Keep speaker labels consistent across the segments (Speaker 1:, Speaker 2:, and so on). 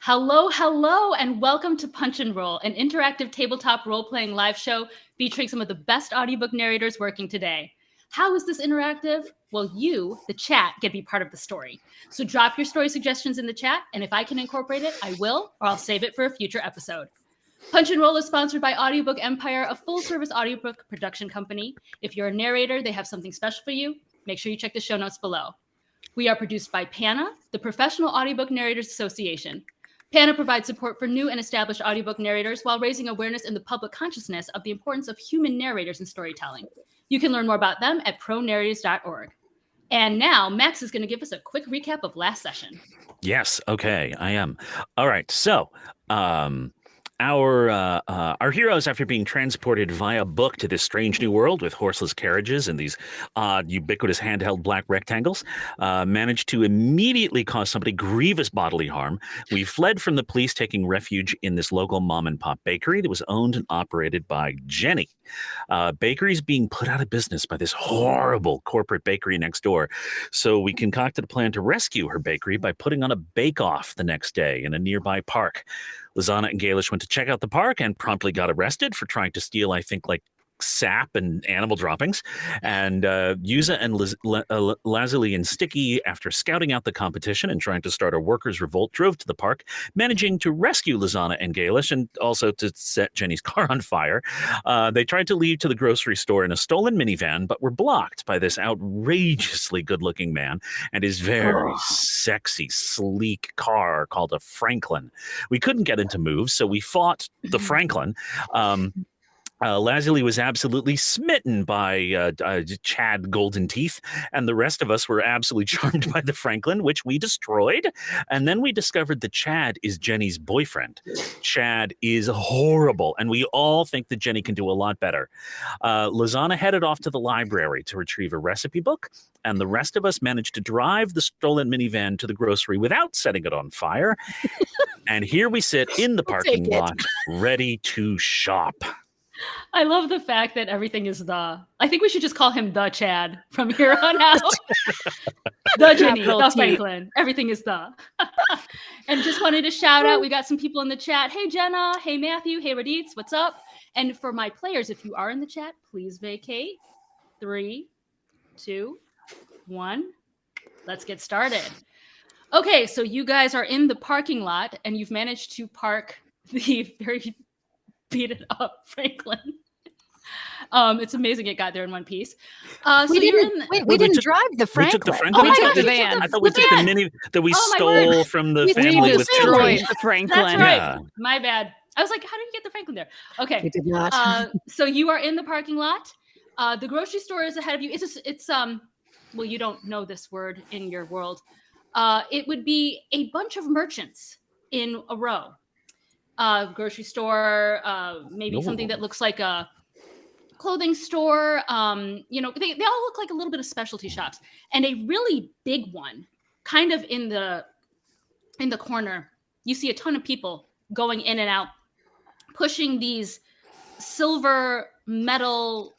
Speaker 1: Hello, and welcome to Punch and Roll, an interactive tabletop role-playing live show featuring some of the best audiobook narrators working today. How is this interactive? Well, you, the chat, get to be part of the story. So drop your story suggestions in the chat, and if I can incorporate it, I will, or I'll save it for a future episode. Punch and Roll is sponsored by Audiobook Empire, a full-service audiobook production company. If you're a narrator, they have something special for you. Make sure you check the show notes below. We are produced by PANA, the Professional Audiobook Narrators Association. PANA provides support for new and established audiobook narrators while raising awareness in the public consciousness of the importance of human narrators in storytelling. You can learn more about them at pronarrators.org. And now Max is going to give us a quick recap of last session.
Speaker 2: Yes, okay, I am. All right, so our heroes, after being transported via book to this strange new world with horseless carriages and these ubiquitous handheld black rectangles, managed to immediately cause somebody grievous bodily harm. We fled from the police, taking refuge in this local mom-and-pop bakery that was owned and operated by Jenny. Bakery's being put out of business by this horrible corporate bakery next door, so we concocted a plan to rescue her bakery by putting on a bake-off the next day in a nearby park. Lizana and Gaelish went to check out the park and promptly got arrested for trying to steal, I think, like sap and animal droppings. And Yuza and Lazuli and Sticky, after scouting out the competition and trying to start a workers' revolt, drove to the park, managing to rescue Lizana and Gaelish and also to set Jenny's car on fire. They tried to leave to the grocery store in a stolen minivan, but were blocked by this outrageously good-looking man and his very sexy, sleek car called a Franklin. We couldn't get him to move, so we fought the Franklin. Lazuli was absolutely smitten by Chad Golden Teeth, and the rest of us were absolutely charmed by the Franklin, which we destroyed. And then we discovered that Chad is Jenny's boyfriend. Chad is horrible, and we all think that Jenny can do a lot better. Lizana headed off to the library to retrieve a recipe book, and the rest of us managed to drive the stolen minivan to the grocery without setting it on fire. And here we sit in the parking lot, ready to shop.
Speaker 1: I love the fact that everything is the. I think we should just call him the Chad from here on out. The Jenny, the Franklin. Everything is the. And just wanted to shout out, we got some people in the chat. Hey, Jenna. Hey, Matthew. Hey, Raditz. What's up? And for my players, if you are in the chat, please vacate. 3, 2, 1. Let's get started. Okay, so you guys are in the parking lot, and you've managed to park the very beat it up Franklin. It's amazing it got there in one piece.
Speaker 3: We didn't drive the Franklin.
Speaker 2: We took the Franklin.
Speaker 3: We took the van.
Speaker 2: I thought we took the mini that we stole from the family with
Speaker 3: destroyed the Franklin.
Speaker 1: That's right. Yeah. My bad. I was like, how did you get the Franklin there? Okay.
Speaker 3: We did not.
Speaker 1: So you are in the parking lot. The grocery store is ahead of you. It's well, you don't know this word in your world. It would be a bunch of merchants in a row. Grocery store, maybe something that looks like a clothing store. They all look like a little bit of specialty shops, and a really big one, kind of in the corner. You see a ton of people going in and out, pushing these silver metal,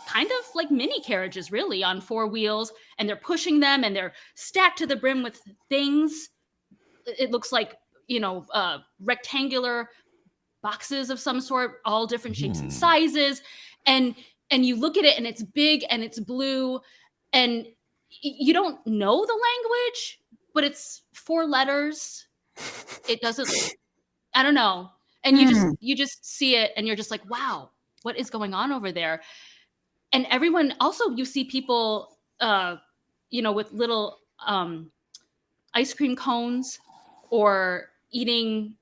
Speaker 1: kind of like mini carriages, really, on 4 wheels, and they're pushing them, and they're stacked to the brim with things. It looks like rectangular boxes of some sort, all different shapes and sizes. And you look at it and it's big and it's blue and you don't know the language, but it's 4 letters. It doesn't, I don't know. And you just see it and you're just like, wow, what is going on over there? And everyone, also you see people, with little ice cream cones or eating,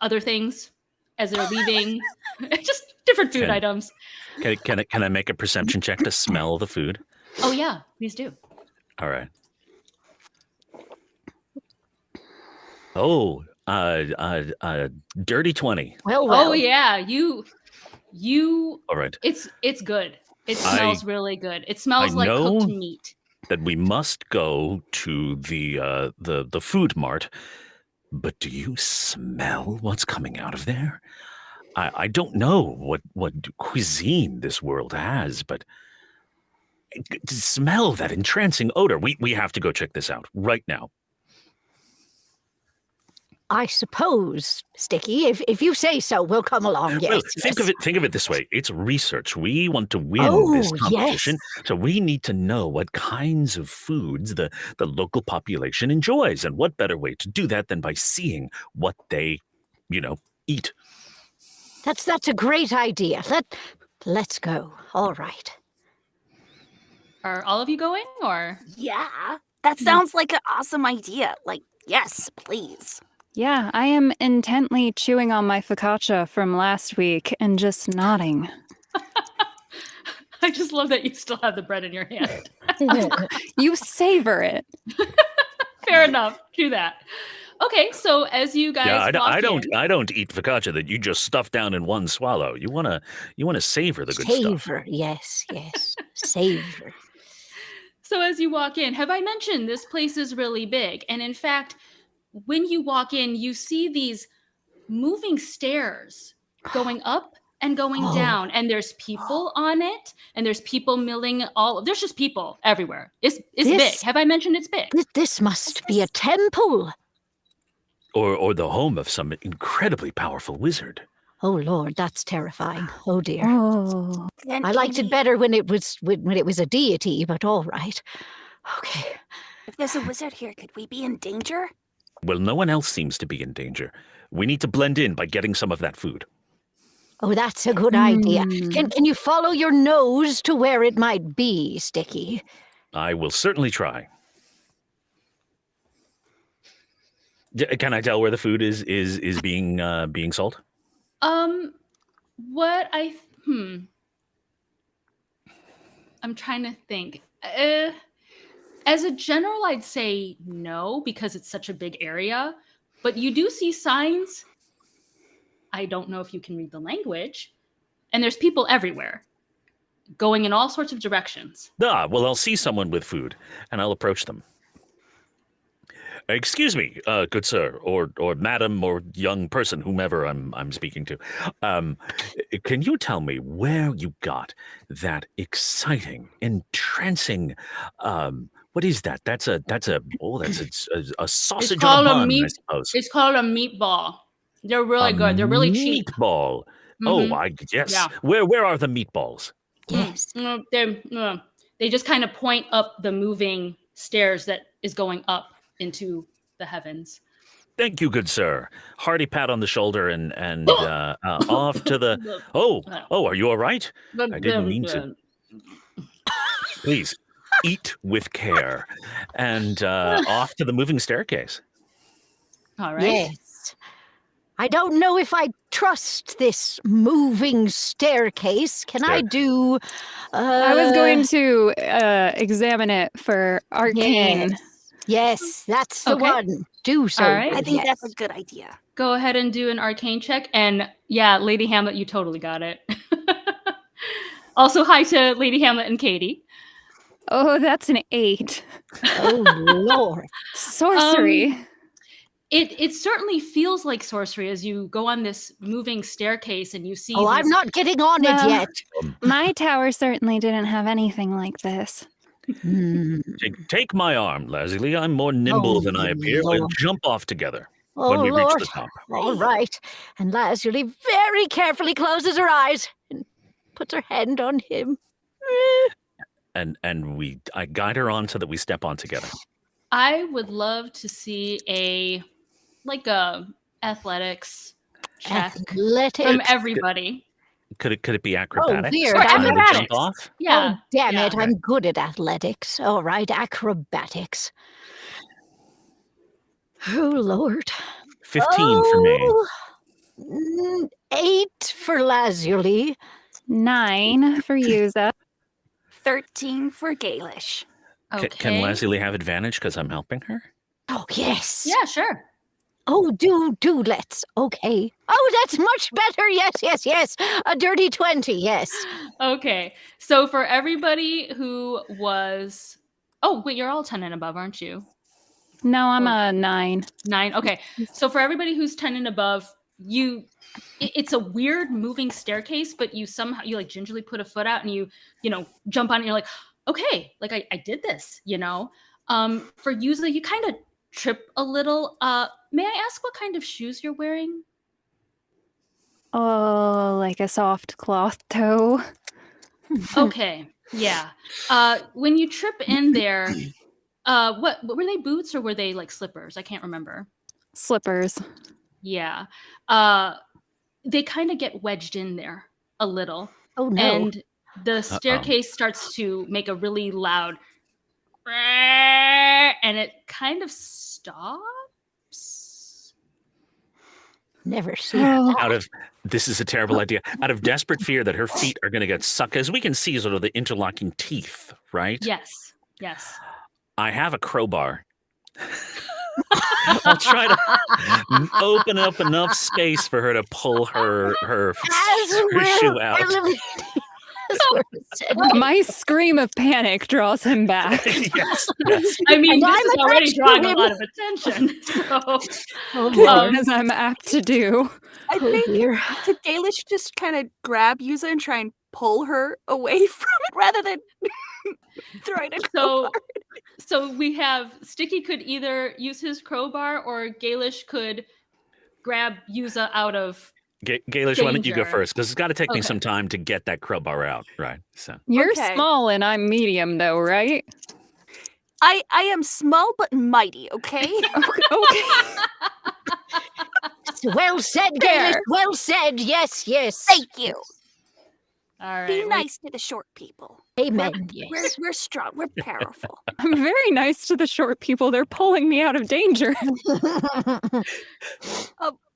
Speaker 1: other things as they're leaving. Just different food items.
Speaker 2: Can I make a perception check to smell the food?
Speaker 1: Oh yeah, please do.
Speaker 2: All right. Oh, dirty 20.
Speaker 3: Well.
Speaker 1: Oh yeah, you.
Speaker 2: All right.
Speaker 1: It's good. It smells really good. It smells like cooked meat.
Speaker 2: That we must go to the food mart, but do you smell what's coming out of there? I don't know what cuisine this world has, but smell that entrancing odor. We have to go check this out right now.
Speaker 3: I suppose, Sticky, if you say so, we'll come along. Yes.
Speaker 2: Well,
Speaker 3: yes.
Speaker 2: think of it this way. It's research. We want to win this
Speaker 3: Oh,
Speaker 2: competition.
Speaker 3: yes.
Speaker 2: So we need to know what kinds of foods the local population enjoys. And what better way to do that than by seeing what they, eat.
Speaker 3: That's a great idea. Let's go. All right.
Speaker 1: Are all of you going, or?
Speaker 4: Yeah, that sounds like an awesome idea. Like, yes, please.
Speaker 5: Yeah, I am intently chewing on my focaccia from last week and just nodding.
Speaker 1: I just love that you still have the bread in your hand.
Speaker 5: You savor it.
Speaker 1: Fair enough. Do that. Okay, so as you guys
Speaker 2: I don't eat focaccia that you just stuff down in one swallow. You wanna savor the good stuff.
Speaker 3: Savor, yes. Savor.
Speaker 1: So as you walk in, have I mentioned this place is really big? And in fact, when you walk in, you see these moving stairs going up and going down, and there's people on it, and there's people milling there's just people everywhere. It's big. Have I mentioned it's big?
Speaker 3: This must be a temple.
Speaker 2: Or the home of some incredibly powerful wizard.
Speaker 3: Oh Lord, that's terrifying. Oh dear.
Speaker 5: Oh.
Speaker 3: I liked it better when it was a deity, but all right. Okay.
Speaker 4: If there's a wizard here, could we be in danger?
Speaker 2: Well, no one else seems to be in danger. We need to blend in by getting some of that food.
Speaker 3: Oh, that's a good idea. Can you follow your nose to where it might be, Sticky?
Speaker 2: I will certainly try. Can I tell where the food is being sold?
Speaker 1: What I'm trying to think. As a general, I'd say no, because it's such a big area. But you do see signs. I don't know if you can read the language. And there's people everywhere, going in all sorts of directions.
Speaker 2: Well, I'll see someone with food, and I'll approach them. Excuse me, good sir, or madam, or young person, whomever I'm speaking to. Can you tell me where you got that exciting, entrancing? What is that? That's a sausage on a bun, I suppose.
Speaker 1: It's called a meatball. They're really good. They're really cheap.
Speaker 2: Meatball.
Speaker 1: Mm-hmm.
Speaker 2: Oh, yes. Yeah. Where are the meatballs?
Speaker 3: Yes.
Speaker 1: They just kind of point up the moving stairs that is going up into the heavens.
Speaker 2: Thank you, good sir. Hearty pat on the shoulder and off to the. Oh, are you all right? I didn't mean to. Please eat with care, and off to the moving staircase.
Speaker 1: All right.
Speaker 3: Yes. I don't know if I trust this moving staircase. Can I do?
Speaker 5: I was going to examine it for arcane.
Speaker 3: Yes, that's the one. Do so.
Speaker 1: All right.
Speaker 4: I think that's a good idea.
Speaker 1: Go ahead and do an arcane check. And yeah, Lady Hamlet, you totally got it. Also, hi to Lady Hamlet and Katie.
Speaker 5: Oh, that's an 8.
Speaker 3: Oh, Lord.
Speaker 5: Sorcery.
Speaker 1: It certainly feels like sorcery as you go on this moving staircase and you see.
Speaker 3: Oh, I'm not getting on it yet.
Speaker 5: My tower certainly didn't have anything like this.
Speaker 2: Take my arm, Lazuli. I'm more nimble than I appear.
Speaker 3: Lord.
Speaker 2: We'll jump off together
Speaker 3: Oh,
Speaker 2: when we
Speaker 3: Lord.
Speaker 2: reach the top.
Speaker 3: All right. And Lazuli very carefully closes her eyes and puts her hand on him.
Speaker 2: And I guide her on so that we step on together.
Speaker 1: I would love to see a athletics check from everybody.
Speaker 2: Could it be acrobatics?
Speaker 3: Oh, dear.
Speaker 2: Jump off?
Speaker 1: Yeah.
Speaker 3: Oh, damn it. I'm good at athletics. All right, acrobatics. Oh, Lord.
Speaker 2: 15 for me.
Speaker 3: 8 for Lazuli.
Speaker 5: 9 for Yuza.
Speaker 4: 13 for Gaelish.
Speaker 1: Okay.
Speaker 2: Can Lazuli have advantage because I'm helping her?
Speaker 3: Oh, yes.
Speaker 1: Yeah, sure.
Speaker 3: Oh, do let's. Okay. Oh, that's much better. Yes. A dirty 20, yes.
Speaker 1: Okay. So for everybody who was... Oh, wait, you're all 10 and above, aren't you?
Speaker 5: No, I'm a 9.
Speaker 1: 9. Okay. So for everybody who's 10 and above, it's a weird moving staircase, but you like gingerly put a foot out and you jump on it and you're like, okay, like I did this, For Yuza, you kind of trip a little. May I ask what kind of shoes you're wearing?
Speaker 5: Oh, like a soft cloth toe.
Speaker 1: Okay, yeah. When you trip in there, what were they, boots or were they like slippers? I can't remember.
Speaker 5: Slippers.
Speaker 1: Yeah. They kind of get wedged in there a little.
Speaker 3: Oh, no.
Speaker 1: And the staircase starts to make a really loud and it kind of stops.
Speaker 3: Never seen
Speaker 5: Oh,
Speaker 2: This is a terrible idea. Out of desperate fear that her feet are going to get sucked, as we can see, sort of the interlocking teeth, right?
Speaker 1: Yes.
Speaker 2: I have a crowbar. I'll try to open up enough space for her to pull her shoe out.
Speaker 5: my scream of panic draws him back.
Speaker 2: Yes.
Speaker 1: I mean,
Speaker 3: And
Speaker 1: this
Speaker 3: I'm
Speaker 1: is already
Speaker 3: attached to
Speaker 1: drawing a
Speaker 3: him.
Speaker 1: lot of attention. So,
Speaker 5: As I'm apt to do.
Speaker 4: I
Speaker 3: Oh,
Speaker 4: think
Speaker 3: dear.
Speaker 4: could Dalish just kind of grab Yuza and try and pull her away from it rather than throwing a crowbar?
Speaker 1: so we have Sticky could either use his crowbar or Galish could grab Yuza out of.
Speaker 2: Galish, why don't you go
Speaker 1: Danger.
Speaker 2: first? Because it's got to take me
Speaker 1: Okay.
Speaker 2: some time to get that crowbar out, right? So
Speaker 5: You're
Speaker 4: Okay.
Speaker 5: small and I'm medium, though, right?
Speaker 4: I am small but mighty, okay?
Speaker 5: Okay.
Speaker 3: Well said,
Speaker 5: Fair.
Speaker 3: Galish. Well said. Yes.
Speaker 4: Thank you.
Speaker 1: All right.
Speaker 4: Be nice to the short people.
Speaker 3: Amen. Yes.
Speaker 4: We're strong. We're powerful.
Speaker 5: I'm very nice to the short people. They're pulling me out of danger.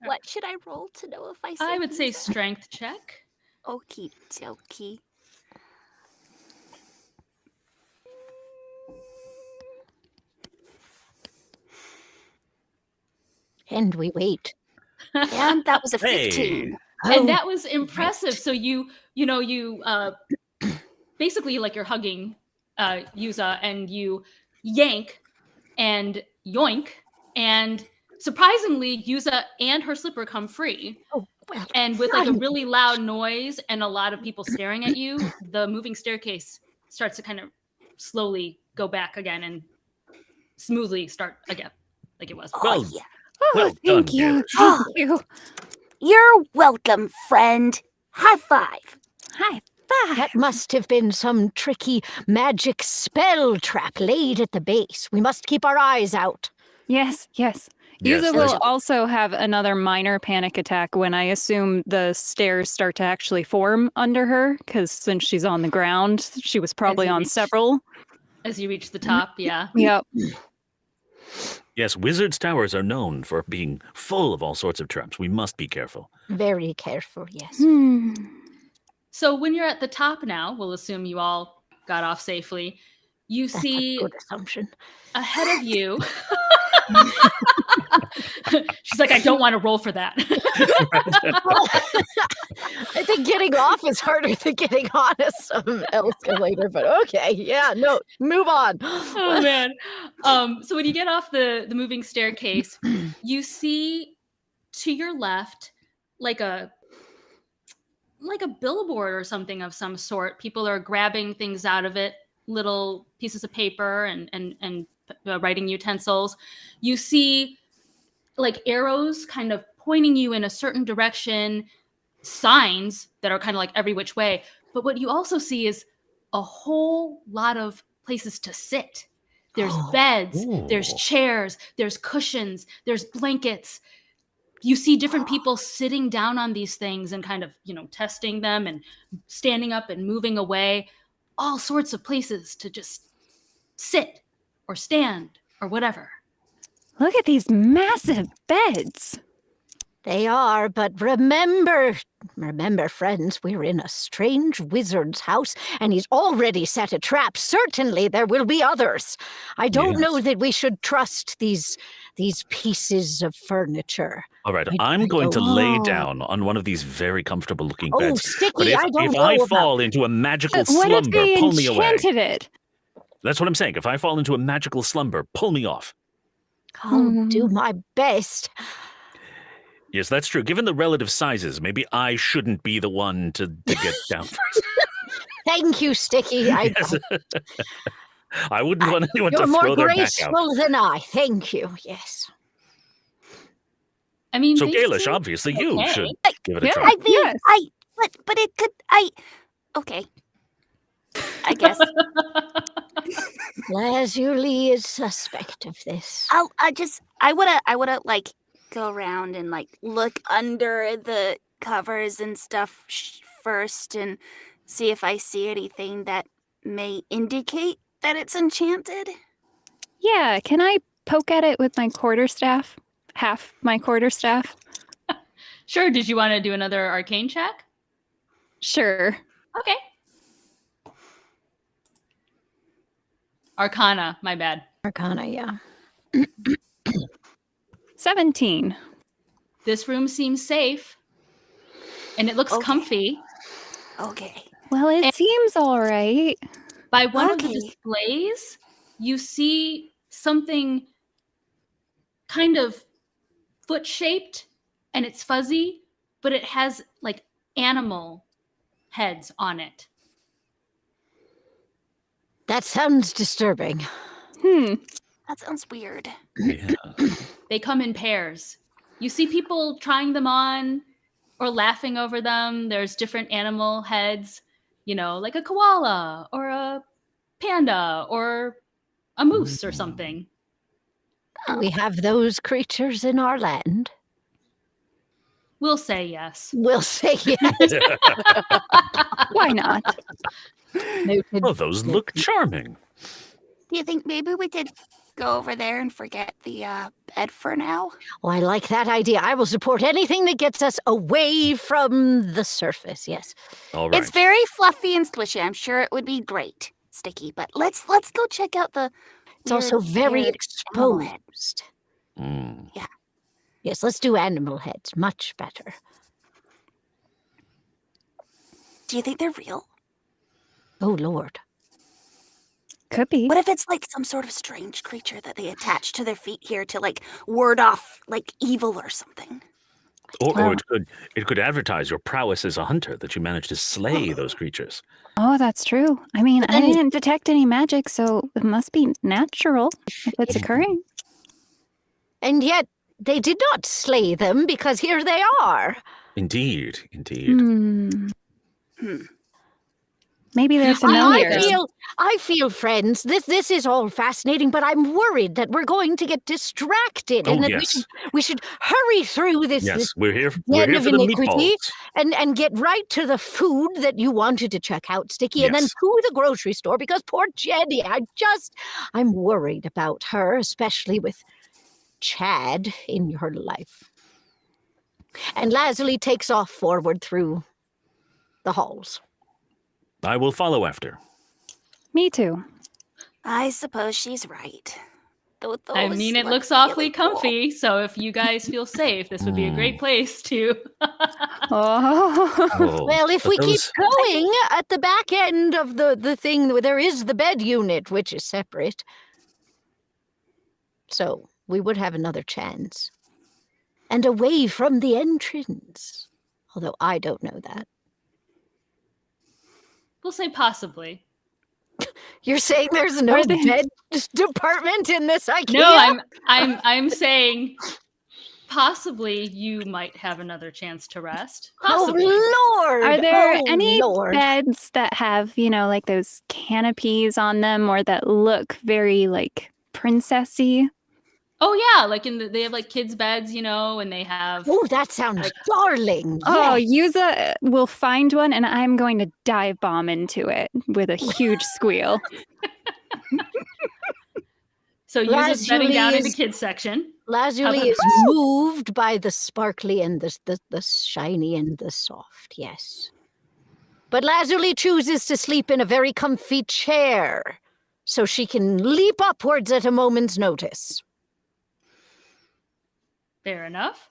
Speaker 4: What should I roll to know if I?
Speaker 1: I would say
Speaker 4: Yuza?
Speaker 1: strength check.
Speaker 4: Okie dokie.
Speaker 3: And we wait.
Speaker 4: And that was a
Speaker 2: Hey.
Speaker 4: 15.
Speaker 3: Oh,
Speaker 1: And that was impressive. So you basically like you're hugging Yuza and you yank and yoink and surprisingly Yuza and her slipper come free.
Speaker 3: oh, well.
Speaker 1: And with like a
Speaker 3: done.
Speaker 1: really loud noise and a lot of people staring at you, the moving staircase starts to kind of slowly go back again and smoothly start again like it was.
Speaker 2: Well,
Speaker 4: yeah.
Speaker 2: well
Speaker 5: Thank
Speaker 2: done,
Speaker 5: you.
Speaker 2: Galish.
Speaker 5: Thank you.
Speaker 4: You're welcome, friend. High five.
Speaker 5: Hi.
Speaker 3: That must have been some tricky magic spell trap laid at the base. We must keep our eyes out.
Speaker 5: Yes.
Speaker 2: Yes,
Speaker 5: Yuza
Speaker 2: there's-
Speaker 5: will also have another minor panic attack when I assume the stairs start to actually form under her, because since she's on the ground, she was probably
Speaker 1: you
Speaker 5: on
Speaker 1: reach.
Speaker 5: several.
Speaker 1: As you reach the top, yeah.
Speaker 5: Yep.
Speaker 2: Yes, Wizards' towers are known for being full of all sorts of traps. We must be careful.
Speaker 3: Very careful, yes.
Speaker 5: Hmm.
Speaker 1: So when you're at the top now, we'll assume you all got off safely. You
Speaker 3: That's
Speaker 1: see
Speaker 3: a good assumption.
Speaker 1: ahead of you. She's like, I don't want to roll for that.
Speaker 3: I think getting off is harder than getting on a some escalator, but okay, yeah, no, move on.
Speaker 1: Oh man. So when you get off the moving staircase, you see to your left like a billboard or something of some sort. People are grabbing things out of it, little pieces of paper and writing utensils. You see like arrows kind of pointing you in a certain direction, signs that are kind of like every which way. But what you also see is a whole lot of places to sit. There's beds, there's
Speaker 2: Ooh.
Speaker 1: chairs, there's cushions, there's blankets. You see different people sitting down on these things and kind of, testing them and standing up and moving away. All sorts of places to just sit or stand or whatever.
Speaker 5: Look at these massive beds.
Speaker 3: They are, but remember, friends, we're in a strange wizard's house, and he's already set a trap. Certainly there will be others. I don't know
Speaker 2: Yes.
Speaker 3: that we should trust these pieces of furniture.
Speaker 2: All right,
Speaker 3: I
Speaker 2: I'm going to lay
Speaker 5: don't-
Speaker 2: down on one of these very comfortable looking
Speaker 3: Oh,
Speaker 2: beds.
Speaker 3: Sticky,
Speaker 2: But if
Speaker 3: I don't
Speaker 2: I
Speaker 3: know
Speaker 2: fall into a magical
Speaker 5: What if
Speaker 2: slumber,
Speaker 5: they
Speaker 2: pull me away.
Speaker 5: enchanted it?
Speaker 2: That's what I'm saying. If I fall into a magical slumber, pull me off.
Speaker 3: I'll do my best.
Speaker 2: Yes, that's true. Given the relative sizes, maybe I shouldn't be the one to get down first.
Speaker 3: Thank you, Sticky.
Speaker 2: Yes. I wouldn't want anyone
Speaker 3: You're
Speaker 2: to
Speaker 3: more
Speaker 2: throw their back out.
Speaker 3: graceful than I. Thank you. Yes.
Speaker 1: I mean,
Speaker 2: So,
Speaker 1: they
Speaker 2: Gaelish,
Speaker 1: seem
Speaker 2: obviously, you
Speaker 1: okay.
Speaker 2: should give it a
Speaker 5: Yeah.
Speaker 2: try.
Speaker 4: I mean,
Speaker 5: Yes.
Speaker 4: but it could, okay. I guess.
Speaker 3: Lazuli is suspect of this.
Speaker 4: I wanna like go around and like look under the covers and stuff first and see if I see anything that may indicate that it's enchanted.
Speaker 5: Yeah, can I poke at it with my quarterstaff? Half my quarterstaff?
Speaker 1: Sure. Did you want to do another arcane check?
Speaker 5: Sure.
Speaker 1: Okay. Arcana, my bad.
Speaker 3: Arcana, yeah.
Speaker 5: 17.
Speaker 1: This room seems safe. And it looks
Speaker 4: Okay.
Speaker 1: comfy.
Speaker 4: Okay.
Speaker 5: Well, it seems all right.
Speaker 1: By one of the
Speaker 4: Okay.
Speaker 1: displays, you see something kind of foot-shaped, and it's fuzzy, but it has like animal heads on it.
Speaker 3: That sounds disturbing.
Speaker 4: That sounds weird.
Speaker 2: Yeah.
Speaker 1: They come in pairs. You see people trying them on or laughing over them. There's different animal heads, like a koala or a panda or a moose or something.
Speaker 3: Do we have those creatures in our land?
Speaker 1: We'll say yes.
Speaker 3: We'll say yes.
Speaker 5: Why not?
Speaker 3: Noted.
Speaker 2: Oh, those look charming.
Speaker 4: Do you think maybe we could go over there and forget the bed for now?
Speaker 3: Oh, I like that idea. I will support anything that gets us away from the surface. Yes.
Speaker 2: All right.
Speaker 4: It's very fluffy and squishy. I'm sure it would be great, Sticky. But let's go check out the.
Speaker 3: It's also very
Speaker 4: weird animal head.
Speaker 3: exposed.
Speaker 2: Mm.
Speaker 3: Yes, let's do animal heads. Much better.
Speaker 4: Do you think they're real?
Speaker 3: Oh, Lord.
Speaker 5: Could be.
Speaker 4: What if it's like some sort of strange creature that they attach to their feet here to like ward off like evil or something?
Speaker 2: Or it could advertise your prowess as a hunter, that you managed to slay those creatures.
Speaker 5: Oh, that's true. I mean,
Speaker 3: But
Speaker 5: I
Speaker 3: then-
Speaker 5: didn't detect any magic, so it must be natural if it's occurring.
Speaker 3: And yet, they did not slay them because here they are.
Speaker 2: Indeed.
Speaker 5: Maybe they're
Speaker 1: I
Speaker 5: familiar.
Speaker 3: I feel, friends, this is all fascinating, but I'm worried that we're going to get distracted
Speaker 2: Oh,
Speaker 3: and that
Speaker 2: yes.
Speaker 3: we should hurry through this
Speaker 2: Yes, we're here for the
Speaker 3: den of iniquity
Speaker 2: meatballs.
Speaker 3: and get right to the food that you wanted to check out, Sticky, and then
Speaker 2: Yes.
Speaker 3: to the grocery store because poor Jenny, I'm worried about her, especially with Chad in her life. And Lazuli takes off forward through the halls.
Speaker 2: I will follow after.
Speaker 5: Me too.
Speaker 4: I suppose she's right.
Speaker 1: I mean, it looks awfully comfy, so if you guys feel safe, this would be a great place to.
Speaker 5: Oh.
Speaker 2: Oh,
Speaker 3: Well, if
Speaker 2: but
Speaker 3: we keep
Speaker 2: those-
Speaker 3: going at the back end of the thing, there is the bed unit, which is separate. So we would have another chance. And away from the entrance. Although I don't know that.
Speaker 1: We'll say possibly.
Speaker 3: You're saying there's no
Speaker 5: Are they-
Speaker 3: bed department in this IKEA?
Speaker 1: No, I'm saying possibly you might have another chance to rest. Possibly.
Speaker 3: Oh, Lord!
Speaker 5: Are there
Speaker 3: Oh,
Speaker 5: any
Speaker 3: Lord.
Speaker 5: beds that have, like those canopies on them or that look very like princessy?
Speaker 1: Oh yeah, like they have like kids' beds, and they have.
Speaker 3: Oh, that sounds darling.
Speaker 5: Oh,
Speaker 3: Yes.
Speaker 5: Yuza will find one and I'm going to dive bomb into it with a huge squeal.
Speaker 1: So you're just bedding down in the
Speaker 3: Lazuli
Speaker 1: kids section.
Speaker 3: Lazuli is moved by the sparkly and the shiny and the soft, yes. But Lazuli chooses to sleep in a very comfy chair so she can leap upwards at a moment's notice.
Speaker 1: Fair enough.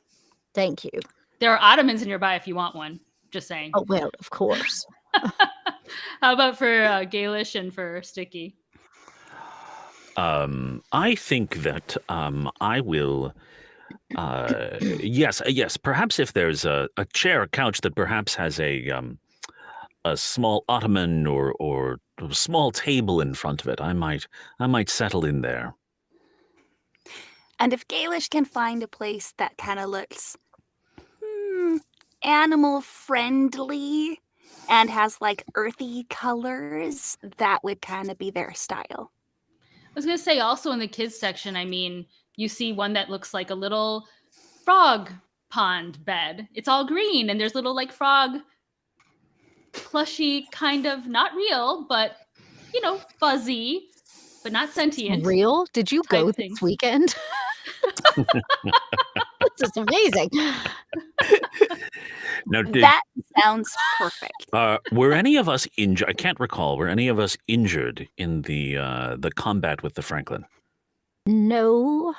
Speaker 3: Thank you.
Speaker 1: There are ottomans nearby if you want one. Just saying.
Speaker 3: Oh, well, of course.
Speaker 1: How about for Gaelish and for Sticky?
Speaker 2: I think that I will. Yes. Perhaps if there's a chair, a couch that perhaps has a a small ottoman or a small table in front of it, I might settle in there.
Speaker 4: And if Gaelish can find a place that kind of looks animal friendly and has like earthy colors, that would kind of be their style.
Speaker 1: I was gonna say also in the kids section, I mean, you see one that looks like a little frog pond bed. It's all green and there's little like frog plushy kind of not real, but fuzzy, but not sentient.
Speaker 3: Real? Did you go
Speaker 1: type
Speaker 3: this
Speaker 1: things.
Speaker 3: weekend? This is amazing.
Speaker 2: Now,
Speaker 4: That sounds perfect.
Speaker 2: were any of us injured? I can't recall. Were any of us injured in the combat with the Franklin?
Speaker 3: No,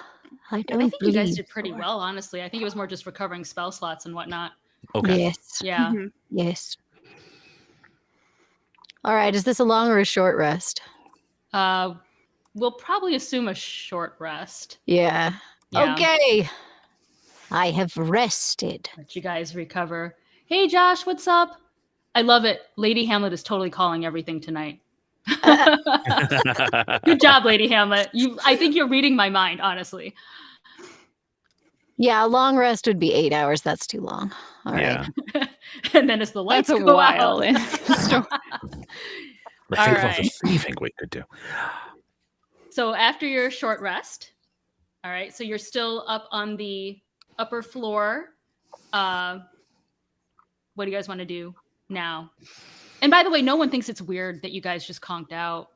Speaker 3: I
Speaker 1: I
Speaker 3: don't
Speaker 1: think you guys
Speaker 3: believe
Speaker 1: did pretty
Speaker 3: so.
Speaker 1: well, honestly. I think it was more just recovering spell slots and whatnot.
Speaker 2: Okay.
Speaker 3: Yes.
Speaker 1: Yeah.
Speaker 4: Mhm.
Speaker 3: Yes. All right. Is this a long or a short rest?
Speaker 1: We'll probably assume a short rest.
Speaker 3: Yeah.
Speaker 1: Yeah.
Speaker 3: Okay. I have rested.
Speaker 1: Let you guys recover. Hey, Josh, what's up? I love it. Lady Hamlet is totally calling everything tonight. Good job, Lady Hamlet. I think you're reading my mind, honestly.
Speaker 3: Yeah, a long rest would be 8 hours. That's too long. All right.
Speaker 2: Yeah.
Speaker 1: And then as the lights
Speaker 5: That's a
Speaker 1: go
Speaker 5: while
Speaker 1: out.
Speaker 5: in the story.
Speaker 2: I think of all
Speaker 1: Alright.
Speaker 2: the thieving we could do.
Speaker 1: So after your short rest, all right, so you're still up on the upper floor. What do you guys want to do now? And by the way, no one thinks it's weird that you guys just conked out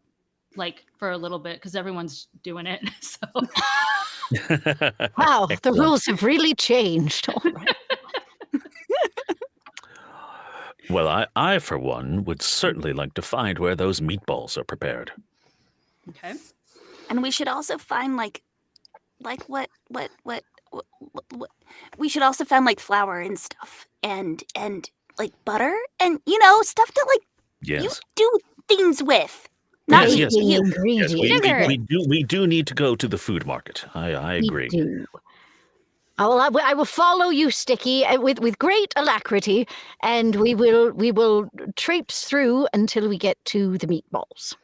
Speaker 1: like for a little bit because everyone's doing it. So
Speaker 3: Wow, the
Speaker 2: Excellent.
Speaker 3: rules have really changed. All right.
Speaker 2: Well, I for one would certainly like to find where those meatballs are prepared.
Speaker 1: okay.
Speaker 4: And we should also find like what we should also find like flour and stuff and like butter and stuff to like you
Speaker 2: Yes.
Speaker 4: do things with. Not
Speaker 2: Yes,
Speaker 4: you.
Speaker 2: yes.
Speaker 3: Baking
Speaker 4: you.
Speaker 3: ingredients.
Speaker 5: Sugar.
Speaker 2: We do need to go to the food market. I
Speaker 3: We
Speaker 2: agree.
Speaker 3: do. I will follow you, Sticky, with great alacrity, and we will traipse through until we get to the meatballs.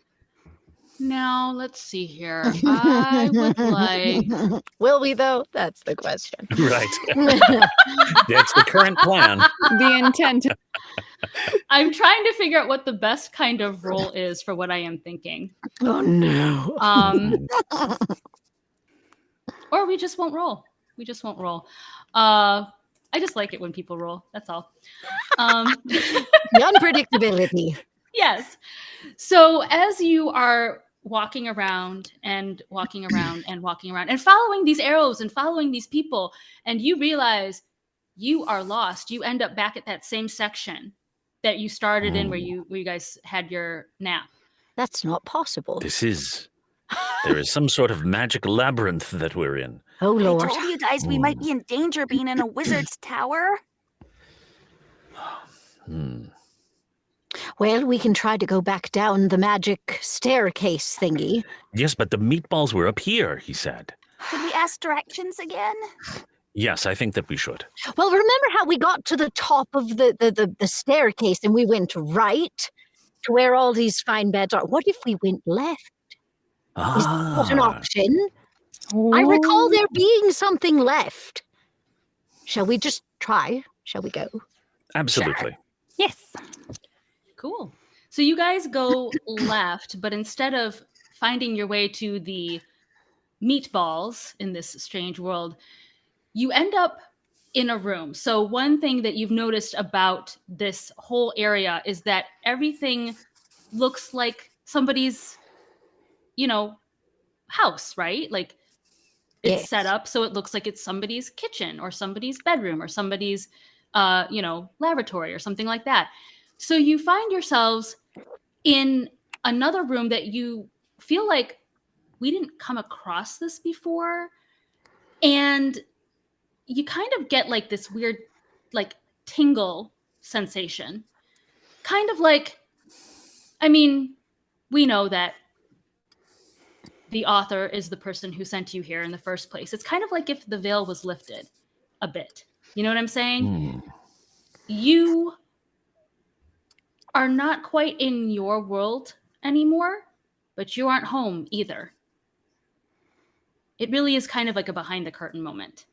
Speaker 1: Now let's see here. I would like.
Speaker 3: Will we though? That's the question.
Speaker 2: Right. That's the current plan.
Speaker 5: The intent.
Speaker 1: I'm trying to figure out what the best kind of roll is for what I am thinking.
Speaker 3: Oh no.
Speaker 1: Or we just won't roll. We just won't roll. I just like it when people roll. That's all.
Speaker 3: The unpredictability.
Speaker 1: Yes. So as you are walking around and walking around and walking around and following these arrows and following these people, and you realize you are lost, you end up back at that same section that you started in where you guys had your nap.
Speaker 3: That's not possible.
Speaker 2: There is some sort of magic labyrinth that we're in.
Speaker 3: Oh
Speaker 4: I
Speaker 3: Lord.
Speaker 4: told you guys we might be in danger being in a wizard's tower.
Speaker 3: Well, we can try to go back down the magic staircase thingy.
Speaker 2: Yes, but the meatballs were up here, he said.
Speaker 4: Could we ask directions again?
Speaker 2: Yes, I think that we should.
Speaker 3: Well, remember how we got to the top of the staircase and we went right to where all these fine beds are? What if we went left? Is that an option? I recall there being something left. Shall we just try? Shall we go?
Speaker 2: Absolutely.
Speaker 5: Yes.
Speaker 1: Cool. So you guys go left, but instead of finding your way to the meatballs in this strange world, you end up in a room. So one thing that you've noticed about this whole area is that everything looks like somebody's, house, right? Like it's
Speaker 3: Yes.
Speaker 1: set up so it looks like it's somebody's kitchen or somebody's bedroom or somebody's, laboratory or something like that. So you find yourselves in another room that you feel like we didn't come across this before. And you kind of get like this weird, like tingle sensation. Kind of like, we know that the author is the person who sent you here in the first place. It's kind of like if the veil was lifted a bit. You know what I'm saying? You are not quite in your world anymore, but you aren't home either. It really is kind of like a behind the curtain moment.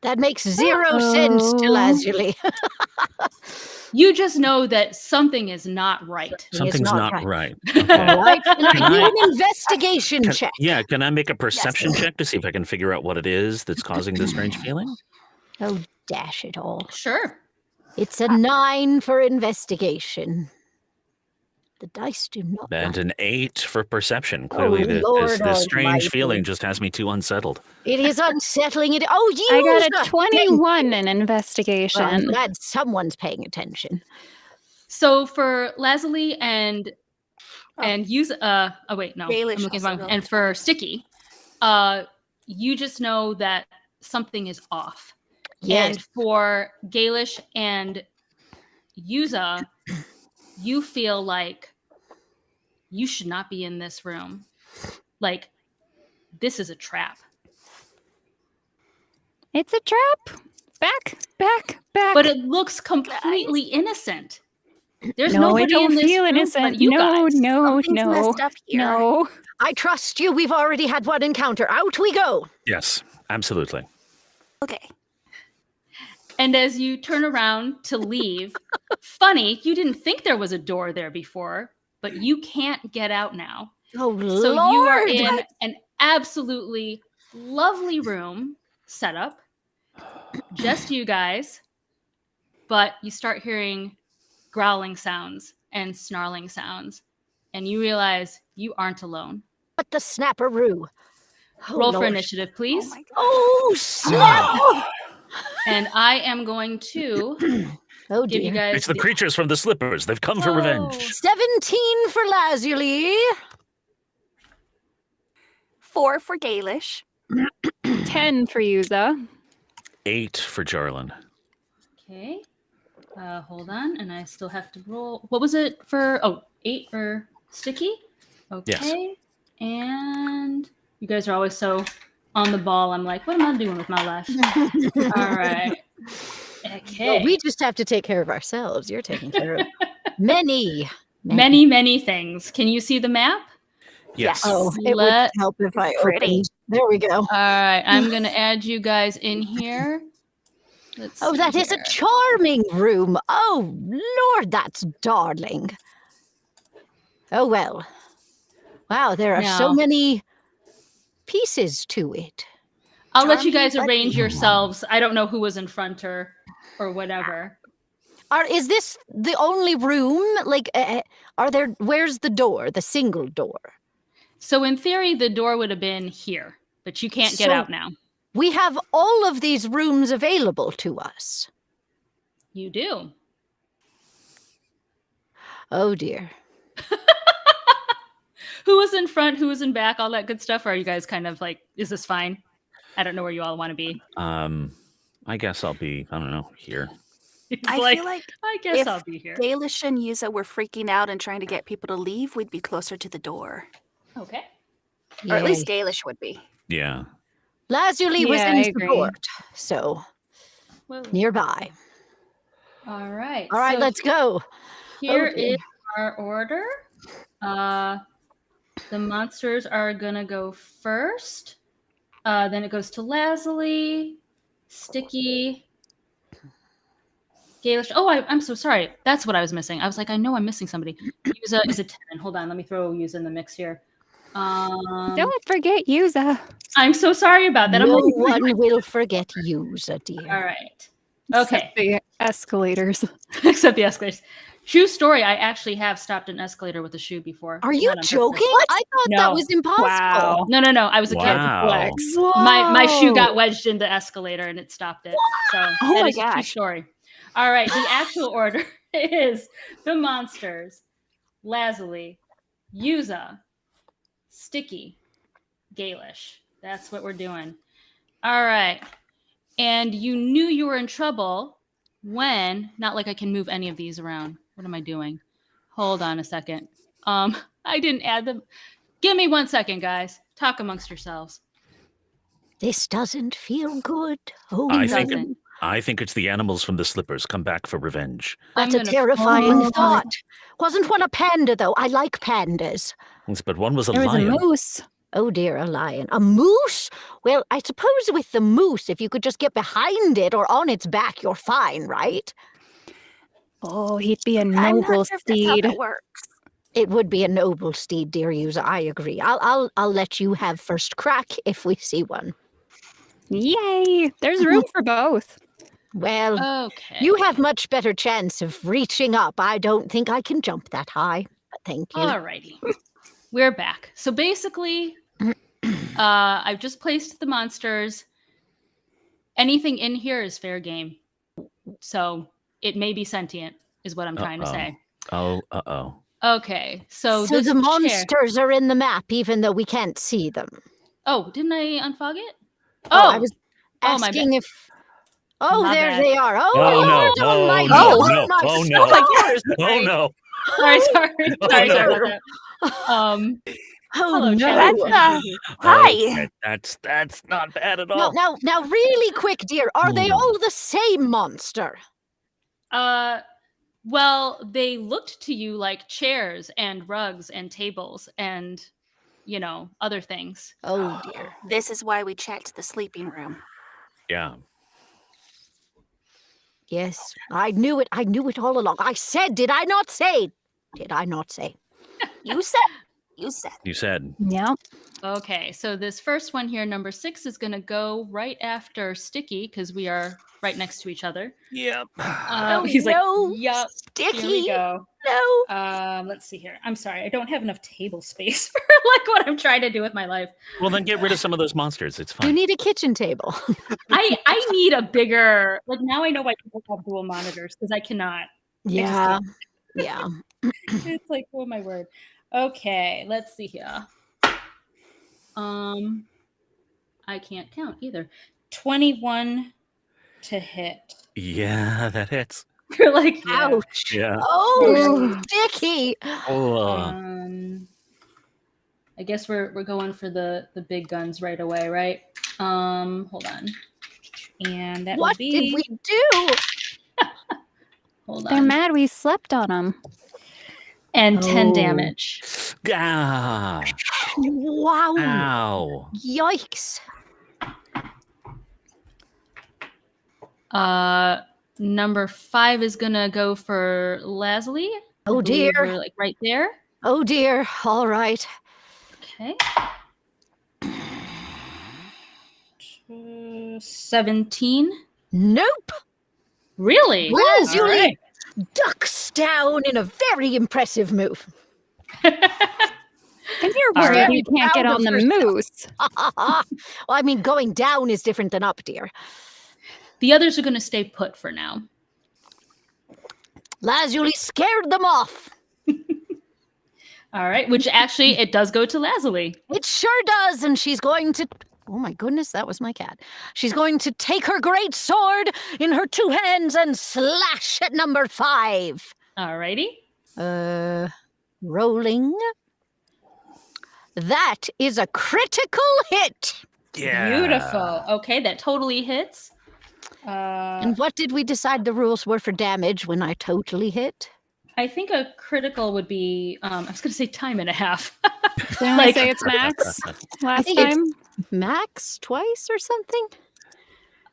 Speaker 3: That makes zero sense to Lazuli.
Speaker 1: You just know that something is not right.
Speaker 2: Something's not right.
Speaker 3: All
Speaker 2: Okay.
Speaker 3: right. Can I
Speaker 2: Can
Speaker 3: do
Speaker 2: I-
Speaker 3: an investigation check?
Speaker 2: Yeah, can I make a perception check to see if I can figure out what it is that's causing this strange feeling?
Speaker 3: Oh, dash it all.
Speaker 1: Sure.
Speaker 3: It's a 9 for investigation. The dice do not.
Speaker 2: And
Speaker 3: like-
Speaker 2: an 8 for perception. Clearly,
Speaker 3: Lord
Speaker 2: this strange
Speaker 3: almighty.
Speaker 2: feeling just has me too unsettled.
Speaker 3: It is unsettling. Oh,
Speaker 5: I got
Speaker 3: Yuza!
Speaker 5: a 21 in
Speaker 3: Well, I'm
Speaker 5: investigation.
Speaker 3: glad someone's paying attention.
Speaker 1: So for Lazuli and use oh wait, no.
Speaker 4: Baelish
Speaker 1: I'm looking
Speaker 4: also
Speaker 1: wrong.
Speaker 4: rolled
Speaker 1: And for Sticky, you just know that something is off.
Speaker 3: Yes.
Speaker 1: And for Gaelish and Yuza, you feel like you should not be in this room. Like, this is a trap.
Speaker 5: It's a trap. Back.
Speaker 1: But it looks completely innocent. There's
Speaker 5: no,
Speaker 1: nobody
Speaker 5: I don't
Speaker 1: in this
Speaker 5: feel
Speaker 1: room
Speaker 5: innocent.
Speaker 1: but you guys.
Speaker 4: Something's
Speaker 5: No.
Speaker 4: messed up here.
Speaker 5: No.
Speaker 3: I trust you. We've already had one encounter. Out we go.
Speaker 2: Yes, absolutely.
Speaker 4: Okay.
Speaker 1: And as you turn around to leave, funny, you didn't think there was a door there before, but you can't get out now.
Speaker 3: Oh,
Speaker 1: So
Speaker 3: Lord.
Speaker 1: you are in an absolutely lovely room set up, just you guys, but you start hearing growling sounds and snarling sounds, and you realize you aren't alone.
Speaker 3: What the snapperoo? Oh,
Speaker 1: Roll for
Speaker 3: Lord.
Speaker 1: initiative,
Speaker 4: Oh
Speaker 1: please.
Speaker 4: my god.
Speaker 3: Oh, snap.
Speaker 1: And I am going to
Speaker 3: Oh,
Speaker 1: give you
Speaker 3: dear.
Speaker 1: guys
Speaker 2: It's the creatures from the slippers. They've come for revenge.
Speaker 3: 17 for Lazuli.
Speaker 4: 4 for Gaelish.
Speaker 5: 10 for Yuza.
Speaker 2: 8 for Jarlin.
Speaker 1: Okay. Hold on, and I still have to roll. What was it for? Oh, 8 for Sticky. Okay.
Speaker 2: Yes.
Speaker 1: And you guys are always so on the ball. I'm like, what am I doing with my life? All right. Okay.
Speaker 3: Well, we just have to take care of ourselves. You're taking care of many.
Speaker 1: many things. Can you see the map?
Speaker 2: Yes.
Speaker 3: Oh, it would
Speaker 1: Let-
Speaker 3: help if I
Speaker 4: Pretty.
Speaker 3: opened. There we go.
Speaker 1: All right. I'm going to add you guys in here. Let's
Speaker 3: Oh,
Speaker 1: see
Speaker 3: that is a
Speaker 1: here.
Speaker 3: charming room. Oh, Lord, that's darling. Oh, well. Wow, there are so
Speaker 1: Now-
Speaker 3: many pieces to it.
Speaker 1: I'll let you
Speaker 3: charming,
Speaker 1: guys
Speaker 3: but-
Speaker 1: arrange yourselves. I don't know who was in front or whatever.
Speaker 3: Is this the only room? Like, where's the door, the single door?
Speaker 1: So in theory, the door would have been here, but you can't get
Speaker 3: So-
Speaker 1: out now.
Speaker 3: We have all of these rooms available to us.
Speaker 1: You do.
Speaker 3: Oh, dear.
Speaker 1: Who was in front? Who was in back? All that good stuff. Or are you guys kind of like, is this fine? I don't know where you all want to be.
Speaker 2: I guess I'll be, I don't know, here.
Speaker 1: It's
Speaker 4: I feel like
Speaker 1: I guess
Speaker 4: if
Speaker 1: I'll be here.
Speaker 4: Gaelish and Yuza were freaking out and trying to get people to leave, we'd be closer to the door.
Speaker 1: Okay.
Speaker 4: Or at least
Speaker 3: Yay.
Speaker 4: Gaelish would be.
Speaker 2: Yeah.
Speaker 3: Lazuli was
Speaker 5: Yeah,
Speaker 3: in
Speaker 5: I agree.
Speaker 3: support, so
Speaker 1: Well,
Speaker 3: nearby.
Speaker 1: all right.
Speaker 3: All right,
Speaker 1: so
Speaker 3: let's go.
Speaker 1: Here
Speaker 3: dear.
Speaker 1: is our order. The monsters are gonna go first. Then it goes to Lazuli, Sticky, Gaelish. Oh, I'm so sorry. That's what I was missing. I was like, I know I'm missing somebody. Yuza is a 10. Hold on, let me throw Yuza in the mix here.
Speaker 5: Don't forget Yuza.
Speaker 1: I'm so sorry about that. I'm
Speaker 3: No
Speaker 1: like,
Speaker 3: one will forget Yuza, dear.
Speaker 1: all right. Okay.
Speaker 5: Except the escalators.
Speaker 1: Except the escalators. True story. I actually have stopped an escalator with a shoe before.
Speaker 3: Are you
Speaker 1: Not on purpose.
Speaker 3: joking? I thought that
Speaker 1: No.
Speaker 3: was impossible.
Speaker 5: Wow.
Speaker 1: No. I was a kid.
Speaker 2: Wow.
Speaker 1: My shoe
Speaker 3: Whoa.
Speaker 1: got wedged in the escalator and it stopped it. So
Speaker 4: Oh
Speaker 1: that
Speaker 4: my
Speaker 1: is a true
Speaker 4: gosh.
Speaker 1: story. All right. The actual order is the monsters, Lazuli, Yuza, Sticky, Gaelish. That's what we're doing. All right. And you knew you were in trouble when, not like I can move any of these around. What am I doing? Hold on a second. I didn't add them. Give me 1 second, guys. Talk amongst yourselves.
Speaker 3: This doesn't feel good. Oh,
Speaker 2: I
Speaker 3: no.
Speaker 2: think
Speaker 1: Doesn't.
Speaker 2: I think it's the animals from the slippers come back for revenge.
Speaker 3: That's a terrifying thought. Wasn't one a panda, though? I like pandas.
Speaker 2: Yes, but one was a
Speaker 5: There was
Speaker 2: lion.
Speaker 5: a moose.
Speaker 3: Oh dear, a lion. A moose? Well, I suppose with the moose, if you could just get behind it or on its back, you're fine, right?
Speaker 5: Oh, he'd be a
Speaker 4: I'm
Speaker 5: noble
Speaker 4: not sure if that's how
Speaker 5: steed.
Speaker 4: that works.
Speaker 3: It would be a noble steed, dear user. I agree. I'll let you have first crack if we see one.
Speaker 5: Yay! There's room for both.
Speaker 3: Well,
Speaker 1: Okay.
Speaker 3: you have much better chance of reaching up. I don't think I can jump that high. But thank you.
Speaker 1: Alrighty. We're back. So basically, I've just placed the monsters. Anything in here is fair game. So it may be sentient, is what I'm trying to say.
Speaker 2: Oh, uh-oh.
Speaker 1: Okay, so
Speaker 3: So
Speaker 1: this
Speaker 3: the
Speaker 1: chair-
Speaker 3: monsters are in the map, even though we can't see them.
Speaker 1: Oh, didn't I unfog it?
Speaker 3: I was
Speaker 1: Oh, my
Speaker 3: asking if. Oh,
Speaker 1: My
Speaker 3: there
Speaker 1: bad.
Speaker 3: they are. Oh,
Speaker 2: Oh, no.
Speaker 3: Lord
Speaker 2: Oh,
Speaker 3: almighty.
Speaker 2: no.
Speaker 3: Oh,
Speaker 2: No.
Speaker 3: my
Speaker 2: Oh, no.
Speaker 3: stars.
Speaker 2: Oh, no.
Speaker 1: sorry,
Speaker 2: Oh,
Speaker 1: sorry
Speaker 2: no.
Speaker 1: about that.
Speaker 3: Oh,
Speaker 1: Hello,
Speaker 3: no.
Speaker 1: chat.
Speaker 4: Hi.
Speaker 2: Oh, that's not bad at all.
Speaker 3: Now, really quick, dear. Are they
Speaker 2: Ooh.
Speaker 3: all the same monster?
Speaker 1: Well, they looked to you like chairs and rugs and tables and, other things.
Speaker 3: Oh, dear.
Speaker 4: This is why we checked the sleeping room.
Speaker 2: Yeah.
Speaker 3: Yes, I knew it. I knew it all along. I said, did I not say? Did I not say?
Speaker 4: You said. You said.
Speaker 2: You said.
Speaker 5: Yep.
Speaker 1: Okay, so this first one here, number 6, is going to go right after Sticky because we are right next to each other.
Speaker 2: Yep.
Speaker 1: He's
Speaker 3: no,
Speaker 1: like, yup,
Speaker 3: Sticky.
Speaker 1: here we go.
Speaker 3: No.
Speaker 1: Let's see here. I'm sorry, I don't have enough table space for like what I'm trying to do with my life.
Speaker 2: Well, then get rid of some of those monsters. It's
Speaker 3: You
Speaker 2: fine.
Speaker 3: need a kitchen table.
Speaker 1: I need a bigger, like now I know why people have dual monitors because I cannot.
Speaker 3: Yeah. Yeah.
Speaker 1: It's like, oh my word. Okay, let's see here. I can't count either. 21 to hit.
Speaker 2: Yeah, that hits.
Speaker 1: You're like, yeah.
Speaker 3: Ouch.
Speaker 2: Yeah.
Speaker 3: Oh, Sticky.
Speaker 2: Oh,
Speaker 1: I guess we're going for the big guns right away, right? Hold on. And that
Speaker 3: What
Speaker 1: would be
Speaker 3: did we do?
Speaker 1: hold
Speaker 5: They're
Speaker 1: on.
Speaker 5: mad we slept on them.
Speaker 1: And 10
Speaker 3: Oh.
Speaker 1: damage.
Speaker 2: ah,
Speaker 3: Wow.
Speaker 2: ow.
Speaker 3: Yikes.
Speaker 1: Number 5 is gonna go for Leslie.
Speaker 3: Oh,
Speaker 1: I believe
Speaker 3: dear.
Speaker 1: we're, like right there.
Speaker 3: Oh, dear. All right.
Speaker 1: Okay. 17.
Speaker 3: Nope.
Speaker 1: Really?
Speaker 3: Lazuli
Speaker 1: All right.
Speaker 3: ducks down in a very impressive move.
Speaker 5: And you're
Speaker 1: All
Speaker 5: worried
Speaker 1: right.
Speaker 5: you can't get
Speaker 3: Proud
Speaker 5: on
Speaker 3: of
Speaker 5: the
Speaker 3: herself.
Speaker 5: moose.
Speaker 3: Well, I mean, going down is different than up, dear.
Speaker 1: The others are gonna stay put for now.
Speaker 3: Lazuli scared them off.
Speaker 1: All right, which actually it does go to Lazuli.
Speaker 3: It sure does, and she's going to... Oh my goodness, that was my cat. She's going to take her great sword in her 2 hands and slash at number 5.
Speaker 1: All righty.
Speaker 3: Rolling. That is a critical hit.
Speaker 2: Yeah.
Speaker 1: Beautiful. Okay, that totally hits.
Speaker 3: And what did we decide the rules were for damage when I totally hit?
Speaker 1: I think a critical would be, I was going to say time and a half.
Speaker 5: Didn't
Speaker 1: Like-
Speaker 5: we say it's max last
Speaker 3: think it's-
Speaker 5: time?
Speaker 3: Max twice or something?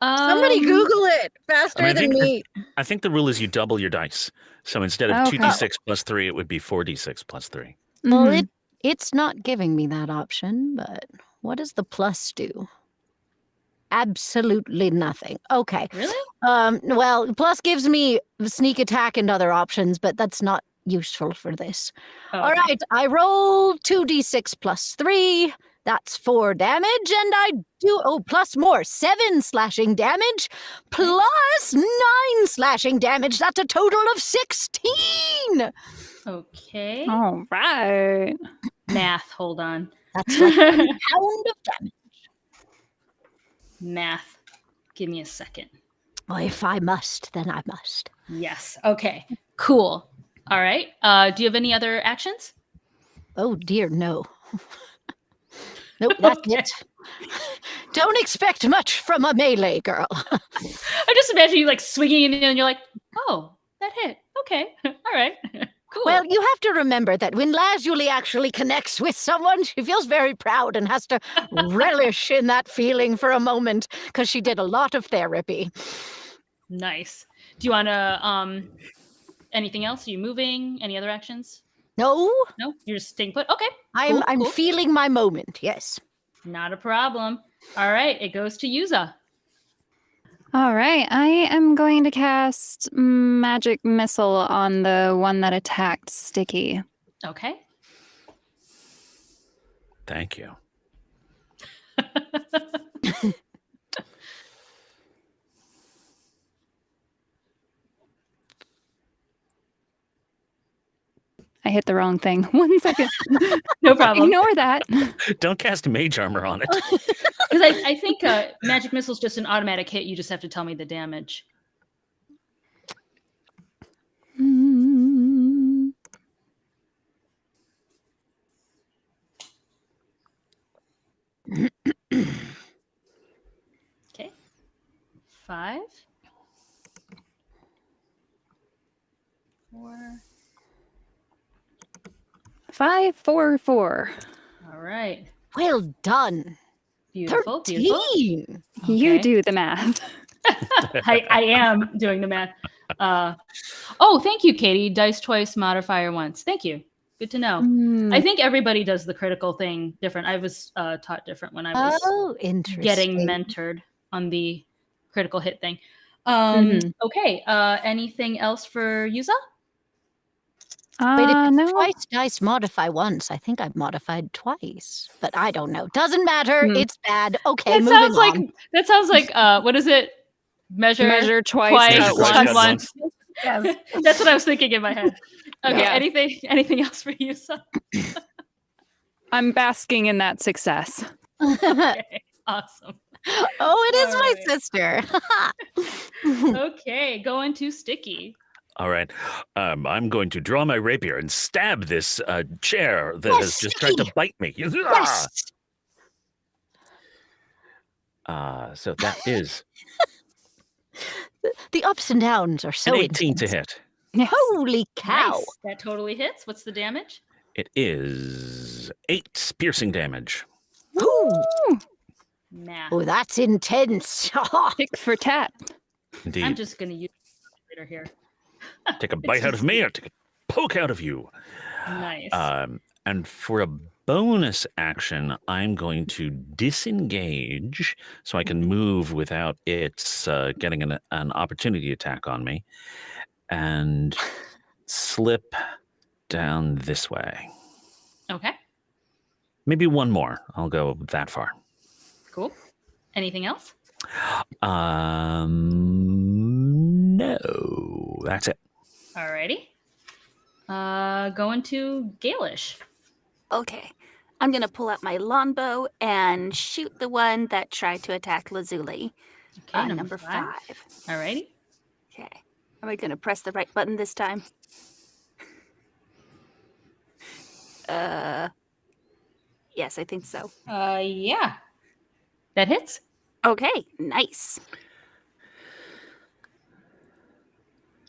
Speaker 6: Somebody Google it faster
Speaker 2: I
Speaker 6: than
Speaker 2: think-
Speaker 6: me.
Speaker 2: I think the rule is you double your dice. So instead of
Speaker 5: Okay.
Speaker 2: 2d6 plus 3, it would be 4d6 plus 3.
Speaker 3: Well,
Speaker 5: Mhm.
Speaker 3: it's not giving me that option, but what does the plus do? Absolutely nothing. Okay.
Speaker 1: Really?
Speaker 3: Well, plus gives me sneak attack and other options, but that's not useful for this.
Speaker 1: Oh,
Speaker 3: All
Speaker 1: okay.
Speaker 3: right, I roll 2d6 plus 3. That's 4 damage, and I do plus more 7 slashing damage plus 9 slashing damage. That's a total of 16.
Speaker 1: Okay.
Speaker 5: All right.
Speaker 1: Math, hold on.
Speaker 3: That's like 1 pound of damage.
Speaker 1: Math. Give me a second.
Speaker 3: Well, if I must, then I must.
Speaker 1: Yes. Okay. Cool. All right. Do you have any other actions?
Speaker 3: Oh dear, no. Nope, that's
Speaker 1: Okay.
Speaker 3: it. Don't expect much from a melee girl.
Speaker 1: I just imagine you like swinging in and you're like, oh, that hit. Okay. All right. Cool.
Speaker 3: Well, you have to remember that when Lazuli actually connects with someone, she feels very proud and has to relish in that feeling for a moment because she did a lot of therapy.
Speaker 1: Nice. Do you want to, anything else? Are you moving? Any other actions?
Speaker 3: No,
Speaker 1: No? You're just staying put? Okay.
Speaker 3: I'm
Speaker 1: cool.
Speaker 3: feeling my moment, yes.
Speaker 1: Not a problem. All right. It goes to Yuza.
Speaker 5: All right, I am going to cast Magic Missile on the one that attacked Sticky.
Speaker 1: Okay.
Speaker 2: Thank you.
Speaker 5: I hit the wrong thing. 1 second.
Speaker 1: No problem.
Speaker 5: Ignore that.
Speaker 2: Don't cast mage armor on it.
Speaker 1: Because I think Magic Missile is just an automatic hit. You just have to tell me the damage. Okay. 5. 4.
Speaker 5: 5, 4, 4.
Speaker 1: All right.
Speaker 3: Well done.
Speaker 1: Beautiful.
Speaker 3: 13.
Speaker 5: You
Speaker 1: Okay.
Speaker 5: do the math.
Speaker 1: I am doing the math. Oh, thank you, Katie. Dice twice, modifier once. Thank you. Good to know. I think everybody does the critical thing different. I was taught different when I was
Speaker 3: Oh, interesting.
Speaker 1: getting mentored on the critical hit thing. Okay. Anything else for Yuza?
Speaker 3: Wait, if it's
Speaker 5: No.
Speaker 3: twice dice modify once, I think I've modified twice. But I don't know. Doesn't matter. It's bad. Okay,
Speaker 1: That
Speaker 3: moving
Speaker 1: sounds like what is it? Measure
Speaker 5: twice,
Speaker 2: Measure twice,
Speaker 1: cut
Speaker 2: cut
Speaker 1: once.
Speaker 3: Yes.
Speaker 1: That's what I was thinking in my head. Okay.
Speaker 5: Yeah.
Speaker 1: Anything else for Yuza?
Speaker 5: I'm basking in that success.
Speaker 1: Okay. Awesome.
Speaker 3: Oh, it is
Speaker 1: All
Speaker 3: my
Speaker 1: right.
Speaker 3: sister.
Speaker 1: Okay, going to Sticky.
Speaker 2: All right. I'm going to draw my rapier and stab this chair that
Speaker 3: Yes,
Speaker 2: has just tried to
Speaker 3: Sticky.
Speaker 2: bite me.
Speaker 3: Yes.
Speaker 2: So that is
Speaker 3: The ups and downs are so
Speaker 2: an 18 to
Speaker 3: intense.
Speaker 2: hit.
Speaker 5: Yes.
Speaker 3: Holy cow.
Speaker 1: Nice. That totally hits. What's the damage?
Speaker 2: It is 8 piercing damage.
Speaker 3: Ooh.
Speaker 1: Math.
Speaker 3: Oh, that's intense.
Speaker 5: Tick for tat.
Speaker 2: Indeed.
Speaker 1: I'm just going to use the calculator here.
Speaker 2: Take a bite out of me or take a poke out of you.
Speaker 1: Nice.
Speaker 2: And for a bonus action, I'm going to disengage so I can move without it getting an opportunity attack on me and slip down this way.
Speaker 1: Okay,
Speaker 2: Maybe one more. I'll go that far.
Speaker 1: cool. Anything else?
Speaker 2: No, that's it.
Speaker 1: Alrighty. Going to Galish.
Speaker 4: Okay. I'm going to pull out my longbow and shoot the one that tried to attack Lazuli.
Speaker 1: Okay,
Speaker 4: Number 5.
Speaker 1: Alrighty.
Speaker 4: Okay. Am I going to press the right button this time? Yes, I think so.
Speaker 1: Yeah. That hits.
Speaker 4: Okay, nice.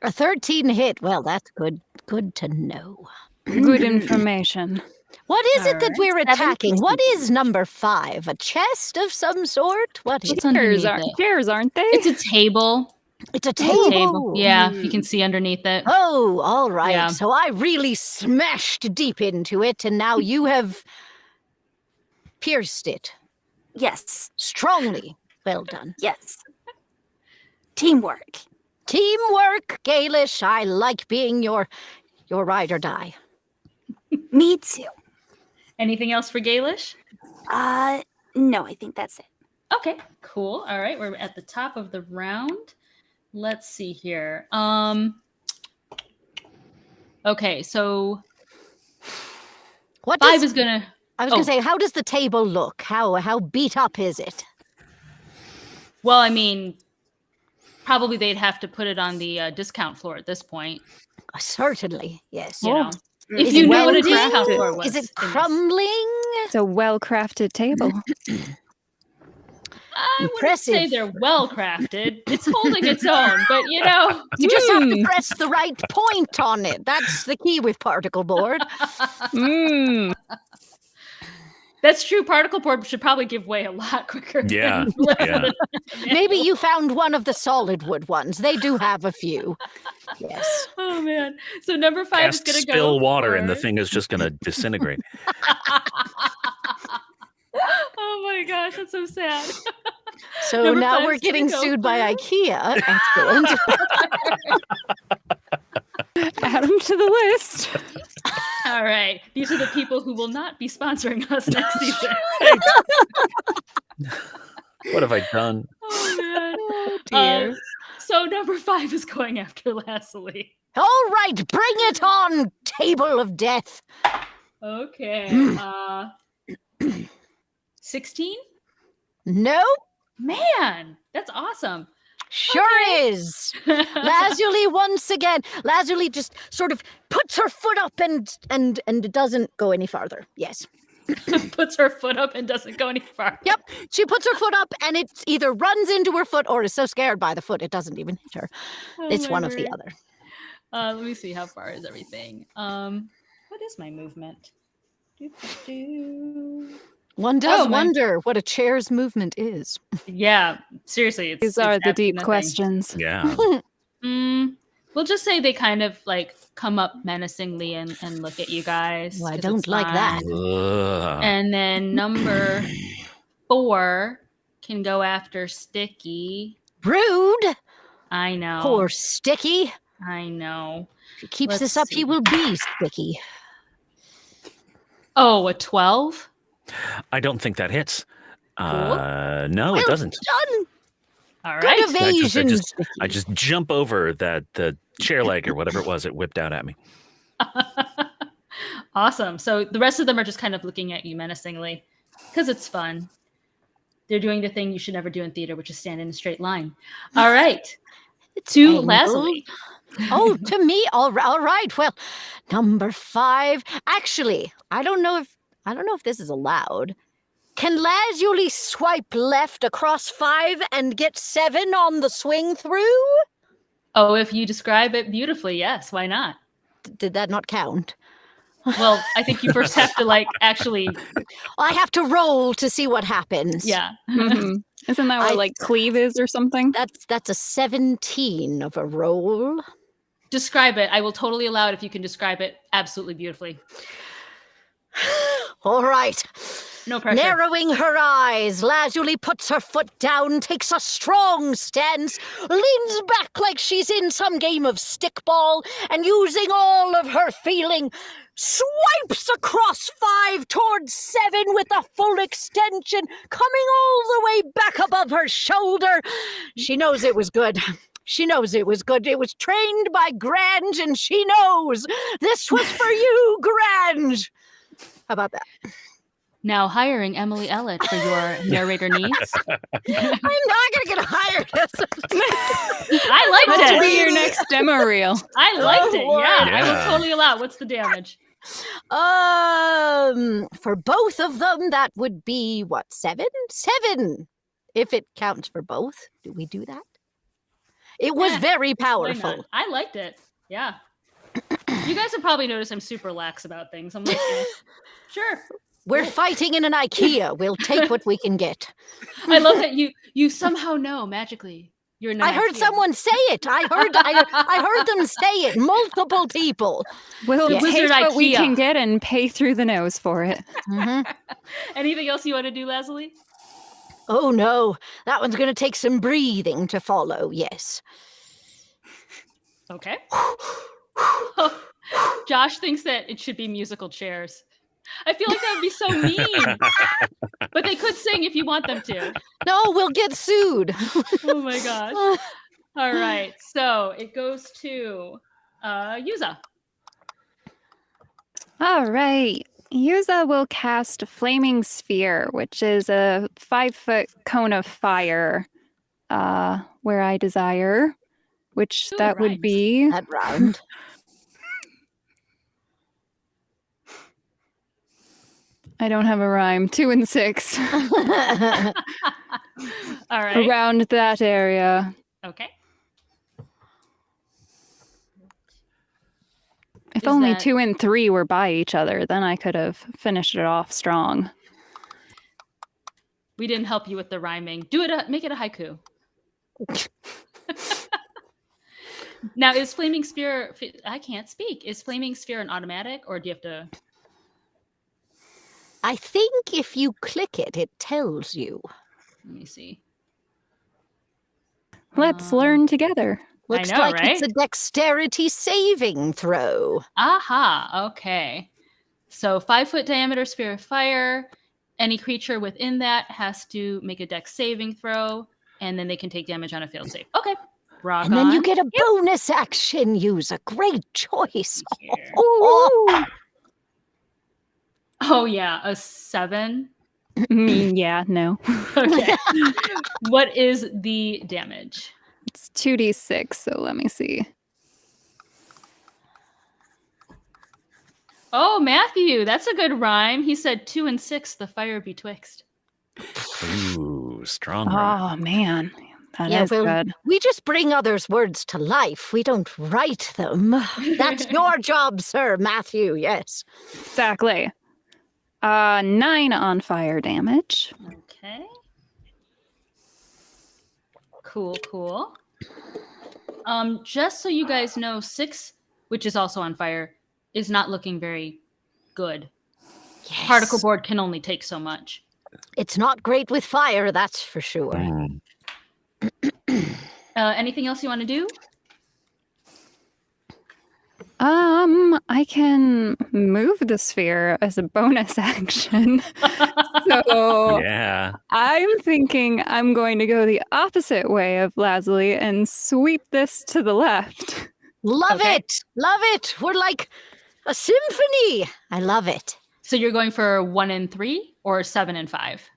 Speaker 3: A 13 hit. Well, that's good. Good to know.
Speaker 5: Good information.
Speaker 3: What is it that
Speaker 1: Alright.
Speaker 3: we're
Speaker 4: 7
Speaker 3: attacking? What
Speaker 4: piercing
Speaker 3: is number 5? A chest of some sort? What is
Speaker 1: What's
Speaker 3: it?
Speaker 1: underneath
Speaker 5: Chairs,
Speaker 1: it?
Speaker 5: aren't they?
Speaker 1: It's a table.
Speaker 3: It's a
Speaker 1: It's a
Speaker 3: table.
Speaker 1: Yeah, you can see underneath it.
Speaker 3: Oh, all right.
Speaker 1: Yeah.
Speaker 3: So I really smashed deep into it, and now you have pierced it
Speaker 4: Yes,
Speaker 3: strongly. Well done.
Speaker 4: yes. Teamwork.
Speaker 3: Teamwork, Galish. I like being your ride or die.
Speaker 4: Me too.
Speaker 1: Anything else for Galish?
Speaker 4: No, I think that's it.
Speaker 1: Okay, cool. All right, we're at the top of the round. Let's see here. Okay, so
Speaker 3: What
Speaker 1: 5
Speaker 3: does,
Speaker 1: is gonna.
Speaker 3: I was going to say, how does the table look? How beat up is it?
Speaker 1: Well, I mean, probably they'd have to put it on the discount floor at this point.
Speaker 3: Certainly, yes.
Speaker 1: You know. If you knew what a discount
Speaker 5: well-crafted.
Speaker 1: store was.
Speaker 3: Is it
Speaker 1: in this.
Speaker 3: crumbling?
Speaker 5: It's a well-crafted table.
Speaker 1: I wouldn't say
Speaker 3: Impressive.
Speaker 1: they're well crafted. It's holding its own, but you know.
Speaker 3: You just have to press the right point on it. That's the key with particle board.
Speaker 5: Mmm.
Speaker 1: That's true. Particle board should probably give way a lot quicker.
Speaker 2: Yeah,
Speaker 1: than less
Speaker 2: yeah.
Speaker 1: than a
Speaker 3: Maybe
Speaker 1: manual.
Speaker 3: you found one of the solid wood ones. They do have a few. Yes.
Speaker 1: Oh man. So number 5 is
Speaker 2: Cast
Speaker 1: going to go.
Speaker 2: spill water and the
Speaker 1: for-
Speaker 2: thing is just going to disintegrate.
Speaker 1: Oh my gosh, that's so sad.
Speaker 3: So
Speaker 1: Number
Speaker 3: now
Speaker 1: 5
Speaker 3: we're
Speaker 1: is gonna
Speaker 3: getting
Speaker 1: go
Speaker 3: sued by
Speaker 1: for-
Speaker 3: IKEA. Excellent.
Speaker 5: Add them to the list.
Speaker 1: All right. These are the people who will not be sponsoring us next season.
Speaker 2: What have I done?
Speaker 1: Oh man.
Speaker 3: Oh dear.
Speaker 1: So number 5 is going after Leslie.
Speaker 3: All right, bring it on, table of death.
Speaker 1: Okay. 16?
Speaker 3: No,
Speaker 1: Man, that's awesome.
Speaker 3: sure is. Lazuli once again. Lazuli just sort of puts her foot up and it doesn't go any farther. Yes.
Speaker 1: Puts her foot up and doesn't go any farther.
Speaker 3: Yep. She puts her foot up and it either runs into her foot or is so scared by the foot it doesn't even hit her.
Speaker 1: Oh,
Speaker 3: It's
Speaker 1: my
Speaker 3: one of the
Speaker 1: word.
Speaker 3: other.
Speaker 1: Let me see, how far is everything? What is my movement? Do.
Speaker 3: One does
Speaker 1: Oh, my-
Speaker 3: wonder what a chair's movement is.
Speaker 1: Yeah, seriously, it's
Speaker 5: These are
Speaker 1: it's
Speaker 5: the
Speaker 1: absolutely
Speaker 5: deep
Speaker 1: nothing.
Speaker 5: questions.
Speaker 2: Yeah.
Speaker 1: We'll just say they kind of like come up menacingly and look at you guys.
Speaker 3: Well, I
Speaker 1: 'cause
Speaker 3: don't
Speaker 1: it's
Speaker 3: like that.
Speaker 1: fun.
Speaker 2: Ugh.
Speaker 1: And then number 4 can go after Sticky.
Speaker 3: Rude.
Speaker 1: I know.
Speaker 3: Poor Sticky.
Speaker 1: I know.
Speaker 3: If he keeps
Speaker 1: Let's
Speaker 3: this up,
Speaker 1: see.
Speaker 3: he will be Sticky.
Speaker 1: Oh, a 12?
Speaker 2: I don't think that hits. No, it
Speaker 3: Well
Speaker 2: doesn't.
Speaker 3: done.
Speaker 1: All
Speaker 3: Good
Speaker 1: right.
Speaker 3: evasion,
Speaker 2: just-
Speaker 3: Sticky.
Speaker 2: I just jump over the chair leg or whatever it was it whipped out at me.
Speaker 1: Awesome. So the rest of them are just kind of looking at you menacingly because it's fun. They're doing the thing you should never do in theater, which is stand in a straight line. All right. To
Speaker 3: angled.
Speaker 1: Leslie.
Speaker 3: Oh, to me. All right. Well, number 5. Actually, I don't know if this is allowed. Can Lazuli swipe left across 5 and get 7 on the swing through?
Speaker 1: Oh, if you describe it beautifully, yes. Why not?
Speaker 3: Did that not count?
Speaker 1: Well, I think you first have to like actually,
Speaker 3: I have to roll to see what happens.
Speaker 1: yeah.
Speaker 5: Mhm. Isn't that what
Speaker 3: I-
Speaker 5: like cleave is or something?
Speaker 3: That's a 17 of a roll.
Speaker 1: Describe it. I will totally allow it if you can describe it absolutely beautifully.
Speaker 3: All right.
Speaker 1: No pressure.
Speaker 3: Narrowing her eyes, Lazuli puts her foot down, takes a strong stance, leans back like she's in some game of stickball, and using all of her feeling, swipes across 5 towards 7 with a full extension, coming all the way back above her shoulder. She knows it was good. She knows it was good. It was trained by Grange, and she knows this was for you, Grange. How about that?
Speaker 1: Now hiring Emily Ellett for your narrator needs.
Speaker 3: I'm not going to get hired.
Speaker 1: I liked
Speaker 5: That should
Speaker 1: it.
Speaker 5: be your next demo reel.
Speaker 1: I liked it.
Speaker 3: Lord.
Speaker 1: Yeah, I will
Speaker 2: Yeah.
Speaker 1: totally allow it. What's the damage?
Speaker 3: For both of them, that would be what, 7? 7, if it counts for both. Do we do that? It was
Speaker 1: Yeah,
Speaker 3: very
Speaker 1: Why
Speaker 3: powerful.
Speaker 1: not? I liked it. Yeah. You guys have probably noticed I'm super lax about things. I'm like, sure.
Speaker 3: We're fighting in an IKEA. We'll take what we can get.
Speaker 1: I love that you somehow know magically. You're in an
Speaker 3: I heard
Speaker 1: IKEA.
Speaker 3: someone say it. I heard them say it. Multiple people.
Speaker 5: We'll
Speaker 3: Yeah.
Speaker 5: take
Speaker 1: Wizard
Speaker 5: what we
Speaker 1: IKEA.
Speaker 5: can get and pay through the nose for it.
Speaker 3: Mhm.
Speaker 1: Anything else you want to do, Leslie?
Speaker 3: Oh no, that one's going to take some breathing to follow. Yes.
Speaker 1: Okay. Josh thinks that it should be musical chairs. I feel like that would be so mean. But they could sing if you want them to.
Speaker 3: No, we'll get sued.
Speaker 1: Oh my gosh. All right. So it goes to Yuza.
Speaker 5: All right. Yuza will cast Flaming Sphere, which is a 5-foot cone of fire where I desire, which
Speaker 1: Ooh,
Speaker 5: that would
Speaker 1: rhymes.
Speaker 5: be
Speaker 3: That round.
Speaker 5: I don't have a rhyme. 2 and 6.
Speaker 1: All right.
Speaker 5: Around that area.
Speaker 1: Okay.
Speaker 5: If
Speaker 1: Is
Speaker 5: only
Speaker 1: that-
Speaker 5: 2 and 3 were by each other, then I could have finished it off strong.
Speaker 1: We didn't help you with the rhyming. Do it. Make it a haiku. Now, is Flaming Sphere... I can't speak. Is Flaming Sphere an automatic, or do you have to...
Speaker 3: I think if you click it, it tells you.
Speaker 1: Let me see.
Speaker 5: Let's learn together.
Speaker 3: Looks
Speaker 1: know,
Speaker 3: like
Speaker 1: right?
Speaker 3: it's a dexterity saving throw.
Speaker 1: Aha, okay. So 5-foot diameter sphere of fire. Any creature within that has to make a dex saving throw, and then they can take damage on a failed save. Okay. Rock
Speaker 3: And then you
Speaker 1: on.
Speaker 3: get a bonus action use. A great choice.
Speaker 1: Here.
Speaker 3: Oh,
Speaker 1: Oh, yeah, a 7.
Speaker 5: Yeah, no.
Speaker 1: Okay. What is the damage?
Speaker 5: It's 2d6, so let me see.
Speaker 1: Oh, Matthew, that's a good rhyme. He said 2 and 6, the fire betwixt.
Speaker 2: Ooh, strong rhyme.
Speaker 5: Oh, man. That
Speaker 3: Yeah,
Speaker 5: is
Speaker 3: well,
Speaker 5: good.
Speaker 3: we just bring others' words to life. We don't write them. That's your job, sir, Matthew. Yes.
Speaker 5: Exactly. 9 on fire damage.
Speaker 1: Okay. Cool, cool. Just so you guys know, 6, which is also on fire, is not looking very good.
Speaker 3: Yes.
Speaker 1: Particle board can only take so much.
Speaker 3: It's not great with fire, that's for sure.
Speaker 2: Mm.
Speaker 1: Anything else you want to do?
Speaker 5: I can move the sphere as a bonus action. So
Speaker 2: Yeah.
Speaker 5: I'm thinking I'm going to go the opposite way of Lazuli and sweep this to the left.
Speaker 3: Love
Speaker 1: Okay.
Speaker 3: it. Love it. We're like a symphony. I love it.
Speaker 1: So you're going for 1 and 3 or 7 and 5?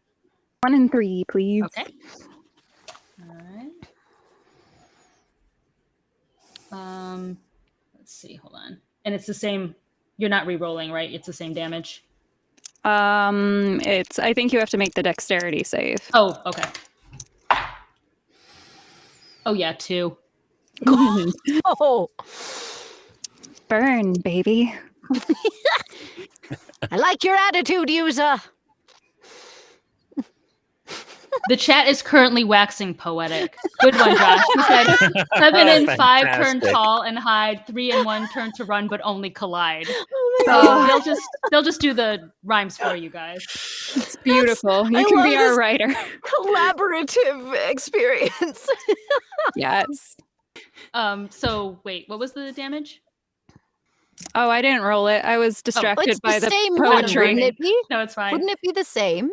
Speaker 5: 1 and 3, please.
Speaker 1: Okay. All right. Let's see. Hold on. And it's the same. You're not re-rolling, right? It's the same damage.
Speaker 5: I think you have to make the dexterity save.
Speaker 1: Oh, okay. Oh yeah, 2.
Speaker 3: Oh,
Speaker 5: Burn, baby.
Speaker 3: I like your attitude, user.
Speaker 1: The chat is currently waxing poetic. Good one, Josh. He said 7 and 5 turn
Speaker 2: Fantastic.
Speaker 1: tall and hide, 3 and 1 turn to run, but only collide.
Speaker 3: Oh
Speaker 1: So they'll just do the rhymes for you guys.
Speaker 5: It's beautiful. You
Speaker 3: I
Speaker 5: can
Speaker 3: love
Speaker 5: be our
Speaker 3: this.
Speaker 5: writer.
Speaker 3: Collaborative experience.
Speaker 5: Yes.
Speaker 1: So wait, what was the damage?
Speaker 5: Oh, I didn't roll it. I was distracted
Speaker 3: It's
Speaker 5: by
Speaker 3: the
Speaker 5: the
Speaker 3: same one,
Speaker 5: poetry.
Speaker 3: wouldn't it be?
Speaker 1: No, it's fine.
Speaker 3: Wouldn't it be the same?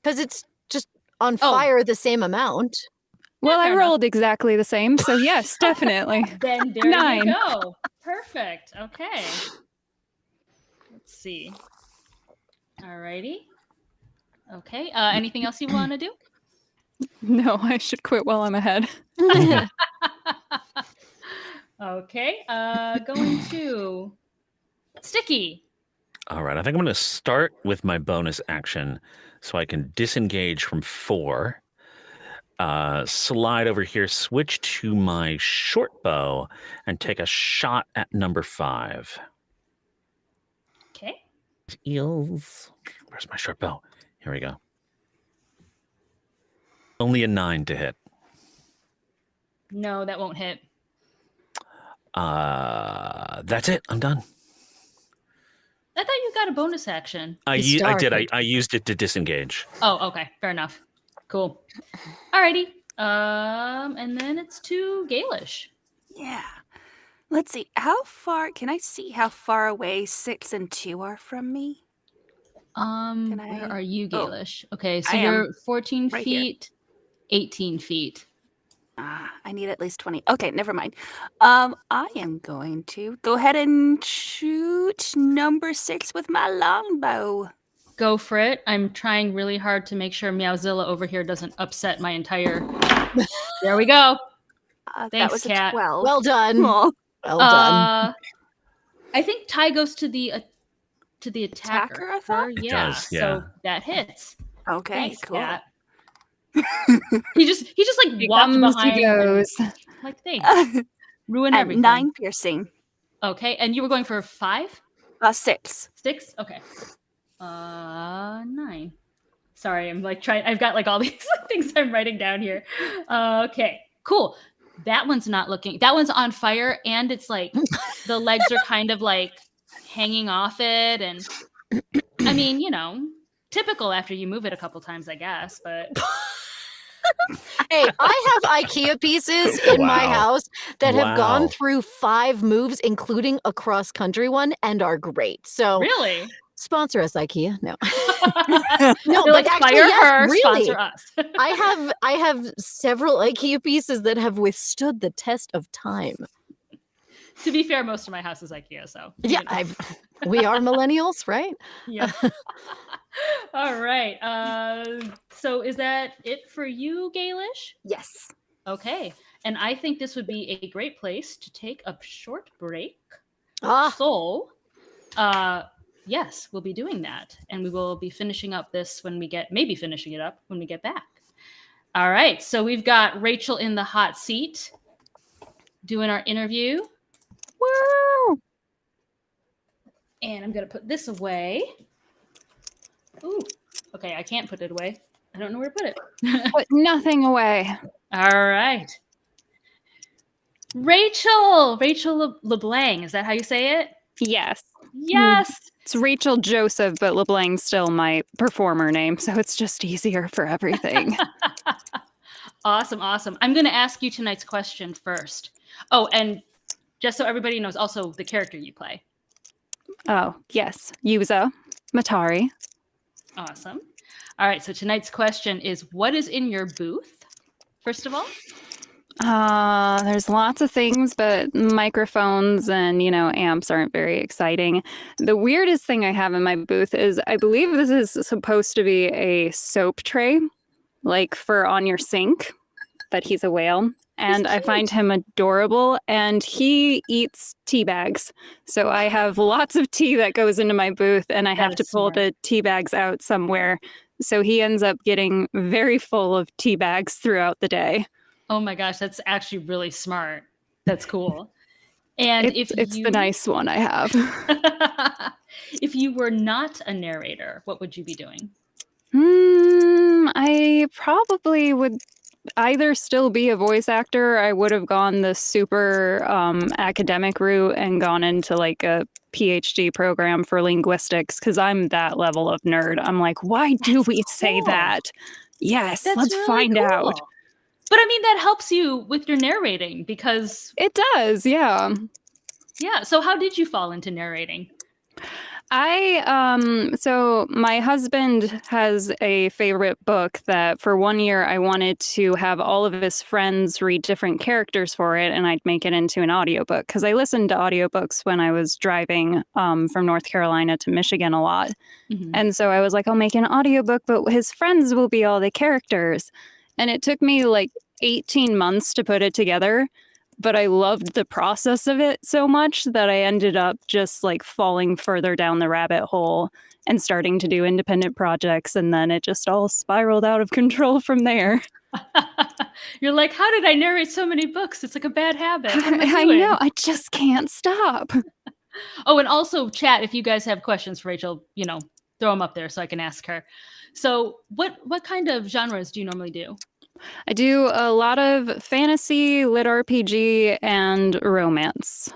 Speaker 3: Because it's just on
Speaker 1: Oh.
Speaker 3: fire the same amount.
Speaker 5: Well,
Speaker 1: fair
Speaker 5: I
Speaker 1: enough.
Speaker 5: rolled exactly the same, so yes, definitely.
Speaker 1: Then there
Speaker 5: 9.
Speaker 1: you go. Perfect. Okay. Let's see. Alrighty. Okay. Anything else you want to do?
Speaker 5: No, I should quit while I'm ahead.
Speaker 1: Okay. Going to Sticky.
Speaker 2: All right. I think I'm going to start with my bonus action so I can disengage from 4. Slide over here, switch to my short bow, and take a shot at number 5.
Speaker 1: Okay.
Speaker 2: Eels. Where's my short bow? Here we go. Only a 9 to hit.
Speaker 1: No, that won't hit.
Speaker 2: That's it. I'm done.
Speaker 1: I thought you got a bonus action.
Speaker 2: I
Speaker 3: You
Speaker 2: did.
Speaker 3: started.
Speaker 2: I used it to disengage.
Speaker 1: Oh, okay. Fair enough. Cool. Alrighty. And then it's to Galish.
Speaker 4: Yeah. Let's see. How far can I see how far away 6 and 2 are from me? Can
Speaker 1: Where
Speaker 4: I-
Speaker 1: are you,
Speaker 4: Oh,
Speaker 1: Galish? Okay, so
Speaker 4: I am
Speaker 1: you're 14
Speaker 4: right here.
Speaker 1: feet, 18 feet.
Speaker 4: I need at least 20. Okay, never mind. I am going to go ahead and shoot number 6 with my longbow.
Speaker 1: Go for it. I'm trying really hard to make sure Meowzilla over here doesn't upset my entire. There we go.
Speaker 4: That
Speaker 1: Thanks,
Speaker 4: was
Speaker 1: Kat.
Speaker 4: a 12.
Speaker 3: Well done.
Speaker 4: Aw.
Speaker 3: Well done.
Speaker 1: I think tie goes to the to the attacker.
Speaker 4: Attacker, I thought?
Speaker 2: It
Speaker 1: Yeah.
Speaker 2: does, yeah.
Speaker 1: So that hits.
Speaker 4: Okay,
Speaker 1: Thanks,
Speaker 4: cool.
Speaker 1: Cat. He just like
Speaker 5: He
Speaker 1: walked
Speaker 5: comes,
Speaker 1: behind.
Speaker 5: he goes.
Speaker 1: Like thanks. Ruin
Speaker 4: And
Speaker 1: everything.
Speaker 4: 9 piercing.
Speaker 1: Okay, and you were going for 5?
Speaker 4: 6.
Speaker 1: 6? Okay. 9. Sorry, I'm like trying. I've got like all these things I'm writing down here. Okay, cool. That one's not looking. That one's on fire, and it's like the legs are kind of like hanging off it, and I mean, typical after you move it a couple times, I guess. But
Speaker 3: Hey, I have IKEA pieces in my
Speaker 2: Wow.
Speaker 3: house that have
Speaker 2: Wow.
Speaker 3: gone through 5 moves, including a cross-country one, and are great. So
Speaker 1: really,
Speaker 3: sponsor us, IKEA. No.
Speaker 1: no,
Speaker 3: but
Speaker 1: like
Speaker 3: actually,
Speaker 1: fire
Speaker 3: yes,
Speaker 1: her,
Speaker 3: really.
Speaker 1: sponsor us.
Speaker 3: I have several IKEA pieces that have withstood the test of time.
Speaker 1: To be fair, most of my house is IKEA, so
Speaker 3: Yeah, we are millennials, right?
Speaker 1: yeah. All right. So is that it for you, Gaelish?
Speaker 4: Yes.
Speaker 1: Okay. And I think this would be a great place to take a short break.
Speaker 3: Ah,
Speaker 1: So, yes, we'll be doing that. And we will be finishing up this maybe finishing it up when we get back. All right. So we've got Rachel in the hot seat doing our interview.
Speaker 5: Woo!
Speaker 1: And I'm going to put this away. Ooh. Okay, I can't put it away. I don't know where to put it.
Speaker 5: Put nothing away.
Speaker 1: All right. Rachel LeBlanc. Is that how you say it?
Speaker 5: Yes.
Speaker 1: Yes.
Speaker 5: It's Rachel Joseph, but LeBlanc's still my performer name, so it's just easier for everything.
Speaker 1: Awesome. I'm going to ask you tonight's question first. Oh, and just so everybody knows, also the character you play.
Speaker 5: Oh, yes. Yuza Matari.
Speaker 1: Awesome. All right, so tonight's question is, what is in your booth, first of all?
Speaker 5: There's lots of things, but microphones and, amps aren't very exciting. The weirdest thing I have in my booth is I believe this is supposed to be a soap tray, like for on your sink, but he's a whale. And I find him adorable, and he eats tea bags. So I have lots of tea that goes into my booth, and I have to pull the tea bags out somewhere. So he ends up getting very full of tea bags throughout the day.
Speaker 1: Oh my gosh, that's actually really smart. That's cool. And
Speaker 5: it's the nice one I have.
Speaker 1: If you were not a narrator, what would you be doing?
Speaker 5: I probably would either still be a voice actor. I would have gone the super academic route and gone into like a PhD program for linguistics, because I'm that level of nerd. I'm like, why do we say that? Yes,
Speaker 1: That's
Speaker 5: let's
Speaker 1: really
Speaker 5: find
Speaker 1: cool.
Speaker 5: out.
Speaker 1: But I mean, that helps you with your narrating because...
Speaker 5: It does, yeah.
Speaker 1: Yeah, so how did you fall into narrating?
Speaker 5: So my husband has a favorite book that for 1 year I wanted to have all of his friends read different characters for it, and I'd make it into an audiobook, because I listened to audiobooks when I was driving from North Carolina to Michigan a lot.
Speaker 1: Mm-hmm.
Speaker 5: And so I was like, I'll make an audiobook, but his friends will be all the characters. And it took me like 18 months to put it together. But I loved the process of it so much that I ended up just like falling further down the rabbit hole and starting to do independent projects. And then it just all spiraled out of control from there.
Speaker 1: You're like, how did I narrate so many books? It's like a bad habit. What am
Speaker 5: I
Speaker 1: doing?
Speaker 5: know. I just can't stop.
Speaker 1: Oh, and also chat, if you guys have questions for Rachel, throw them up there so I can ask her. So what kind of genres do you normally do?
Speaker 5: I do a lot of fantasy, lit RPG, and romance.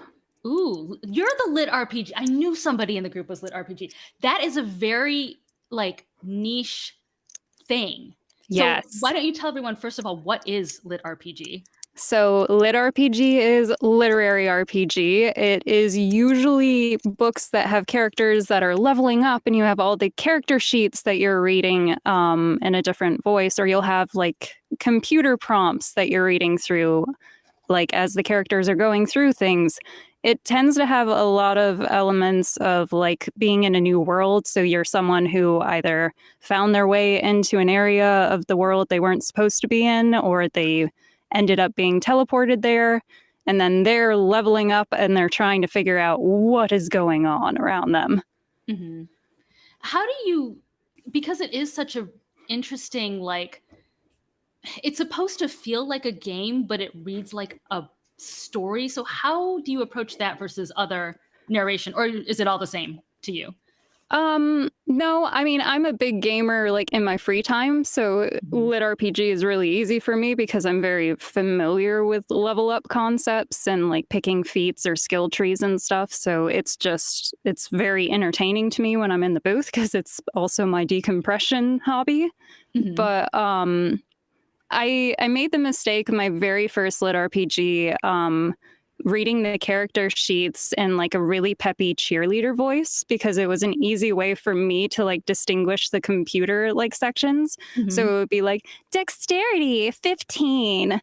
Speaker 1: Ooh, you're the lit RPG. I knew somebody in the group was lit RPG. That is a very niche thing.
Speaker 5: Yes.
Speaker 1: So why don't you tell everyone, first of all, what is lit RPG?
Speaker 5: So lit RPG is literary RPG. It is usually books that have characters that are leveling up, and you have all the character sheets that you're reading in a different voice, or you'll have like computer prompts that you're reading through, like as the characters are going through things. It tends to have a lot of elements of like being in a new world. So you're someone who either found their way into an area of the world they weren't supposed to be in, or they ended up being teleported there, and then they're leveling up and they're trying to figure out what is going on around them.
Speaker 1: Hmm. How do you, because it is such a interesting, like, it's supposed to feel like a game, but it reads like a story. So how do you approach that versus other narration, or is it all the same to you?
Speaker 5: No, I mean, I'm a big gamer like in my free time, so lit RPG is really easy for me because I'm very familiar with level up concepts and like picking feats or skill trees and stuff. So it's very entertaining to me when I'm in the booth because it's also my decompression hobby.
Speaker 1: Mhm.
Speaker 5: But I made the mistake my very first lit RPG reading the character sheets in like a really peppy cheerleader voice because it was an easy way for me to like distinguish the computer like sections. So it would be like dexterity 15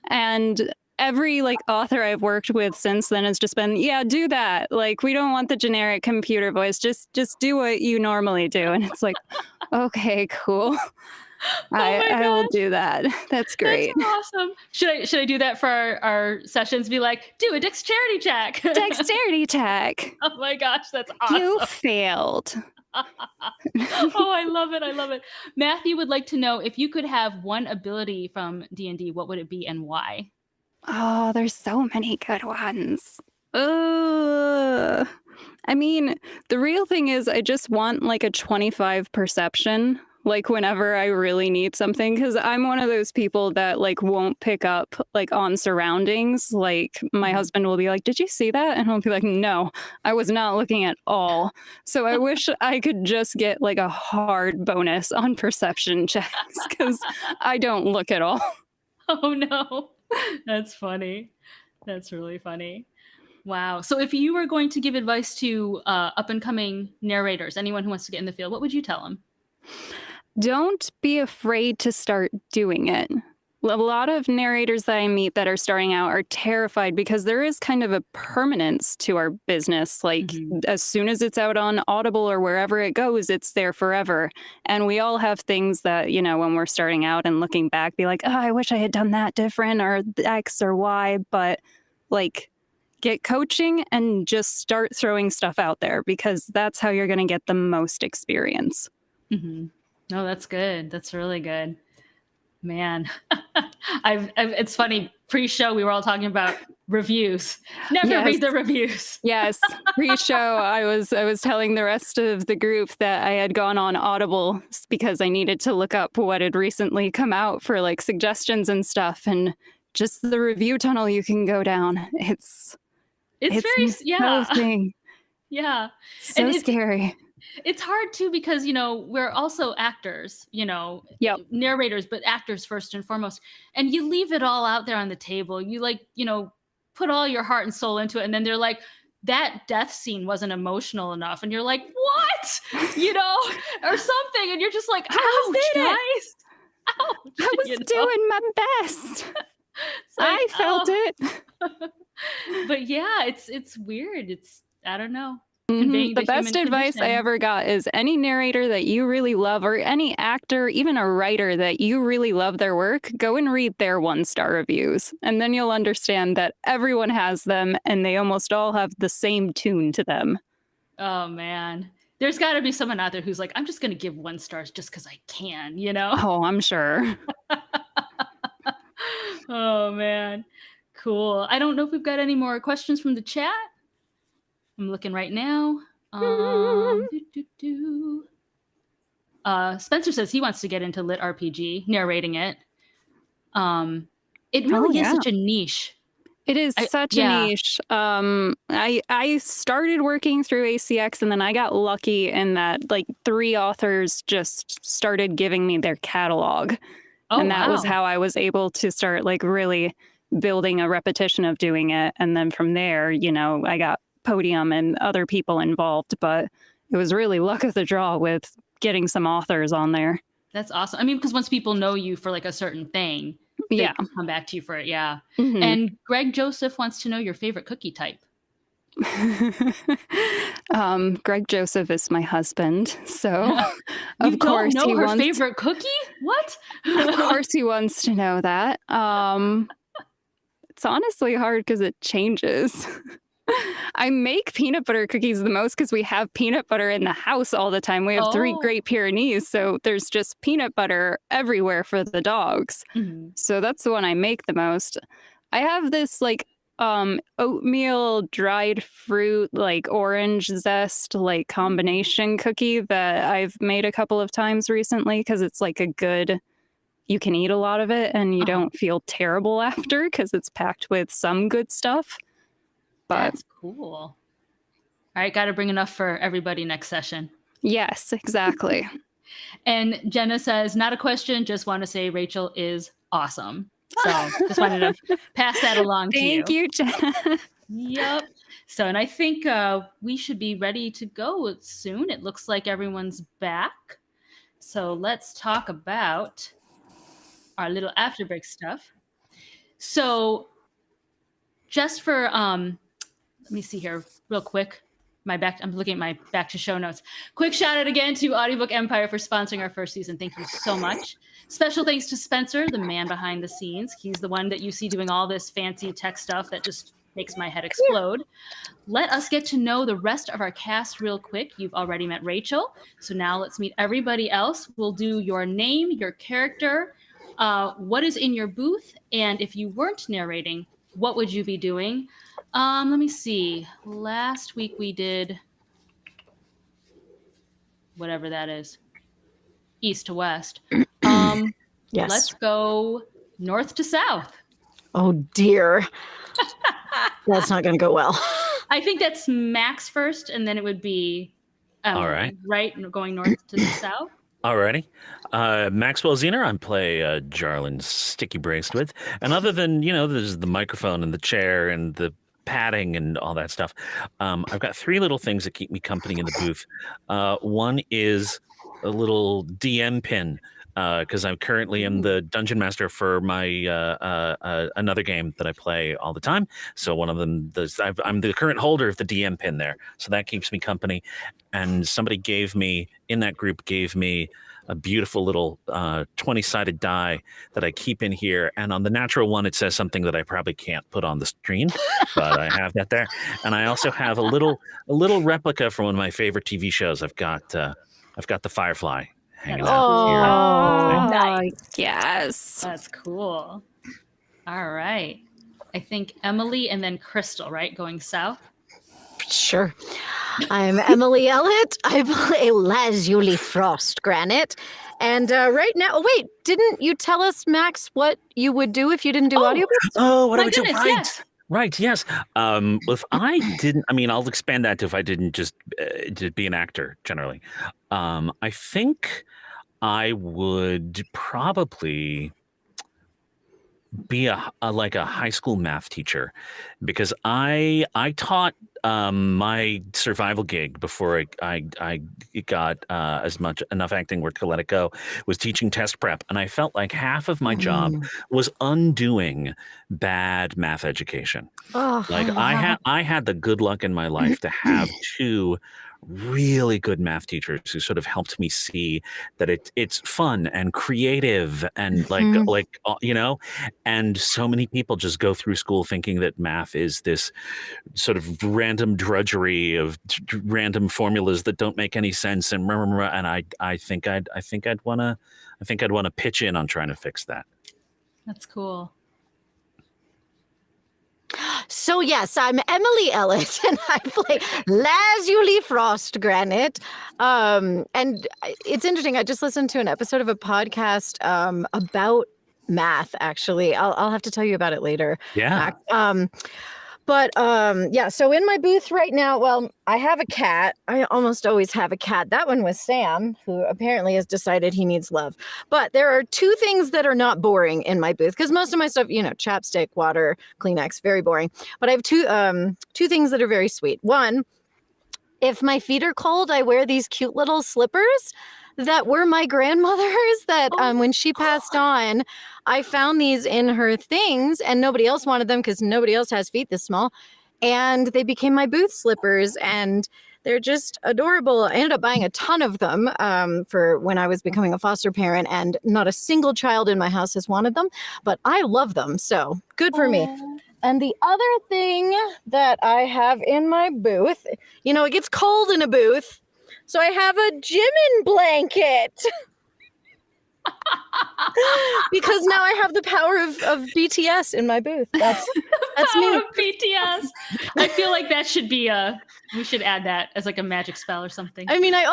Speaker 5: and every like author I've worked with since then has just been, yeah, do that. Like we don't want the generic computer voice. Just do what you normally do. And it's like, okay, cool. I will do that. That's great.
Speaker 1: That's awesome. Should I do that for our sessions? Be like, do a dexterity check.
Speaker 5: Dexterity check.
Speaker 1: Oh my gosh, that's awesome.
Speaker 5: You failed.
Speaker 1: Oh, I love it. I love it. Matthew would like to know, if you could have one ability from D&D, what would it be and why?
Speaker 5: Oh, there's so many good ones. Ugh. I mean, the real thing is I just want like a 25 perception, like whenever I really need something, because I'm one of those people that like won't pick up like on surroundings. Like my husband will be like, did you see that? And I'll be like, no, I was not looking at all. So I wish I could just get like a hard bonus on perception checks because I don't look at all.
Speaker 1: Oh no. That's funny. That's really funny. Wow. So if you were going to give advice to up and coming narrators, anyone who wants to get in the field, what would you tell them?
Speaker 5: Don't be afraid to start doing it. A lot of narrators that I meet that are starting out are terrified because there is kind of a permanence to our business. Like as soon as it's out on Audible or wherever it goes, it's there forever. And we all have things that, you know, when we're starting out and looking back, be like, oh, I wish I had done that different or X or Y. But like, get coaching and just start throwing stuff out there because that's how you're going to get the most experience.
Speaker 1: Mm-hmm. No, that's good. That's really good. Man, it's funny. Pre-show, we were all talking about reviews. Never read the reviews.
Speaker 5: Yes, pre-show, I was telling the rest of the group that I had gone on Audible because I needed to look up what had recently come out for like suggestions and stuff, and just the review tunnel you can go down. It's
Speaker 1: very
Speaker 5: thing.
Speaker 1: Yeah,
Speaker 5: so
Speaker 1: and
Speaker 5: scary.
Speaker 1: It's hard too because, you know, we're also actors, you know, narrators, but actors first and foremost. And you leave it all out there on the table. You like, you know, put all your heart and soul into it. And then they're like, that death scene wasn't emotional enough. And you're like, what? You know, or something. And you're just like, ouch, guys. Ouch.
Speaker 5: I was doing my best. I felt it.
Speaker 1: But yeah, it's weird. I don't know.
Speaker 5: The best advice I ever got is any narrator that you really love or any actor, even a writer that you really love their work, go and read their 1-star reviews. And then you'll understand that everyone has them and they almost all have the same tune to them.
Speaker 1: Oh, man. There's got to be someone out there who's like, I'm just going to give 1 stars just because I can, you know?
Speaker 5: Oh, I'm sure.
Speaker 1: Oh, man. Cool. I don't know if we've got any more questions from the chat. I'm looking right now. Spencer says he wants to get into lit RPG, narrating it. It really is such a niche.
Speaker 5: It is such a niche. I started working through ACX and then I got lucky in that like 3 authors just started giving me their catalog. And that was how I was able to start like really building a repetition of doing it. And then from there, you know, I got Podium and other people involved, but it was really luck of the draw with getting some authors on there.
Speaker 1: That's awesome. I mean, because once people know you for like a certain thing, they can come back to you for it. Yeah. And Greg Joseph wants to know your favorite cookie type.
Speaker 5: Greg Joseph is my husband, so
Speaker 1: of course he wants favorite cookie. What?
Speaker 5: Of course he wants to know that. It's honestly hard because it changes. I make peanut butter cookies the most because we have peanut butter in the house all the time. We have 3 Great Pyrenees, so there's just peanut butter everywhere for the dogs.
Speaker 1: Mhm.
Speaker 5: So that's the one I make the most. I have this like oatmeal dried fruit, like orange zest, like combination cookie that I've made a couple of times recently because it's like a good, you can eat a lot of it and you don't feel terrible after because it's packed with some good stuff. But
Speaker 1: That's cool. All right, got to bring enough for everybody next session.
Speaker 5: yes, exactly.
Speaker 1: And Jenna says, not a question, just want to say Rachel is awesome. So just wanted to pass that along to you.
Speaker 5: Thank you, Jenna.
Speaker 1: Yep. So, and I think we should be ready to go soon. It looks like everyone's back. So let's talk about our little after break stuff. So just for, let me see here real quick. I'm looking at my back to show notes. Quick shout out again to Audiobook Empire for sponsoring our first season. Thank you so much. Special thanks to Spencer, the man behind the scenes. He's the one that you see doing all this fancy tech stuff that just makes my head explode. Let us get to know the rest of our cast real quick. You've already met Rachel. So now let's meet everybody else. We'll do your name, your character, what is in your booth, and if you weren't narrating, what would you be doing? Let me see. Last week we did whatever that is. East to west.
Speaker 3: Yes.
Speaker 1: Let's go north to south.
Speaker 3: Oh dear. That's not going to go well.
Speaker 1: I think that's Max first, and then it would be
Speaker 2: All
Speaker 1: right, going north to the south.
Speaker 2: Alrighty. Maxwell Zener, I play Jarlin Sticky Braced. And other than, there's the microphone and the chair and the padding and all that stuff, I've got 3 little things that keep me company in the booth. One is a little DM pin, because I'm currently in the Dungeon Master for my another game that I play all the time. So one of them, I'm the current holder of the DM pin there. So that keeps me company. And somebody in that group gave me a beautiful little 20-sided die that I keep in here. And on the natural one, it says something that I probably can't put on the screen, but I have that there. And I also have a little replica from one of my favorite TV shows. I've got the Firefly hanging out here.
Speaker 5: Oh,
Speaker 1: Nice.
Speaker 5: yes.
Speaker 1: That's cool. All right. I think Emily and then Crystal, right? Going south.
Speaker 3: Sure. I'm Emily Ellett. I play Lazuli Frost Granite. And right now, wait, didn't you tell us, Max, what you would do if you didn't do audiobooks?
Speaker 2: Oh, what
Speaker 1: My
Speaker 2: I would do?
Speaker 1: goodness,
Speaker 2: Right.
Speaker 1: yes.
Speaker 2: Right, yes. If I didn't, I'll expand that to if I didn't just be an actor generally. I think I would probably be a high school math teacher, because I taught my survival gig before I got enough acting work to let it go, was teaching test prep, and I felt like half of my job was undoing bad math education.
Speaker 3: Oh,
Speaker 2: Like I had the good luck in my life to have 2 really good math teachers who sort of helped me see that it's fun and creative and and so many people just go through school thinking that math is this sort of random drudgery of random formulas that don't make any sense, and I think I'd want to pitch in on trying to fix that.
Speaker 1: That's cool.
Speaker 3: So yes, I'm Emily Ellett, and I play Lazuli Frost Granite. And it's interesting. I just listened to an episode of a podcast about math. Actually, I'll have to tell you about it later.
Speaker 2: Yeah.
Speaker 3: So in my booth right now, well, I have a cat. I almost always have a cat. That one was Sam, who apparently has decided he needs love. But there are 2 things that are not boring in my booth, because most of my stuff, chapstick, water, Kleenex, very boring. But I have 2 things that are very sweet. One, if my feet are cold, I wear these cute little slippers that were my grandmother's that when she passed on, I found these in her things, and nobody else wanted them because nobody else has feet this small. And they became my booth slippers, and they're just adorable. I ended up buying a ton of them for when I was becoming a foster parent, and not a single child in my house has wanted them, but I love them. So good for me.
Speaker 6: And the other thing that I have in my booth, it gets cold in a booth, so I have a Jimin blanket. Because now I have the power of BTS in my booth. That's
Speaker 1: Power
Speaker 6: me.
Speaker 1: of BTS. I feel like that should be we should add that as like a magic spell or something.
Speaker 6: I mean, I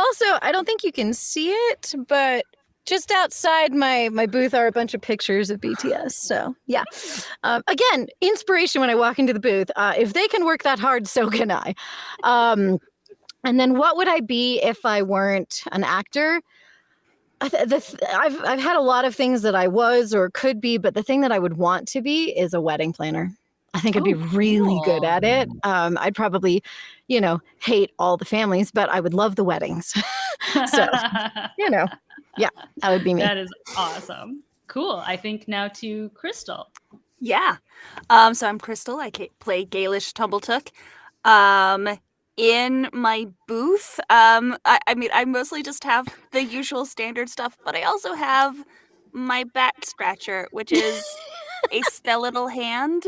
Speaker 6: don't think you can see it, but just outside my booth are a bunch of pictures of BTS. So yeah, again, inspiration when I walk into the booth. If they can work that hard, so can I. And then what would I be if I weren't an actor? I've had a lot of things that I was or could be, but the thing that I would want to be is a wedding planner. I think I'd be really good at it. I'd probably, hate all the families, but I would love the weddings. So, yeah, that would be me.
Speaker 1: That is awesome. Cool. I think now to Crystal.
Speaker 4: Yeah. So I'm Crystal. I play Gaelish Tumbletook. In my booth, I mean, I mostly just have the usual standard stuff, but I also have my back scratcher, which is a skeletal hand,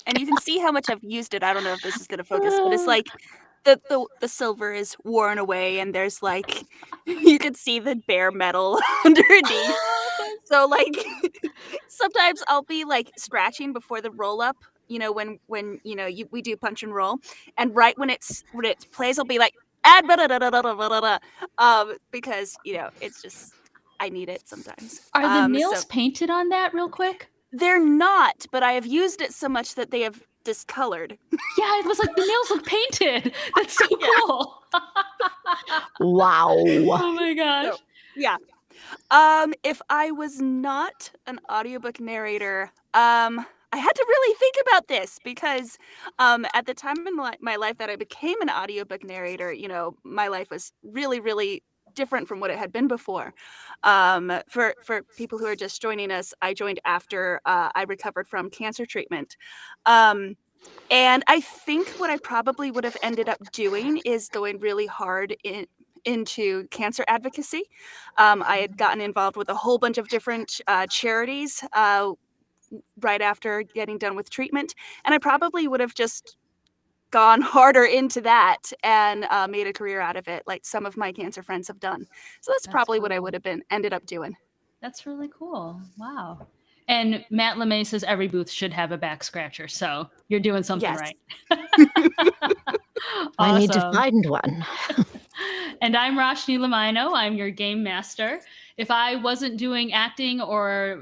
Speaker 4: and you can see how much I've used it. I don't know if this is going to focus, but it's like the silver is worn away, and there's like you can see the bare metal underneath. So like sometimes I'll be like scratching before the roll up. When we do punch and roll, and right when it plays, I'll be like, because it's just I need it sometimes.
Speaker 1: Are the nails painted on that real quick?
Speaker 4: They're not, but I have used it so much that they have discolored.
Speaker 1: Yeah, it was like the nails look painted. That's so cool.
Speaker 3: Wow.
Speaker 1: Oh my gosh.
Speaker 4: So, yeah. If I was not an audiobook narrator, I had to really think about this because at the time in my life that I became an audiobook narrator, my life was really, really different from what it had been before. For people who are just joining us, I joined after I recovered from cancer treatment. And I think what I probably would have ended up doing is going really hard into cancer advocacy. I had gotten involved with a whole bunch of different charities right after getting done with treatment, and I probably would have just gone harder into that and made a career out of it, like some of my cancer friends have done. So that's probably what I would have ended up doing.
Speaker 1: That's really cool. Wow. And Matt LeMay says every booth should have a back scratcher, so you're doing something right.
Speaker 3: I need to find one.
Speaker 1: And I'm Roshni Lamino. I'm your game master. If I wasn't doing acting or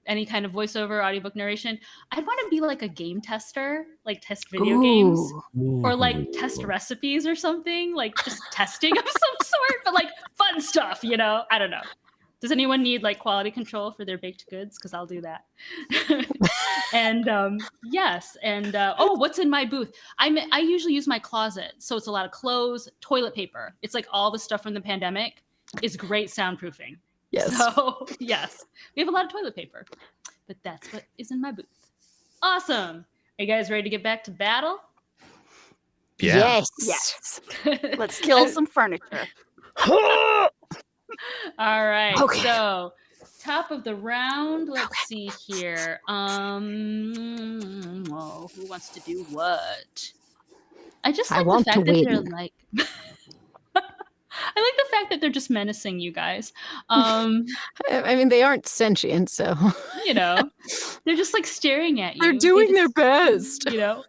Speaker 1: any kind of voiceover audiobook narration, I'd want to be like a game tester, like test video games or like test recipes or something, like just testing of some sort, but like fun stuff, I don't know. Does anyone need like quality control for their baked goods? Because I'll do that. And yes. And what's in my booth? I usually use my closet. So it's a lot of clothes, toilet paper. It's like all the stuff from the pandemic is great soundproofing.
Speaker 6: Yes.
Speaker 1: So yes, we have a lot of toilet paper, but that's what is in my booth. Awesome. Are you guys ready to get back to battle?
Speaker 2: Yeah.
Speaker 4: Yes. Let's kill some furniture.
Speaker 1: All right.
Speaker 3: Okay.
Speaker 1: So top of the round. Let's see here. Who wants to do what? I just like
Speaker 3: want
Speaker 1: the fact
Speaker 3: to
Speaker 1: that they're
Speaker 3: win.
Speaker 1: like. I like the fact that they're just menacing you guys.
Speaker 6: I mean, they aren't sentient, so
Speaker 1: They're just like staring at you.
Speaker 6: they're doing their best.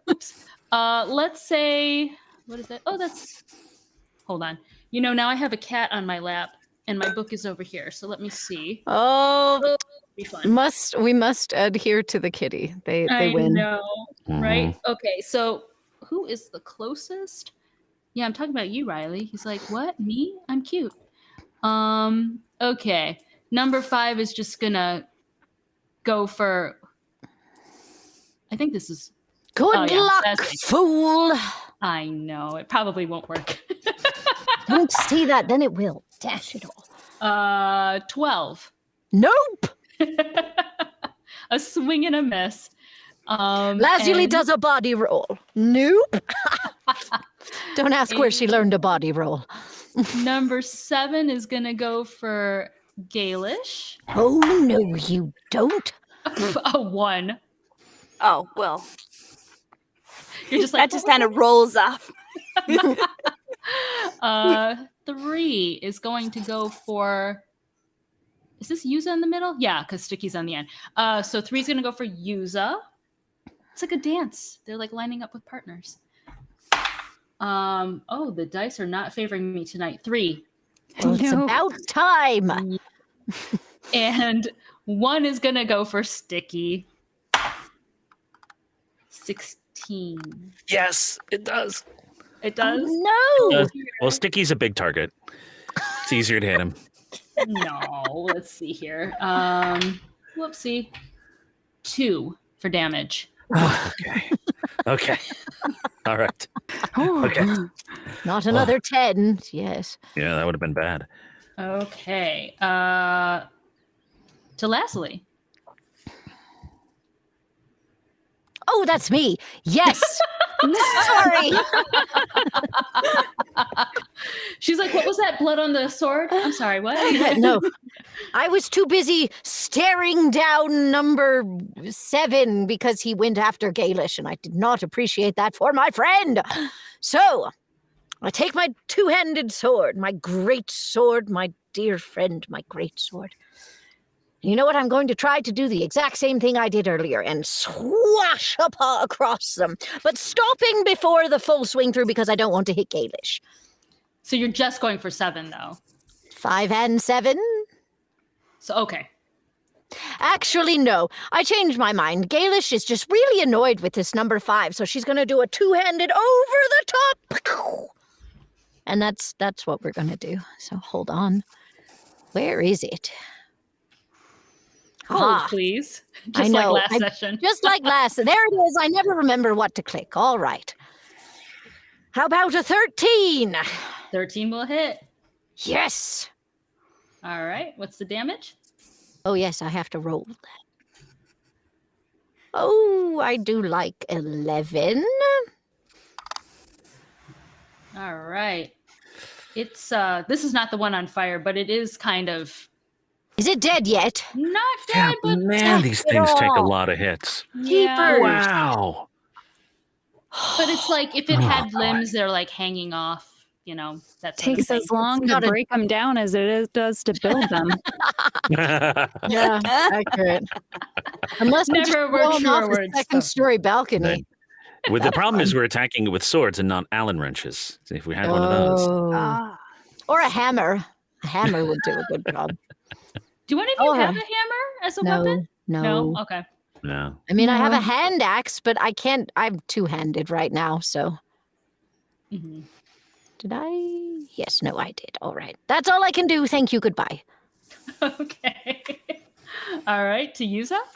Speaker 1: Oops. Let's say, what is that? Oh, hold on. Now I have a cat on my lap and my book is over here. So let me see.
Speaker 6: Oh,
Speaker 1: Be fun.
Speaker 6: we must adhere to the kitty. They win.
Speaker 1: I know, right? Okay, so who is the closest? Yeah, I'm talking about you, Riley. He's like, what? Me? I'm cute. Okay. Number 5 is just gonna go for. I think this is.
Speaker 3: Good luck, fool.
Speaker 1: I know. It probably won't work.
Speaker 3: Don't say that, then it will. Dash it all.
Speaker 1: 12.
Speaker 6: Nope.
Speaker 1: A swing and a miss.
Speaker 3: Lazuli does a body roll. Nope. Don't ask where she learned a body roll.
Speaker 1: Number 7 is going to go for Gaelish.
Speaker 3: Oh, no, you don't.
Speaker 1: A 1.
Speaker 4: Oh, well.
Speaker 1: You're just like,
Speaker 4: that just kind of rolls off.
Speaker 1: 3 is going to go for. Is this Yuza in the middle? Yeah, because Sticky's on the end. So 3 is going to go for Yuza. It's like a dance. They're like lining up with partners. Oh, the dice are not favoring me tonight. 3.
Speaker 3: Well, it's
Speaker 5: No.
Speaker 3: about time.
Speaker 1: And 1 is going to go for Sticky. 16.
Speaker 2: Yes, it does.
Speaker 1: It does?
Speaker 3: Oh, no.
Speaker 2: Well, Sticky's a big target. It's easier to hit him.
Speaker 1: No, let's see here. Whoopsie. 2 for damage.
Speaker 2: Okay. Okay. All right. Okay.
Speaker 3: Not another 10. Yes.
Speaker 2: Yeah, that would have been bad.
Speaker 1: Okay. To Leslie.
Speaker 3: Oh, that's me. Yes. Sorry.
Speaker 1: She's like, what was that blood on the sword? I'm sorry, what?
Speaker 3: No. I was too busy staring down number 7 because he went after Gaelish, and I did not appreciate that for my friend. So, I take my two-handed sword, my great sword, my dear friend, my great sword. You know what? I'm going to try to do the exact same thing I did earlier and swash a paw across them, but stopping before the full swing through because I don't want to hit Gaelish.
Speaker 1: So you're just going for 7, though.
Speaker 3: 5 and 7.
Speaker 1: So, okay.
Speaker 3: Actually, no. I changed my mind. Gaelish is just really annoyed with this number 5, so she's going to do a two-handed over the top. And that's what we're going to do. So hold on. Where is it?
Speaker 1: Hold,
Speaker 3: Ah,
Speaker 1: please.
Speaker 3: I
Speaker 1: Just
Speaker 3: know.
Speaker 1: like last session.
Speaker 3: just like last. There it is. I never remember what to click. All right. How about a 13?
Speaker 1: 13 will hit.
Speaker 3: Yes.
Speaker 1: All right. What's the damage?
Speaker 3: Oh, yes, I have to roll that. Oh, I do like 11.
Speaker 1: All right. It's this is not the one on fire, but it is kind of
Speaker 3: Is it dead yet?
Speaker 1: not
Speaker 2: Yeah,
Speaker 1: dead, but
Speaker 2: man, these
Speaker 3: it
Speaker 2: things take a
Speaker 3: all.
Speaker 2: lot of hits.
Speaker 1: yeah.
Speaker 3: Keepers.
Speaker 2: Wow.
Speaker 1: But it's like if it
Speaker 2: Oh,
Speaker 1: had
Speaker 2: boy.
Speaker 1: limbs, they're like hanging off. You know, that's
Speaker 5: Takes as long to
Speaker 3: not a-
Speaker 5: break them down as does to build them.
Speaker 3: Yeah, accurate. Unless we just
Speaker 1: Never
Speaker 3: blow
Speaker 1: worked
Speaker 3: them off
Speaker 1: forward,
Speaker 3: a
Speaker 1: so.
Speaker 3: second-story balcony.
Speaker 2: With the problem is we're attacking it with swords and not Allen wrenches. See, if we had one of those.
Speaker 3: Oh.
Speaker 4: Ah.
Speaker 3: Or a hammer. A hammer would do a good job.
Speaker 1: Do any of you
Speaker 3: Oh,
Speaker 1: have a hammer as a
Speaker 3: No,
Speaker 1: weapon?
Speaker 3: no.
Speaker 1: Okay.
Speaker 2: No.
Speaker 3: I mean, I have
Speaker 5: No.
Speaker 3: a hand axe, but I can't. I'm two-handed right now, so.
Speaker 1: Mhm.
Speaker 3: Did I? Yes, no, I did. All right. That's all I can do. Thank you. Goodbye.
Speaker 1: Okay. All right. To use up.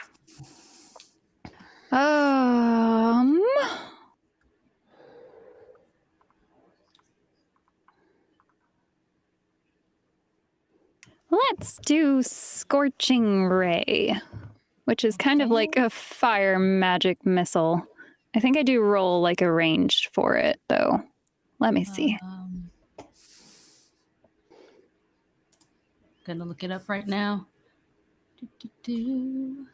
Speaker 5: Let's do Scorching Ray, which is kind of like a fire magic missile. I think I do roll like a ranged for it, though. Let me see.
Speaker 1: Gonna look it up right now. Can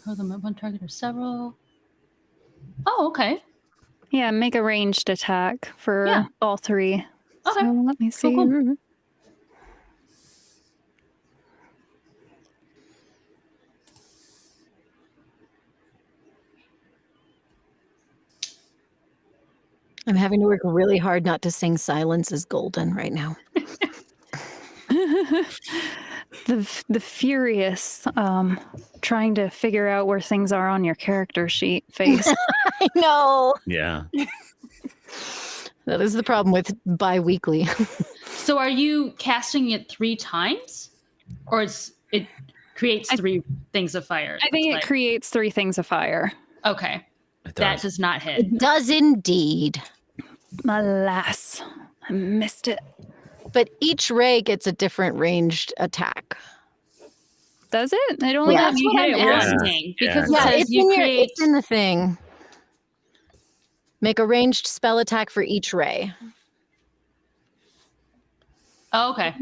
Speaker 1: hold them at one target or several. Oh, okay.
Speaker 5: Yeah, make a ranged attack for
Speaker 1: Yeah.
Speaker 5: all 3.
Speaker 1: Okay.
Speaker 5: So let me see.
Speaker 1: cool.
Speaker 3: I'm having to work really hard not to sing Silence is Golden right now.
Speaker 5: The furious trying to figure out where things are on your character sheet face.
Speaker 3: I know.
Speaker 2: Yeah.
Speaker 3: That is the problem with bi-weekly.
Speaker 1: So are you casting it 3 times? Or it creates 3 things of fire?
Speaker 5: I think it
Speaker 1: Like-
Speaker 5: creates 3 things of fire.
Speaker 1: Okay.
Speaker 2: It
Speaker 1: That
Speaker 2: does.
Speaker 1: does not hit.
Speaker 3: It does indeed.
Speaker 5: Alas, I missed it.
Speaker 3: But each ray gets a different ranged attack.
Speaker 5: Does it? It only
Speaker 3: Yeah.
Speaker 5: let
Speaker 1: That's
Speaker 5: me
Speaker 1: what
Speaker 5: hit
Speaker 1: I'm
Speaker 5: it once.
Speaker 1: asking.
Speaker 2: Yeah.
Speaker 1: Because
Speaker 3: Yeah,
Speaker 1: it says
Speaker 3: it's
Speaker 1: you create...
Speaker 3: it's in the thing. Make a ranged spell attack for each ray.
Speaker 1: Oh, okay.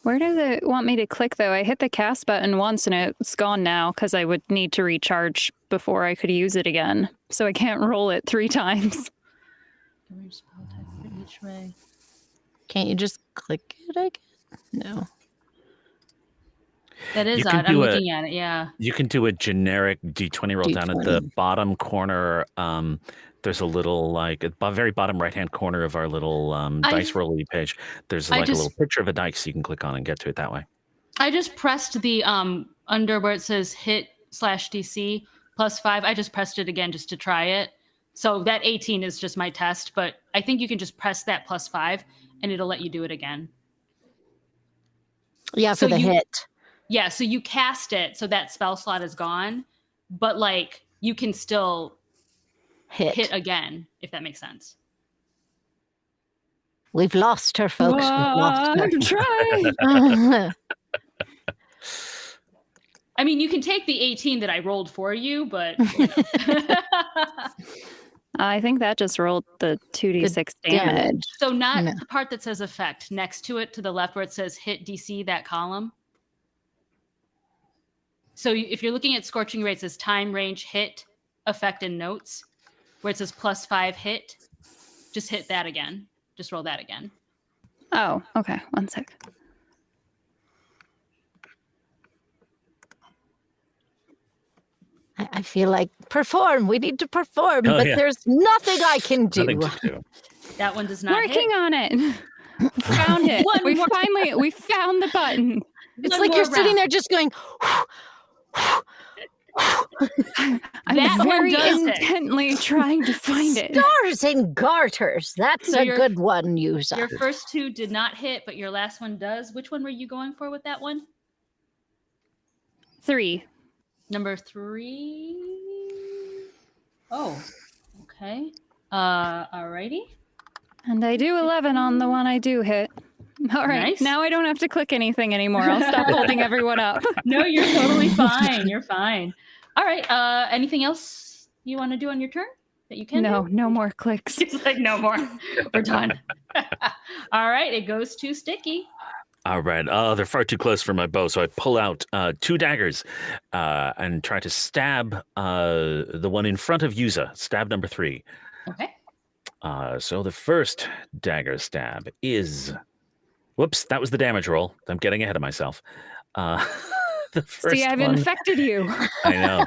Speaker 5: Where does it want me to click, though? I hit the cast button once and it's gone now because I would need to recharge before I could use it again, so I can't roll it 3 times.
Speaker 1: Give your spell type for each ray.
Speaker 6: Can't you just click it again? No.
Speaker 1: That is
Speaker 2: You can
Speaker 1: odd. I'm
Speaker 2: do
Speaker 1: looking at it. Yeah.
Speaker 2: You can do a generic D20 roll down at the
Speaker 6: D20.
Speaker 2: bottom corner. There's a little, like, at the very bottom right-hand corner of our little dice rolly page. There's
Speaker 1: I
Speaker 2: like a
Speaker 1: just-
Speaker 2: little picture of a dice you can click on and get to it that way.
Speaker 1: I just pressed the under where it says hit/DC +5. I just pressed it again just to try it. So that 18 is just my test, but I think you can just press that +5 and it'll let you do it again.
Speaker 3: Yeah,
Speaker 1: So
Speaker 3: for the
Speaker 1: you-
Speaker 3: hit.
Speaker 1: Yeah, so you cast it, so that spell slot is gone, but like you can still hit again, if that makes sense.
Speaker 3: We've lost her, folks. We've lost
Speaker 5: I'm trying.
Speaker 3: her.
Speaker 1: I mean, you can take the 18 that I rolled for you, but you know.
Speaker 5: I think that just rolled the 2d6 damage.
Speaker 3: Damage.
Speaker 1: So not
Speaker 3: No.
Speaker 1: the part that says effect. Next to it, to the left where it says hit DC, that column. So if you're looking at Scorching Ray, it says time, range, hit, effect, and notes. Where it says +5 hit, just hit that again. Just roll that again.
Speaker 5: Oh, okay. 1 sec.
Speaker 3: I feel like perform. We need to perform,
Speaker 2: Oh,
Speaker 3: but
Speaker 2: yeah.
Speaker 3: there's nothing I can do.
Speaker 2: Nothing to do.
Speaker 1: That one does not
Speaker 5: Working
Speaker 1: hit.
Speaker 5: on it. Found it.
Speaker 1: One
Speaker 5: we
Speaker 1: more
Speaker 5: found the button.
Speaker 3: It's
Speaker 1: One
Speaker 3: like
Speaker 1: more
Speaker 3: you're sitting
Speaker 1: round.
Speaker 3: there just going,
Speaker 5: I'm
Speaker 1: That one
Speaker 5: very
Speaker 1: does hit.
Speaker 5: intently trying to find it.
Speaker 3: stars and garters. That's
Speaker 1: So
Speaker 3: a
Speaker 1: you're-
Speaker 3: good one, user.
Speaker 1: Your first two did not hit, but your last one does. Which one were you going for with that one?
Speaker 5: 3.
Speaker 1: Number 3. Oh, okay. Alrighty.
Speaker 5: And I do 11 on the one I do hit. All right.
Speaker 1: Nice.
Speaker 5: Now I don't have to click anything anymore. I'll stop holding everyone up.
Speaker 1: No, you're totally fine. You're fine. All right. Anything else you want to do on your turn that you can?
Speaker 5: No, no more clicks.
Speaker 1: Do? It's like no more. We're done. All right. It goes to Sticky.
Speaker 2: All right. Oh, they're far too close for my bow, so I pull out 2 daggers and try to stab the one in front of Yuza. Stab number 3.
Speaker 1: Okay.
Speaker 2: So the first dagger stab is... Whoops, that was the damage roll. I'm getting ahead of myself. The first
Speaker 5: See, I've
Speaker 2: one,
Speaker 5: infected you.
Speaker 2: I know,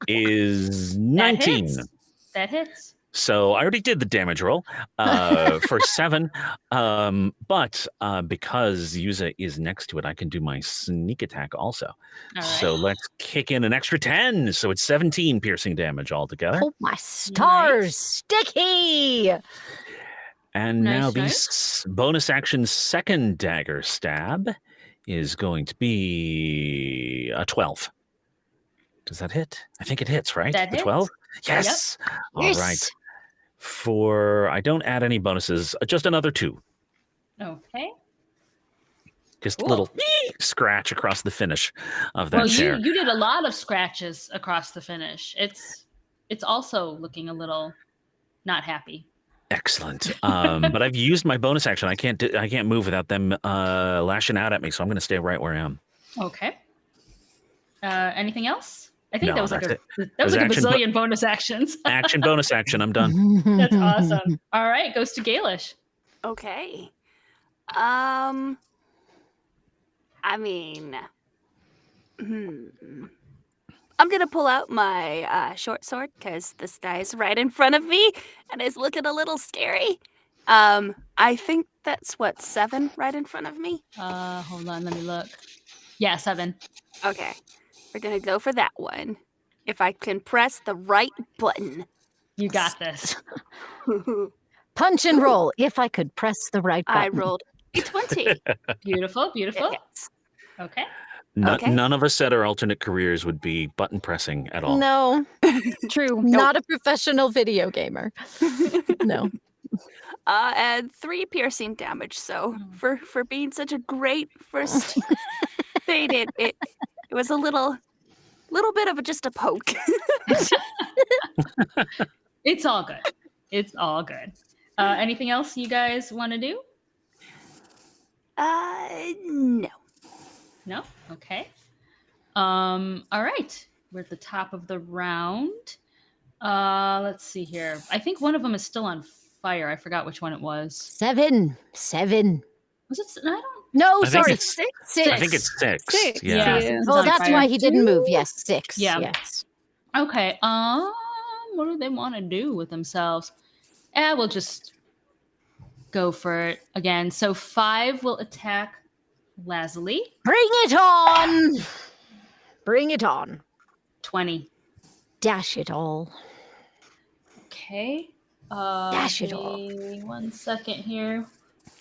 Speaker 2: is
Speaker 1: That
Speaker 2: 19.
Speaker 1: hits. That hits.
Speaker 2: So I already did the damage roll for 7. But because Yuza is next to it, I can do my sneak attack also.
Speaker 1: All right.
Speaker 2: So let's kick in an extra 10. So it's 17 piercing damage altogether.
Speaker 3: Oh, my stars. Sticky.
Speaker 2: And
Speaker 1: Nice,
Speaker 2: now the
Speaker 1: nice.
Speaker 2: bonus action second dagger stab is going to be a 12. Does that hit? I think it hits, right?
Speaker 1: That
Speaker 2: the
Speaker 1: hits.
Speaker 2: 12? Yes. All right.
Speaker 3: Yes.
Speaker 2: I don't add any bonuses, just another 2.
Speaker 1: Okay.
Speaker 2: Just a
Speaker 1: Cool.
Speaker 2: little scratch across the finish of that
Speaker 1: Well,
Speaker 2: chair.
Speaker 1: you did a lot of scratches across the finish. It's also looking a little not happy.
Speaker 2: Excellent. But I've used my bonus action. I can't move without them lashing out at me, so I'm going to stay right where I am.
Speaker 1: Okay. Anything else? I think
Speaker 2: No,
Speaker 1: that was like
Speaker 2: that's
Speaker 1: that was
Speaker 2: was
Speaker 1: like a
Speaker 2: action, but-
Speaker 1: bazillion bonus actions.
Speaker 2: Action, bonus action. I'm done.
Speaker 1: That's awesome. All right, goes to Gaelish.
Speaker 4: Okay. I mean, I'm gonna pull out my short sword because this guy's right in front of me and is looking a little scary. I think that's what, 7 right in front of me.
Speaker 1: Hold on, let me look. Yeah, 7.
Speaker 4: Okay, we're gonna go for that one. If I can press the right button.
Speaker 1: You got this.
Speaker 3: Punch and roll. If I could press the right button.
Speaker 4: I rolled a 20.
Speaker 1: Beautiful, beautiful.
Speaker 4: Yes.
Speaker 1: Okay.
Speaker 4: Okay.
Speaker 2: None of us said our alternate careers would be button pressing at all.
Speaker 6: No,
Speaker 5: True.
Speaker 6: not a professional video gamer. No.
Speaker 4: And 3 piercing damage. So for being such a great first fade, it was a little bit of just a poke.
Speaker 1: It's all good. It's all good. Anything else you guys want to do?
Speaker 4: No.
Speaker 1: No? Okay. All right. We're at the top of the round. Let's see here. I think one of them is still on fire. I forgot which one it was.
Speaker 3: 7.
Speaker 1: Was it? I don't.
Speaker 3: No,
Speaker 2: I think
Speaker 3: sorry.
Speaker 2: it's-
Speaker 3: 6.
Speaker 2: I think it's 6.
Speaker 5: Six.
Speaker 2: Yeah.
Speaker 1: Yeah. It's
Speaker 3: Oh,
Speaker 1: on
Speaker 3: that's
Speaker 1: fire.
Speaker 3: why he didn't move. Yes, 6.
Speaker 1: Yeah.
Speaker 3: Yes.
Speaker 1: Okay. What do they want to do with themselves? We'll just go for it again. So 5 will attack Lazuli.
Speaker 3: Bring it on. Bring it on.
Speaker 1: 20.
Speaker 3: Dash it all.
Speaker 1: Okay.
Speaker 3: Dash it
Speaker 1: give
Speaker 3: all.
Speaker 1: me 1 second here.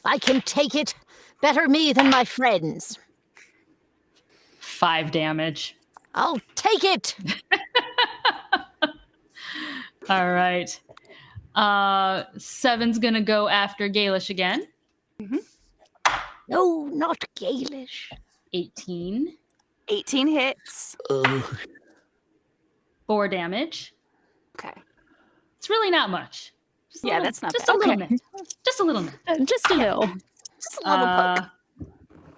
Speaker 3: I can take it. Better me than my friends.
Speaker 1: 5 damage.
Speaker 3: I'll take it.
Speaker 1: All right. 7's gonna go after Galish again.
Speaker 3: No, not Galish.
Speaker 1: 18.
Speaker 4: 18 hits.
Speaker 1: 4 damage.
Speaker 4: Okay.
Speaker 1: It's really not much. Just a
Speaker 4: Yeah,
Speaker 1: little-
Speaker 4: that's not
Speaker 1: just
Speaker 4: bad.
Speaker 1: a little
Speaker 5: Okay.
Speaker 1: bit. Just a little bit.
Speaker 5: Just a little.
Speaker 3: Just a little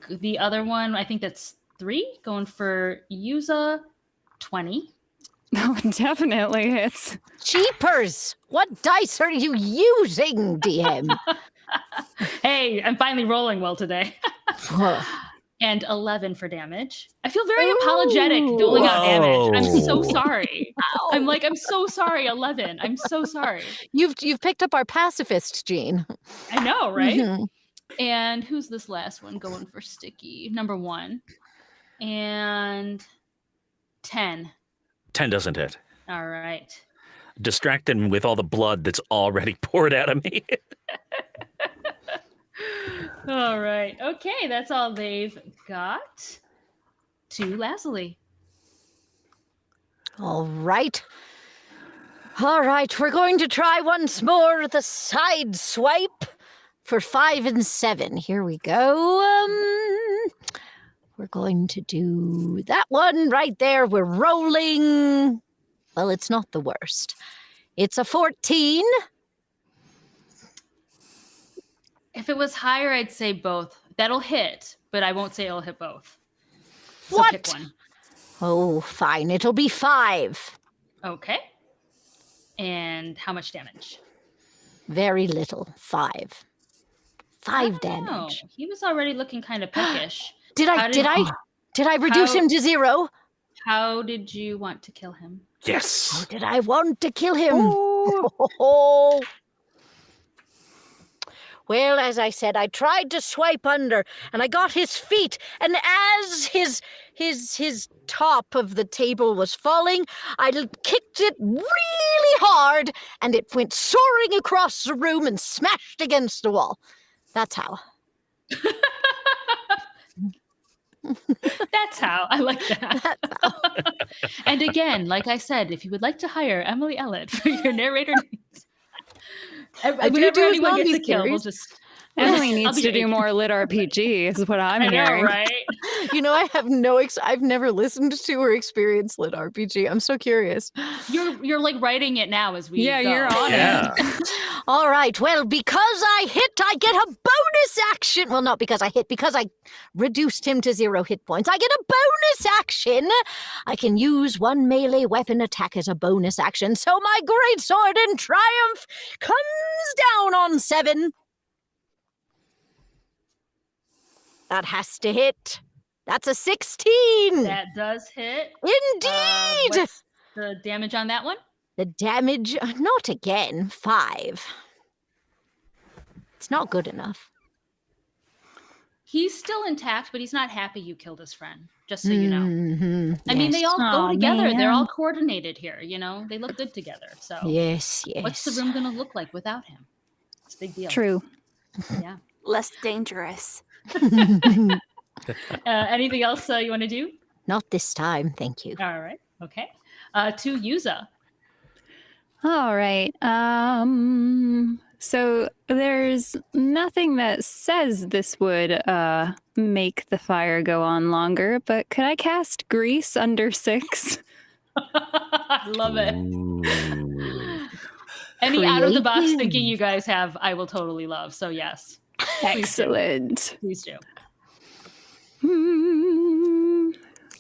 Speaker 3: poke.
Speaker 1: The other one, I think that's 3, going for Yuza. 20.
Speaker 5: Oh, definitely hits.
Speaker 3: Jeepers! What dice are you using, DM?
Speaker 1: Hey, I'm finally rolling well today. And 11 for damage. I feel very apologetic doling out damage. I'm so
Speaker 2: Whoa.
Speaker 1: sorry. I'm so sorry, 11. I'm so sorry.
Speaker 3: You've picked up our pacifist gene.
Speaker 1: I know, right?
Speaker 3: Mhm.
Speaker 1: And who's this last one going for sticky? Number 1. And 10.
Speaker 2: 10 doesn't hit.
Speaker 1: All right.
Speaker 2: Distract him with all the blood that's already poured out of me.
Speaker 1: All right. Okay, that's all they've got. To Lazuli.
Speaker 3: All right. All right, we're going to try once more the side swipe for 5 and 7. Here we go. We're going to do that one right there. We're rolling. Well, it's not the worst. It's a 14.
Speaker 1: If it was higher, I'd say both. That'll hit, but I won't say it'll hit both. So
Speaker 3: What?
Speaker 1: pick one.
Speaker 3: Oh, fine. It'll be 5.
Speaker 1: Okay. And how much damage?
Speaker 3: Very little. 5. 5
Speaker 1: Oh,
Speaker 3: damage.
Speaker 1: he was already looking kind of peckish.
Speaker 3: Did
Speaker 1: How
Speaker 3: I reduce
Speaker 1: how-
Speaker 3: him to 0?
Speaker 1: How did you want to kill him?
Speaker 3: How
Speaker 2: Yes.
Speaker 3: did I want to kill him?
Speaker 5: Oh.
Speaker 3: Well, as I said, I tried to swipe under, and I got his feet, and as his top of the table was falling, I kicked it really hard, and it went soaring across the room and smashed against the wall. That's how.
Speaker 1: That's how. I like that. And again, like I said, if you would like to hire Emily Ellett for your narrator needs, whenever
Speaker 3: do
Speaker 1: anyone gets a
Speaker 3: zombie
Speaker 1: kill, we'll
Speaker 3: series.
Speaker 1: just
Speaker 5: Emily
Speaker 1: I'll
Speaker 5: needs
Speaker 1: be
Speaker 5: to do
Speaker 1: eight.
Speaker 5: more lit RPG, is what I'm
Speaker 1: I know,
Speaker 5: hearing.
Speaker 1: right?
Speaker 6: You know, I have I've never listened to or experienced lit RPG. I'm so curious.
Speaker 1: You're like writing it now as we
Speaker 5: Yeah,
Speaker 1: go.
Speaker 5: you're on
Speaker 2: Yeah.
Speaker 3: All right, well, because I hit, I get a bonus action. Well, not because I hit, because I reduced him to 0 hit points. I get a bonus action. I can use one melee weapon attack as a bonus action. So my great sword in triumph comes down on 7. That has to hit. That's a 16.
Speaker 1: That does hit.
Speaker 3: Indeed.
Speaker 1: What's the damage on that one?
Speaker 3: The damage, not again, 5. It's not good enough.
Speaker 1: He's still intact, but he's not happy you killed his friend. Just so you know.
Speaker 3: Mhm,
Speaker 1: I mean, they
Speaker 3: yes.
Speaker 1: all go
Speaker 5: Aw,
Speaker 1: together. They're
Speaker 5: man.
Speaker 1: all coordinated here. You know, they look good together. So,
Speaker 3: Yes, yes.
Speaker 1: what's the room gonna look like without him? It's a big deal.
Speaker 5: True.
Speaker 1: Yeah.
Speaker 4: Less dangerous.
Speaker 1: Anything else you want to do?
Speaker 3: Not this time, thank you.
Speaker 1: All right. Okay. To Yuza.
Speaker 5: All right. So there's nothing that says this would make the fire go on longer, but could I cast grease under 6?
Speaker 1: I love it.
Speaker 2: Ooh.
Speaker 1: Any out of the box
Speaker 3: Creative.
Speaker 1: thinking you guys have, I will totally love. So yes, Please do.
Speaker 5: Excellent.
Speaker 1: please do.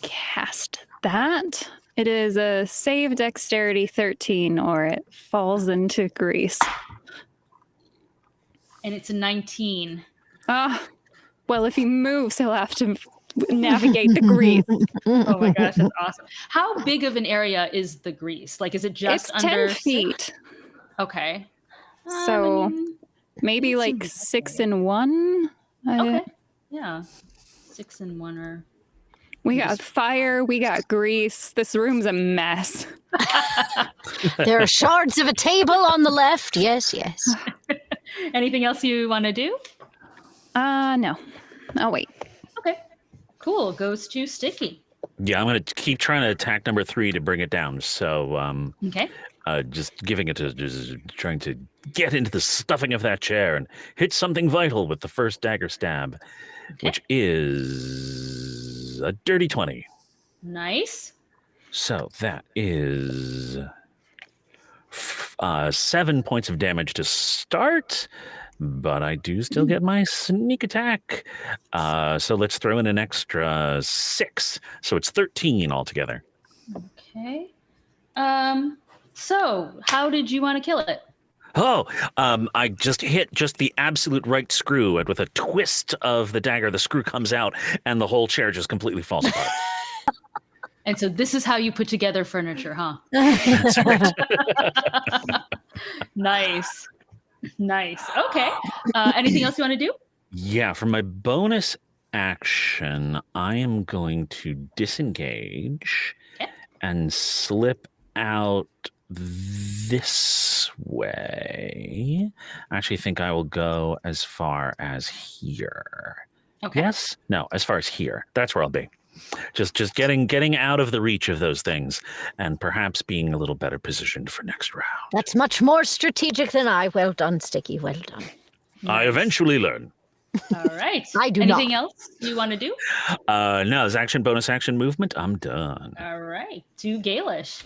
Speaker 5: Cast that. It is a save dexterity 13 or it falls into grease.
Speaker 1: And it's a 19.
Speaker 5: Well, if he moves, he'll have to navigate the grease.
Speaker 1: Oh my gosh, that's awesome. How big of an area is the grease? Like, is it just
Speaker 5: It's
Speaker 1: under
Speaker 5: 10 feet.
Speaker 1: Okay.
Speaker 5: So
Speaker 1: I mean,
Speaker 5: maybe
Speaker 1: it
Speaker 5: like
Speaker 1: seems
Speaker 5: 6
Speaker 1: okay.
Speaker 5: in 1.
Speaker 1: Okay. Yeah. 6 and 1 or
Speaker 5: We got fire, we got grease. This room's a mess.
Speaker 3: There are shards of a table on the left. Yes, yes.
Speaker 1: anything else you want to do?
Speaker 5: No. Oh, wait.
Speaker 1: Okay. Cool. Goes to Sticky.
Speaker 2: Yeah, I'm going to keep trying to attack number 3 to bring it down. So,
Speaker 1: Okay.
Speaker 2: just giving it to, just trying to get into the stuffing of that chair and hit something vital with the first dagger stab, which is a dirty 20.
Speaker 1: Nice.
Speaker 2: So that is 7 points of damage to start, but I do still get my sneak attack. So let's throw in an extra 6. So it's 13 altogether.
Speaker 1: Okay. So how did you want to kill it?
Speaker 2: Oh, I just hit just the absolute right screw, and with a twist of the dagger, the screw comes out, and the whole chair just completely falls apart.
Speaker 1: And so this is how you put together furniture, huh?
Speaker 2: That's right.
Speaker 1: Nice. Nice. Okay. Anything else you want to do?
Speaker 2: Yeah, for my bonus action, I am going to disengage and slip out this way. I actually think I will go as far as here.
Speaker 1: Okay.
Speaker 2: Yes? No, as far as here. That's where I'll be. Just getting out of the reach of those things and perhaps being a little better positioned for next round.
Speaker 3: That's much more strategic than I. Well done, Sticky. Well done.
Speaker 2: I eventually learn.
Speaker 1: All right.
Speaker 3: I do
Speaker 1: Anything
Speaker 3: not.
Speaker 1: else you want to do?
Speaker 2: No, as action, bonus action, movement, I'm done.
Speaker 1: All right. To Gaelish.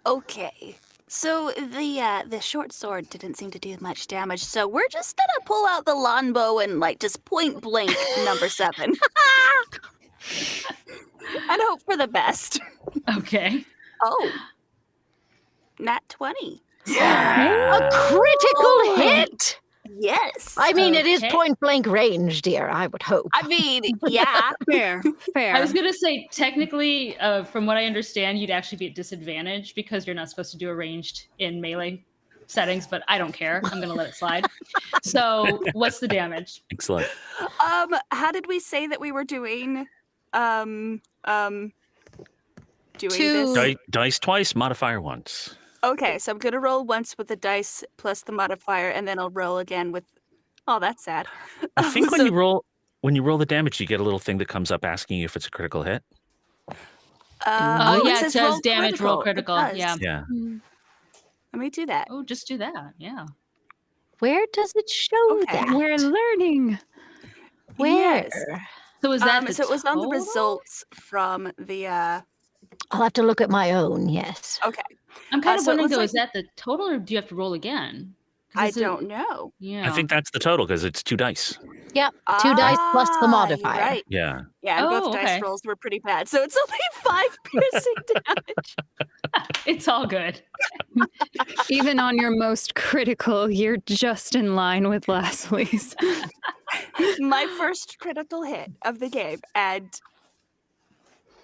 Speaker 4: Okay. So the short sword didn't seem to do much damage, so we're just gonna pull out the longbow and like just point blank number 7. And hope for the best.
Speaker 1: Okay.
Speaker 4: Oh. Nat 20.
Speaker 3: A critical hit.
Speaker 4: Yes.
Speaker 3: I mean, it is
Speaker 1: Okay.
Speaker 3: point blank range, dear. I would hope.
Speaker 4: I mean, yeah.
Speaker 5: Fair.
Speaker 1: I was going to say, technically, from what I understand, you'd actually be at disadvantage because you're not supposed to do a ranged in melee settings, but I don't care. I'm going to let it slide. So what's the damage?
Speaker 2: Excellent.
Speaker 4: How did we say that we were doing doing this?
Speaker 2: Dice twice, modifier once.
Speaker 4: Okay, so I'm gonna roll once with the dice plus the modifier, and then I'll roll again with. Oh, that's sad.
Speaker 2: I think when
Speaker 4: So-
Speaker 2: you roll the damage, you get a little thing that comes up asking you if it's a critical hit.
Speaker 1: Oh, yeah, it
Speaker 4: says
Speaker 1: says
Speaker 4: roll
Speaker 1: damage, roll critical.
Speaker 4: It does.
Speaker 1: Yeah.
Speaker 2: Yeah.
Speaker 4: Let me do that.
Speaker 1: Oh, just do that. Yeah.
Speaker 3: Where does it show
Speaker 4: Okay.
Speaker 3: that?
Speaker 5: We're learning.
Speaker 3: Where?
Speaker 4: Yes.
Speaker 1: So is that the
Speaker 4: So it was on the
Speaker 1: total?
Speaker 4: results from the.
Speaker 3: I'll have to look at my own. Yes.
Speaker 4: Okay,
Speaker 1: I'm kind of
Speaker 4: so it
Speaker 1: wondering,
Speaker 4: looks
Speaker 1: though,
Speaker 4: like-
Speaker 1: is that the total or do you have to roll again? 'Cause
Speaker 4: I
Speaker 1: is it-
Speaker 4: don't know.
Speaker 1: Yeah.
Speaker 2: I think that's the total because it's 2 dice.
Speaker 3: Yep. 2 dice plus the
Speaker 4: You're
Speaker 3: modifier.
Speaker 4: Right.
Speaker 2: Yeah.
Speaker 4: Yeah, and
Speaker 1: Oh,
Speaker 4: both
Speaker 1: okay.
Speaker 4: dice rolls were pretty bad, so it's only 5 piercing damage.
Speaker 1: It's all good.
Speaker 5: Even on your most critical, you're just in line with Leslie's.
Speaker 4: My first critical hit of the game, and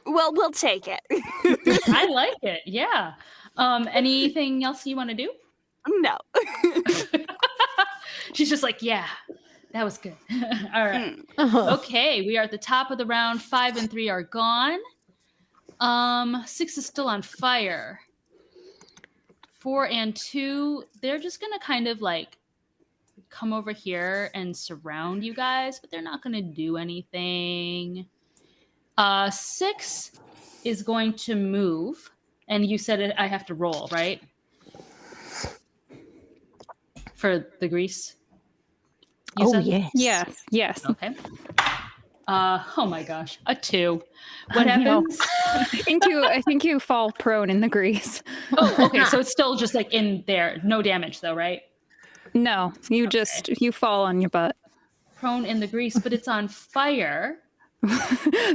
Speaker 4: well, we'll take it.
Speaker 1: I like it. Yeah. Anything else you want to do?
Speaker 4: No.
Speaker 1: She's just like, yeah, that was good. All right.
Speaker 3: Uh-huh.
Speaker 1: Okay, we are at the top of the round. 5 and 3 are gone. 6 is still on fire. 4 and 2, they're just gonna kind of like come over here and surround you guys, but they're not gonna do anything. 6 is going to move, and you said I have to roll, right? For the grease. You
Speaker 3: Oh,
Speaker 1: said?
Speaker 3: yes.
Speaker 5: Yes, yes.
Speaker 1: Okay. Oh my gosh, a 2. What
Speaker 5: I know.
Speaker 1: happens?
Speaker 5: I think you fall prone in the grease.
Speaker 1: Oh, okay. So it's still just like in there. No damage though, right?
Speaker 5: No, you fall on your butt.
Speaker 1: Prone in the grease, but it's on fire.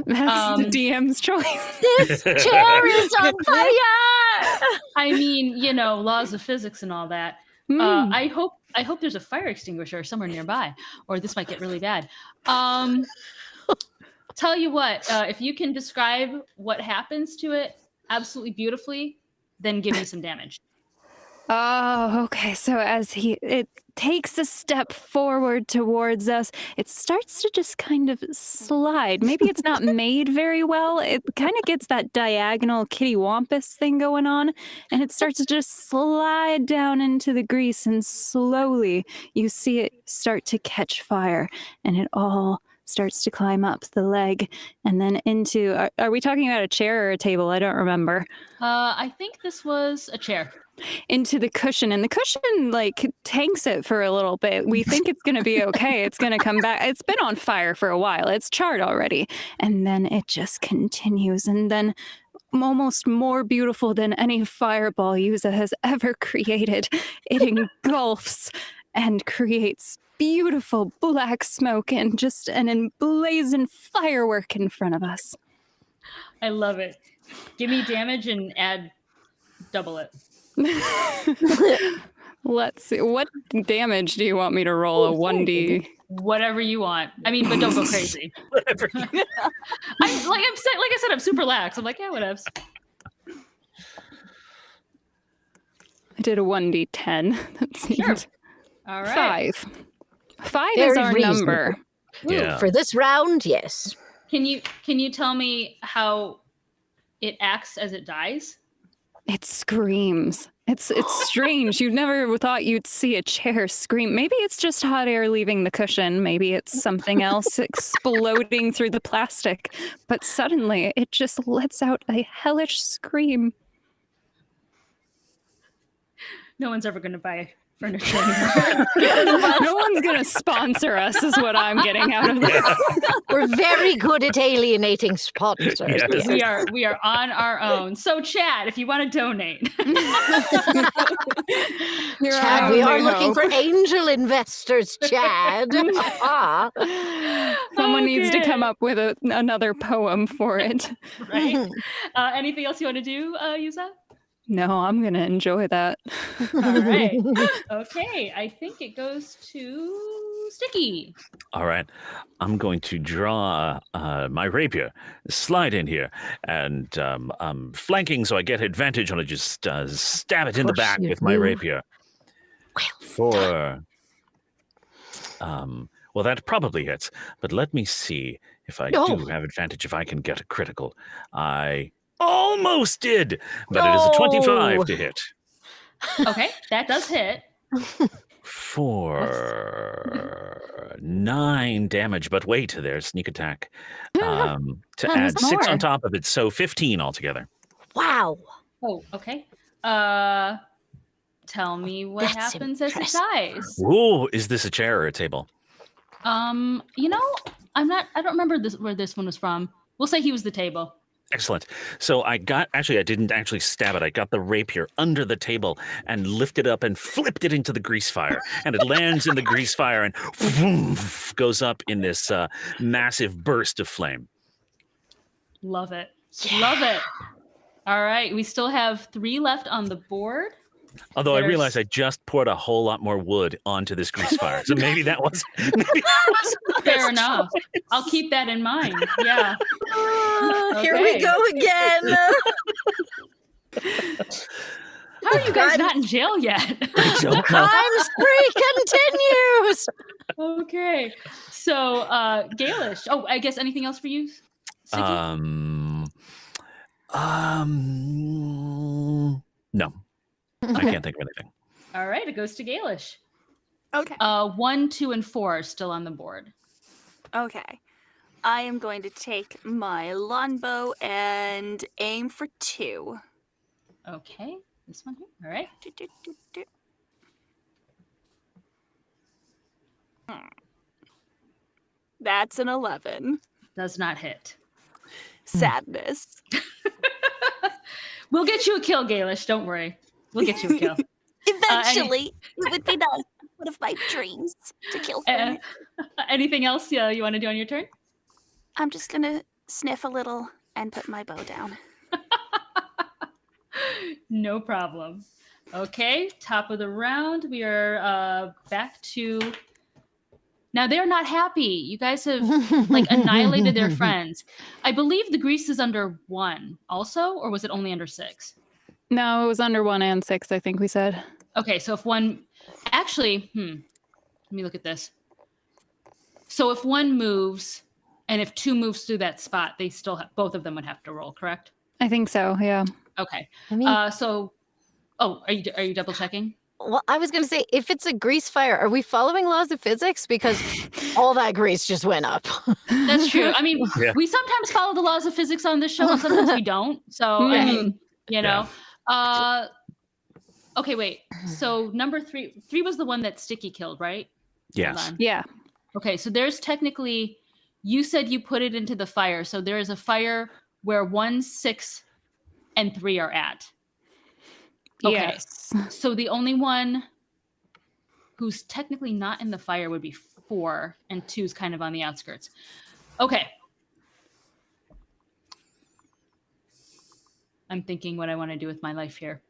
Speaker 5: That's the DM's choice.
Speaker 3: This chair is on fire!
Speaker 1: I mean, laws of physics and all that. I hope there's a fire extinguisher somewhere nearby, or this might get really bad. Tell you what, if you can describe what happens to it absolutely beautifully, then give me some damage.
Speaker 5: Oh, okay. So as it takes a step forward towards us, it starts to just kind of slide. Maybe it's not made very well. It kind of gets that diagonal kitty wampus thing going on, and it starts to just slide down into the grease, and slowly you see it start to catch fire, and it all starts to climb up the leg and then into... Are we talking about a chair or a table? I don't remember.
Speaker 1: I think this was a chair.
Speaker 5: Into the cushion, and the cushion tanks it for a little bit. We think it's going to be okay. It's going to come back. It's been on fire for a while. It's charred already. And then it just continues. And then almost more beautiful than any fireball Yuza has ever created, it engulfs and creates beautiful black smoke and just an emblazoned firework in front of us.
Speaker 1: I love it. Give me damage and add double it.
Speaker 5: Let's see. What damage do you want me to roll? A 1D?
Speaker 1: Whatever you want. I mean, but don't go crazy.
Speaker 2: Whatever.
Speaker 1: I said, I'm super lax. I'm like, yeah, whatevs.
Speaker 5: I did a 1D10. That seemed
Speaker 1: Sure. All right.
Speaker 5: 5. 5
Speaker 3: Very
Speaker 5: is our
Speaker 3: reasonable.
Speaker 5: number.
Speaker 2: Yeah.
Speaker 3: For this round, yes.
Speaker 1: Can you tell me how it acts as it dies?
Speaker 5: It screams. It's strange. You never thought you'd see a chair scream. Maybe it's just hot air leaving the cushion. Maybe it's something else exploding through the plastic. But suddenly, it just lets out a hellish scream.
Speaker 1: No one's ever going to buy furniture anymore.
Speaker 5: No one's going to sponsor us, is what I'm getting out of this.
Speaker 3: We're very good at alienating sponsors.
Speaker 2: Yes.
Speaker 1: We are on our own. So, Chad, if you want to donate.
Speaker 5: You're
Speaker 3: Chad,
Speaker 5: our
Speaker 3: we are
Speaker 5: only
Speaker 3: looking for
Speaker 5: hope.
Speaker 3: angel investors, Chad.
Speaker 5: Someone needs to
Speaker 1: Okay.
Speaker 5: come up with another poem for it.
Speaker 1: Right? Anything else you want to do, Yuza?
Speaker 5: No, I'm going to enjoy that.
Speaker 1: All right. Okay. I think it goes to Sticky.
Speaker 2: All right. I'm going to draw my rapier, slide in here, and I'm flanking so I get advantage on it. Just stab it in the
Speaker 3: course
Speaker 2: back
Speaker 3: you
Speaker 2: with my
Speaker 3: do.
Speaker 2: rapier. For well, that probably hits. But let me see if I
Speaker 3: No.
Speaker 2: do have advantage. If I can get a critical, I almost did, but it is a 25
Speaker 3: No.
Speaker 2: to hit.
Speaker 1: Okay. That does hit.
Speaker 2: For 9 damage, but wait, there's sneak attack to add
Speaker 5: There's
Speaker 2: 6 on
Speaker 5: more.
Speaker 2: top of it, so 15 altogether.
Speaker 3: Wow.
Speaker 1: Oh, okay. Tell me what
Speaker 3: That's
Speaker 1: happens as it
Speaker 3: impressive.
Speaker 1: dies.
Speaker 2: Ooh, is this a chair or a table?
Speaker 1: I don't remember where this one was from. We'll say he was the table.
Speaker 2: Excellent. So I didn't actually stab it. I got the rapier under the table and lifted up and flipped it into the grease fire. And it lands in the grease fire and goes up in this massive burst of flame.
Speaker 1: Love it. Love it. All right. We still have 3 left on the board.
Speaker 2: Although I
Speaker 1: There's-
Speaker 2: realized I just poured a whole lot more wood onto this grease fire. So maybe that was...
Speaker 1: Fair enough. I'll keep that in mind. Yeah.
Speaker 6: Here we
Speaker 1: Okay.
Speaker 6: go again.
Speaker 1: How are you guys not in jail yet?
Speaker 2: I don't know.
Speaker 3: Crime spree continues.
Speaker 1: Okay. So, Gaelish. Oh, I guess anything else for you, Sticky?
Speaker 2: No. I can't think of anything.
Speaker 1: All right. It goes to Gaelish.
Speaker 4: Okay.
Speaker 1: 1, 2, and 4 are still on the board.
Speaker 4: Okay. I am going to take my longbow and aim for 2.
Speaker 1: Okay. This one here. All right.
Speaker 4: Do, do, do, do. That's an 11.
Speaker 1: Does not hit.
Speaker 4: Sadness.
Speaker 1: We'll get you a kill, Gaelish. Don't worry. We'll get you a kill.
Speaker 4: Eventually, it would be nice. One of my dreams to kill
Speaker 1: Uh,
Speaker 4: someone.
Speaker 1: anything else you want to do on your turn?
Speaker 4: I'm just gonna sniff a little and put my bow down.
Speaker 1: No problem. Okay, top of the round. We are back to. Now they're not happy. You guys have like annihilated their friends. I believe the grease is under 1 also, or was it only under 6?
Speaker 5: No, it was under 1 and 6, I think we said.
Speaker 1: Okay, so if one actually, let me look at this. So if 1 moves and if 2 moves through that spot, they still have, both of them would have to roll, correct?
Speaker 5: I think so, yeah.
Speaker 1: Okay.
Speaker 3: I mean,
Speaker 1: Are you double checking?
Speaker 6: Well, I was going to say, if it's a grease fire, are we following laws of physics? Because all that grease just went up.
Speaker 1: That's true. I mean,
Speaker 2: Yeah.
Speaker 1: we sometimes follow the laws of physics on this show, and sometimes we don't. So I mean, you know. Okay, wait. So number 3 was the one that Sticky killed, right?
Speaker 2: Yes.
Speaker 1: Hold on.
Speaker 5: Yeah.
Speaker 1: Okay, so there's technically, you said you put it into the fire. So there is a fire where 1, 6, and 3 are at. Okay.
Speaker 5: Yes.
Speaker 1: So the only one who's technically not in the fire would be 4, and 2's kind of on the outskirts. Okay. I'm thinking what I want to do with my life here.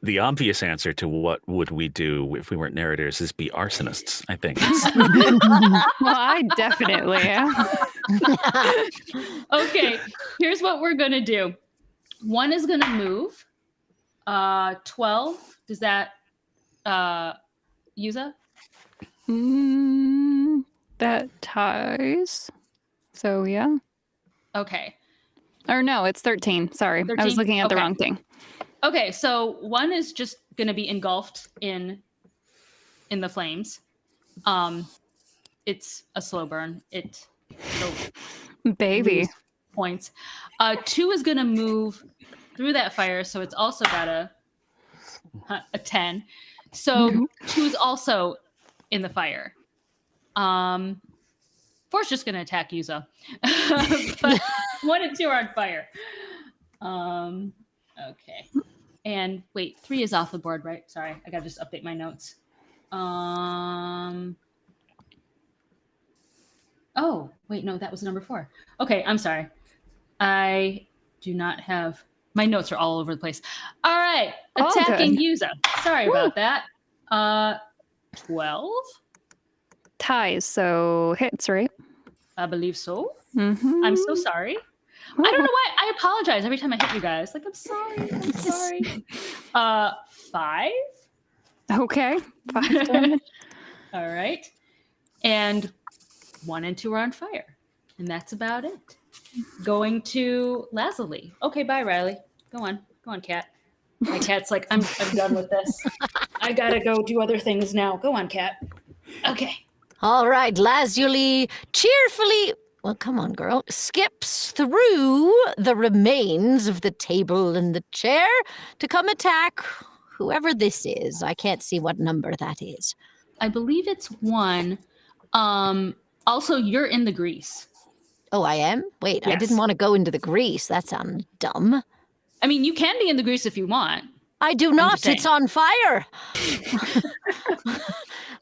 Speaker 2: The obvious answer to what would we do if we weren't narrators is be arsonists, I think.
Speaker 5: Well, I definitely am.
Speaker 1: Okay, here's what we're going to do. 1 is going to move. 12, does that Yuza?
Speaker 5: That ties. So, yeah.
Speaker 1: Okay.
Speaker 5: Or no, it's 13. Sorry. I
Speaker 1: 13?
Speaker 5: was looking at the
Speaker 1: Okay.
Speaker 5: wrong thing.
Speaker 1: Okay, so 1 is just going to be engulfed in the flames. It's a slow burn. It'll
Speaker 5: Baby.
Speaker 1: lose points. 2 is going to move through that fire, so it's also got a 10. So 2 is also in the fire. 4's just going to attack Yuza. But 1 and 2 are on fire. Okay. And wait, 3 is off the board, right? Sorry, I gotta just update my notes. Oh, wait, no, that was number 4. Okay, I'm sorry. I do not have, my notes are all over the place. All right,
Speaker 5: All
Speaker 1: attacking
Speaker 5: good.
Speaker 1: Yuza. Sorry about that. 12?
Speaker 5: Ties. So hits, right?
Speaker 1: I believe so.
Speaker 5: Mm-hmm.
Speaker 1: I'm so sorry. I don't know why. I apologize every time I hit you guys. Like, I'm sorry. 5.
Speaker 5: Okay. 5 damage.
Speaker 1: All right. And 1 and 2 are on fire. And that's about it. Going to Lazuli. Okay, bye, Riley. Go on, Cat. My cat's like, I'm done with this. I gotta go do other things now. Go on, Cat. Okay.
Speaker 3: All right, Lazuli cheerfully, well, come on, girl, skips through the remains of the table and the chair to come attack whoever this is. I can't see what number that is.
Speaker 1: I believe it's 1. Also, you're in the grease.
Speaker 3: Oh, I am? Wait, I
Speaker 1: Yes.
Speaker 3: didn't want to go into the grease. That sounds dumb.
Speaker 1: I mean, you can be in the grease if you want.
Speaker 3: I do not.
Speaker 1: just saying.
Speaker 3: It's on fire.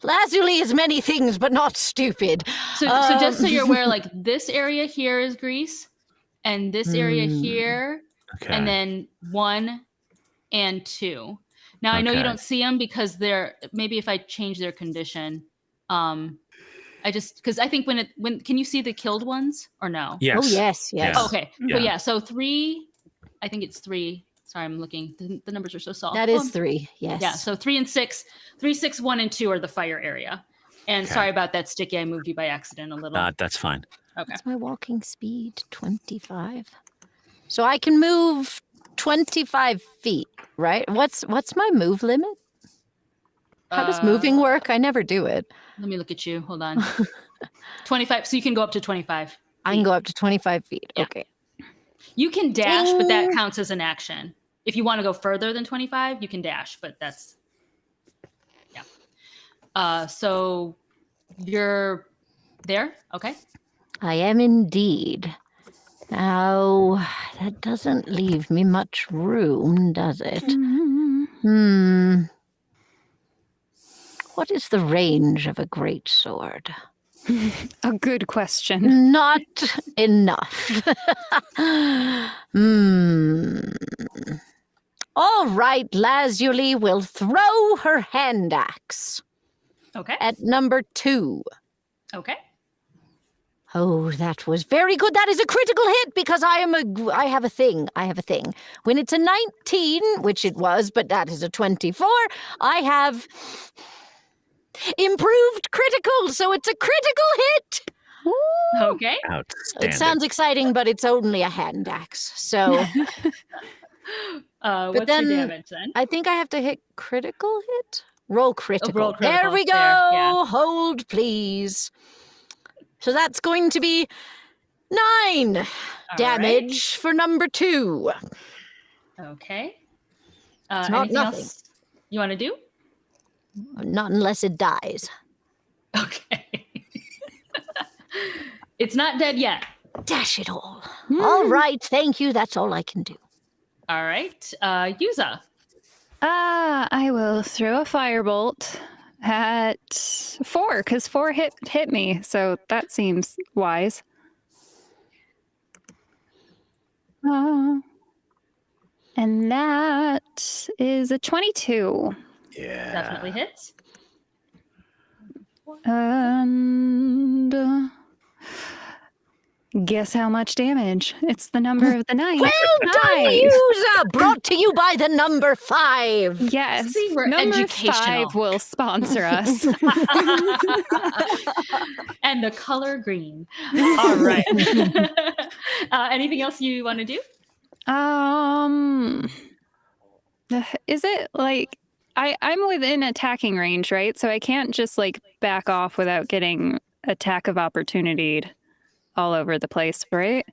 Speaker 3: Lazuli is many things, but not stupid.
Speaker 1: So just so you're aware, like this area here is grease, and this area here,
Speaker 2: Okay.
Speaker 1: and then 1 and 2. Now I know you
Speaker 2: Okay.
Speaker 1: don't see them because they're maybe if I change their condition, I just because I think when can you see the killed ones or no?
Speaker 2: Yes.
Speaker 3: Oh, yes, yes.
Speaker 2: Yeah.
Speaker 1: Okay.
Speaker 2: Yeah.
Speaker 1: But yeah, so 3. I think it's 3. Sorry, I'm looking. The numbers are so soft.
Speaker 3: That is 3, yes.
Speaker 1: Yeah, so 3 and 6, 3, 6, 1, and 2 are the fire area. And
Speaker 2: Okay.
Speaker 1: sorry about that, Sticky. I moved you by accident a little.
Speaker 2: That's fine.
Speaker 1: Okay.
Speaker 3: What's my walking speed? 25. So I can move 25 feet, right? What's my move limit? How does moving work? I never do it.
Speaker 1: Let me look at you. Hold on. 25. So you can go up to 25.
Speaker 3: I can go up to 25 feet.
Speaker 1: Yeah.
Speaker 3: Okay.
Speaker 1: You can dash, but that
Speaker 3: Ding.
Speaker 1: counts as an action. If you want to go further than 25, you can dash, but that's yeah. So you're there? Okay.
Speaker 3: I am indeed. Now, that doesn't leave me much room, does it? What is the range of a great sword?
Speaker 5: A good question.
Speaker 3: Not enough. All right, Lazuli will throw her hand axe
Speaker 1: Okay.
Speaker 3: at number 2.
Speaker 1: Okay.
Speaker 3: Oh, that was very good. That is a critical hit because I have a thing. When it's a 19, which it was, but that is a 24, I have improved critical, so it's a critical hit.
Speaker 1: Okay.
Speaker 2: Outstanding.
Speaker 3: It sounds exciting, but it's only a hand axe. So
Speaker 1: What's
Speaker 3: then
Speaker 1: your damage then?
Speaker 3: I think I have to hit critical hit. Roll critical.
Speaker 1: roll
Speaker 3: There
Speaker 1: critical.
Speaker 3: we go.
Speaker 1: There, yeah.
Speaker 3: Hold, please. So that's going to be 9
Speaker 1: All
Speaker 3: damage for number 2.
Speaker 1: right. Okay.
Speaker 3: It's not
Speaker 1: Anything
Speaker 3: nothing.
Speaker 1: else you want to do?
Speaker 3: Not unless it dies.
Speaker 1: Okay. It's not dead yet.
Speaker 3: Dash it all. All right, thank you. That's all I can do.
Speaker 1: All right. Yuza.
Speaker 5: I will throw a firebolt at 4 because 4 hit me, so that seems wise. And that is a 22.
Speaker 2: Yeah.
Speaker 1: Definitely hits.
Speaker 5: And guess how much damage? It's the number of the night.
Speaker 3: Well done,
Speaker 5: 5.
Speaker 3: user! Brought to you by the number 5.
Speaker 5: Yes,
Speaker 1: See, we're
Speaker 5: number
Speaker 1: educational.
Speaker 5: 5 will sponsor us.
Speaker 1: And the color green. All right. Anything else you want to do?
Speaker 5: Is it like I'm within attacking range, right? So I can't just like back off without getting attack of opportunity all over the place, right?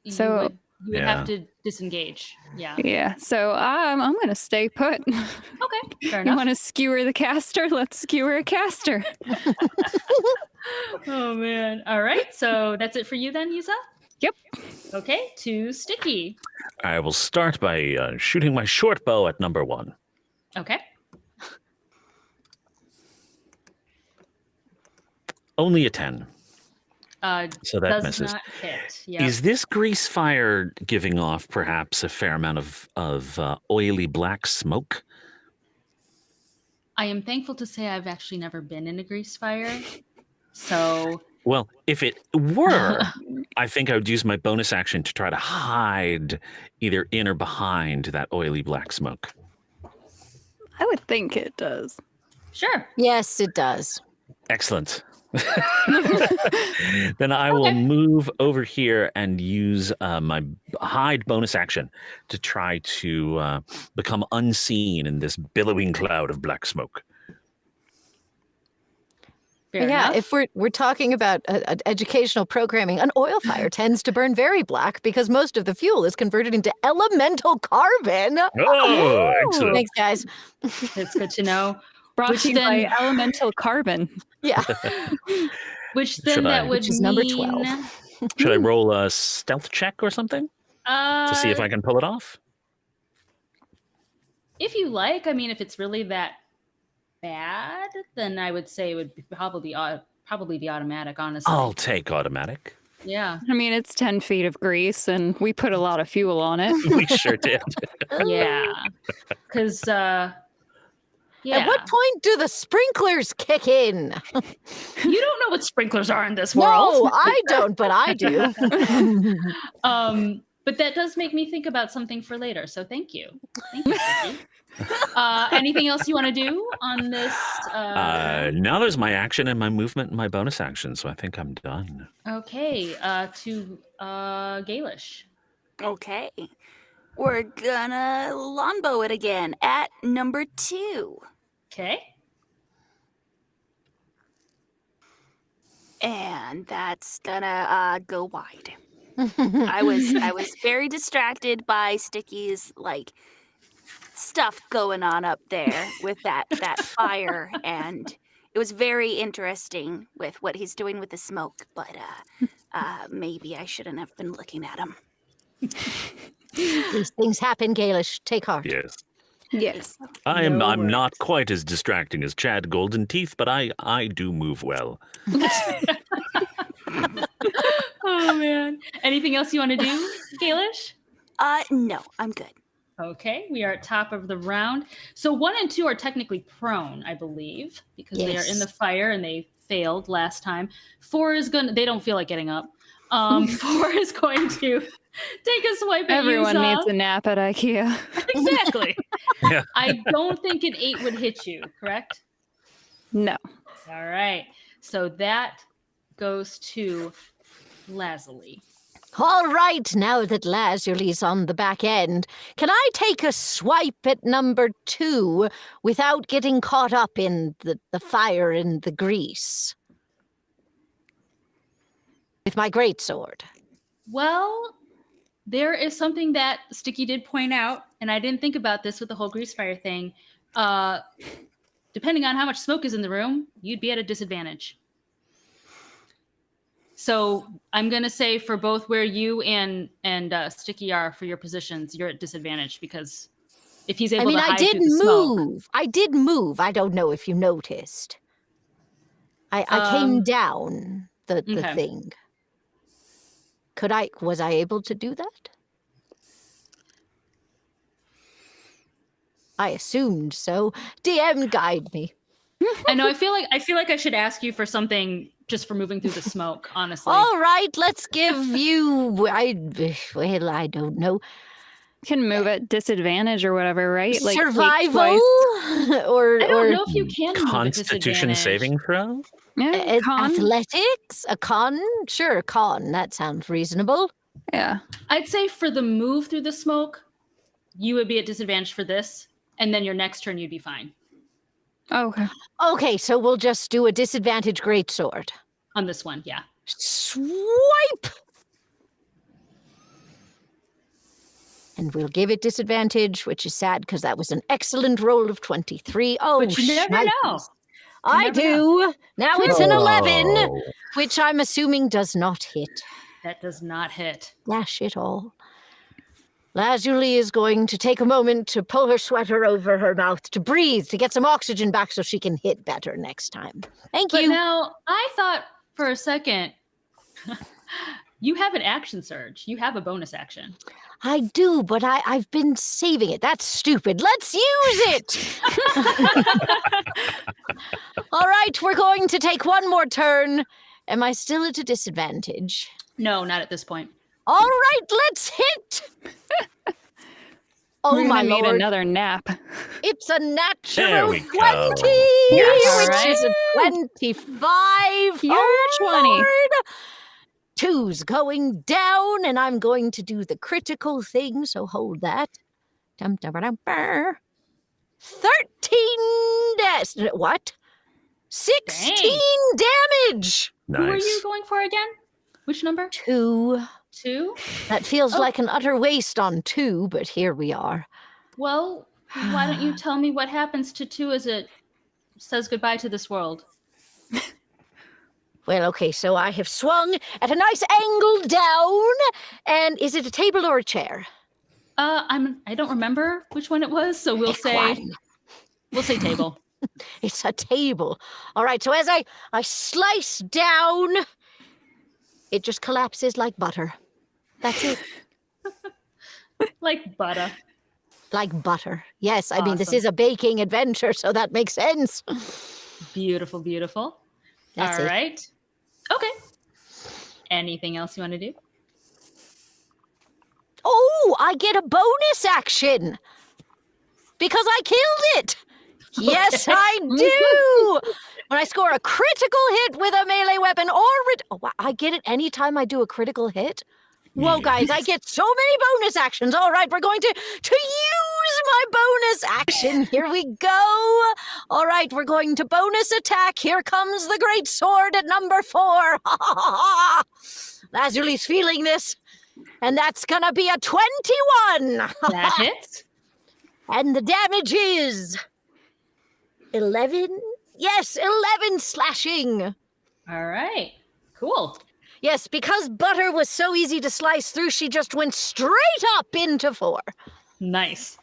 Speaker 5: So-
Speaker 1: you would have to disengage. Yeah.
Speaker 5: Yeah. So I'm gonna stay put.
Speaker 1: Okay. Fair
Speaker 5: You
Speaker 1: enough.
Speaker 5: want to skewer the caster? Let's skewer a caster.
Speaker 1: Oh man. All right. So that's it for you then, Yuza?
Speaker 5: Yep.
Speaker 1: Okay. To Sticky.
Speaker 2: I will start by shooting my short bow at number 1.
Speaker 1: Okay.
Speaker 2: Only a 10. So that
Speaker 1: Does
Speaker 2: misses.
Speaker 1: not hit. Yeah.
Speaker 2: Is this grease fire giving off perhaps a fair amount of oily black smoke?
Speaker 1: I am thankful to say I've actually never been in a grease fire. So
Speaker 2: Well, if it were, I think I would use my bonus action to try to hide either in or behind that oily black smoke.
Speaker 5: I would think it does.
Speaker 1: sure.
Speaker 3: Yes, it does.
Speaker 2: Excellent. Then I will move over here and use my hide bonus action to try to become unseen in this billowing cloud of black smoke.
Speaker 1: Fair
Speaker 6: yeah,
Speaker 1: enough.
Speaker 6: if we're talking about educational programming, an oil fire tends to burn very black because most of the fuel is converted into elemental carbon.
Speaker 2: Oh, excellent.
Speaker 6: Thanks, guys.
Speaker 1: It's good to know.
Speaker 5: Brought
Speaker 1: Which
Speaker 5: to you by
Speaker 1: then-
Speaker 5: elemental carbon.
Speaker 6: Yeah.
Speaker 1: Which then
Speaker 2: Should
Speaker 1: that
Speaker 2: I-
Speaker 1: would
Speaker 6: Which is number
Speaker 1: mean
Speaker 6: 12.
Speaker 2: Should I roll a stealth check or something to see if I can pull it off?
Speaker 1: If you like, I mean, if it's really that bad, then I would say it would be probably the automatic. Honestly,
Speaker 2: I'll take automatic.
Speaker 1: yeah,
Speaker 5: I mean, it's 10 feet of grease, and we put a lot of fuel on it.
Speaker 2: We sure did.
Speaker 1: yeah, because yeah,
Speaker 6: At what point do the sprinklers kick in?
Speaker 1: you don't know what sprinklers are in this world.
Speaker 6: No, I don't, but I do.
Speaker 1: But that does make me think about something for later. So thank you, Sticky. Anything else you want to do on this?
Speaker 2: Now there's my action and my movement and my bonus action, so I think I'm done.
Speaker 1: Okay, to Gaelish.
Speaker 4: Okay. We're gonna longbow it again at number 2.
Speaker 1: Okay.
Speaker 4: And that's gonna go wide. I was very distracted by Sticky's like stuff going on up there with that fire, and it was very interesting with what he's doing with the smoke, but maybe I shouldn't have been looking at him.
Speaker 3: These things happen, Gaelish. Take heart.
Speaker 2: Yes.
Speaker 5: Yes.
Speaker 2: I'm
Speaker 1: No
Speaker 2: not
Speaker 1: worries.
Speaker 2: quite as distracting as Chad Golden Teeth, but I do move well.
Speaker 1: Oh man. Anything else you want to do, Kalish?
Speaker 4: No, I'm good.
Speaker 1: Okay, we are at top of the round. So 1 and 2 are technically prone, I believe, because they are in the
Speaker 3: Yes.
Speaker 1: fire and they failed last time. 4 is gonna. They don't feel like getting up. 4 is going to take a swipe at
Speaker 5: Everyone
Speaker 1: you,
Speaker 5: needs a nap at IKEA.
Speaker 1: Exactly.
Speaker 2: Yeah.
Speaker 1: I don't think an 8 would hit you, correct?
Speaker 5: No.
Speaker 1: All right. So that goes to Lazuli.
Speaker 3: All right, now that Lazuli's on the back end, can I take a swipe at number 2 without getting caught up in the fire and the grease? With my greatsword.
Speaker 1: Well, there is something that Sticky did point out, and I didn't think about this with the whole grease fire thing. Depending on how much smoke is in the room, you'd be at a disadvantage. So I'm gonna say for both where you and Sticky are for your positions, you're at disadvantage because if he's able
Speaker 3: I mean,
Speaker 1: to
Speaker 3: I
Speaker 1: hide
Speaker 3: did
Speaker 1: through the smoke.
Speaker 3: move. I did move. I don't know if you noticed. I came down the
Speaker 1: okay.
Speaker 3: thing. Was I able to do that? I assumed so. DM, guide me.
Speaker 1: I know. I feel like I should ask you for something just for moving through the smoke. Honestly.
Speaker 3: All right, let's give you. I don't know.
Speaker 5: Can move at disadvantage or whatever, right? Like take
Speaker 3: Survival,
Speaker 5: twice.
Speaker 3: or
Speaker 1: I don't know if you can move at
Speaker 2: Constitution
Speaker 1: disadvantage.
Speaker 2: saving throw?
Speaker 5: Yeah, con.
Speaker 3: athletics, a con. Sure, con. That sounds reasonable.
Speaker 5: Yeah.
Speaker 1: I'd say for the move through the smoke, you would be at disadvantage for this, and then your next turn you'd be fine
Speaker 5: Oh, okay.
Speaker 3: Okay, so we'll just do a disadvantage greatsword.
Speaker 1: on this one. Yeah.
Speaker 3: Swipe! And we'll give it disadvantage, which is sad because that was an excellent roll of 23. Oh,
Speaker 1: But you never know.
Speaker 3: shnikes. I
Speaker 1: never
Speaker 3: do. Now it's an 11,
Speaker 2: Oh.
Speaker 3: which I'm assuming does not hit.
Speaker 1: That does not hit.
Speaker 3: Dash it all. Lazuli is going to take a moment to pull her sweater over her mouth to breathe, to get some oxygen back so she can hit better next time. Thank
Speaker 1: But
Speaker 3: you.
Speaker 1: now I thought for a second, you have an action surge. You have a bonus action.
Speaker 3: I do, but I've been saving it. That's stupid. Let's use it. All right, we're going to take one more turn. Am I still at a disadvantage?
Speaker 1: No, not at this point.
Speaker 3: All right, let's hit. Oh,
Speaker 5: We're
Speaker 3: my
Speaker 5: gonna need
Speaker 3: lord.
Speaker 5: another nap.
Speaker 3: It's a natural
Speaker 2: There we
Speaker 3: 20,
Speaker 2: go.
Speaker 1: Yes.
Speaker 3: which is a
Speaker 1: Alright.
Speaker 3: 25.
Speaker 5: You're
Speaker 3: Oh,
Speaker 5: 20.
Speaker 3: Lord. 2's going down, and I'm going to do the critical thing, so hold that. Dum, dum, dum, dum. 13 what? 16 damage.
Speaker 1: Who are you
Speaker 2: Nice.
Speaker 1: going for again? Which number?
Speaker 3: 2.
Speaker 1: 2?
Speaker 3: That feels
Speaker 1: Oh.
Speaker 3: like an utter waste on 2, but here we are.
Speaker 1: Well, why don't you tell me what happens to 2 as it says goodbye to this world?
Speaker 3: Well, okay, so I have swung at a nice angle down, and is it a table or a chair?
Speaker 1: I don't remember which one it was, so we'll
Speaker 3: Pick
Speaker 1: say
Speaker 3: one.
Speaker 1: table.
Speaker 3: It's a table. All right, so as I slice down, it just collapses like butter. That's it.
Speaker 1: Like butter.
Speaker 3: Like butter. Yes, I mean, this
Speaker 1: Awesome.
Speaker 3: is a baking adventure, so that makes sense.
Speaker 1: Beautiful, beautiful.
Speaker 3: That's
Speaker 1: All
Speaker 3: it.
Speaker 1: right. Okay. Anything else you want to do?
Speaker 3: Oh, I get a bonus action because I killed it. Yes,
Speaker 1: Okay.
Speaker 3: I do. When I score a critical hit with a melee weapon or oh, wow, I get it anytime I do a critical hit. Whoa, guys, I get so many bonus actions. All right, we're going to use my bonus action. Here we go. All right, we're going to bonus attack. Here comes the great sword at number 4. Lazuli's feeling this. And that's gonna be a 21.
Speaker 1: That hits.
Speaker 3: And the damage is 11. Yes, 11 slashing.
Speaker 1: All right. Cool.
Speaker 3: Yes, because butter was so easy to slice through, she just went straight up into 4.
Speaker 1: Nice.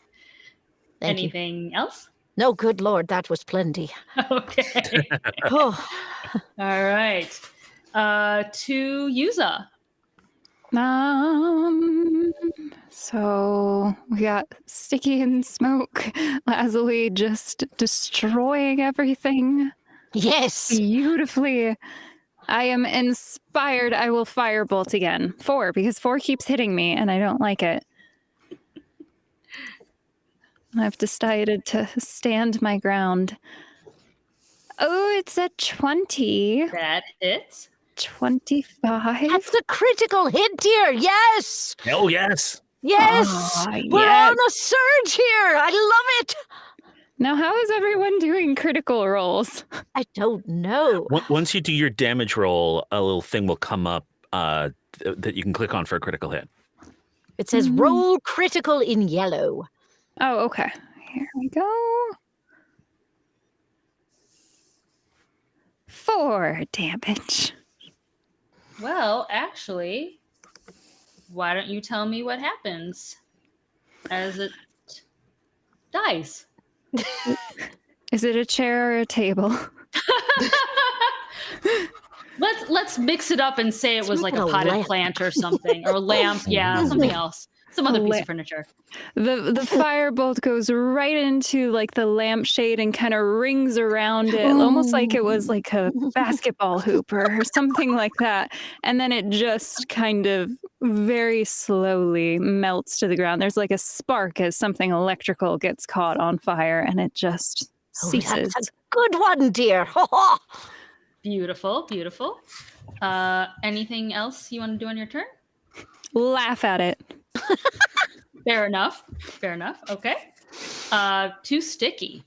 Speaker 3: Thank you.
Speaker 1: Anything else?
Speaker 3: No, good Lord, that was plenty.
Speaker 1: Okay.
Speaker 3: Oh,
Speaker 1: All right. To Yuza.
Speaker 5: So we got Sticky and Smoke, Lazuli just destroying everything
Speaker 3: yes.
Speaker 5: beautifully. I am inspired. I will firebolt again. 4, because 4 keeps hitting me and I don't like it. I've decided to stand my ground. Oh, it's a 20.
Speaker 1: That hits.
Speaker 5: 25.
Speaker 3: That's a critical hit, dear. Yes.
Speaker 2: Oh, yes.
Speaker 3: Yes. We're
Speaker 5: yes.
Speaker 3: on a surge here. I love it.
Speaker 5: Now, how is everyone doing critical rolls?
Speaker 3: I don't know.
Speaker 2: Once you do your damage roll, a little thing will come up that you can click on for a critical hit.
Speaker 3: It says roll critical in yellow.
Speaker 5: Oh, okay. Here we go. 4 damage.
Speaker 1: Well, actually, why don't you tell me what happens as it dies?
Speaker 5: Is it a chair or a table?
Speaker 1: Let's mix it up and say it was like a
Speaker 3: not a
Speaker 1: potted
Speaker 3: lamp.
Speaker 1: plant or something, or a lamp. Yeah, something else. Some other piece of furniture.
Speaker 5: The firebolt goes right into like the lampshade and kind of rings around it, almost like it was like a basketball hoop or something like that. And then it just kind of very slowly melts to the ground. There's like a spark as something electrical gets caught on fire, and it just ceases.
Speaker 3: That's a good one, dear.
Speaker 1: Beautiful, beautiful. Anything else you want to do on your turn?
Speaker 5: Laugh at it.
Speaker 1: Fair enough. Fair enough. Okay. To Sticky.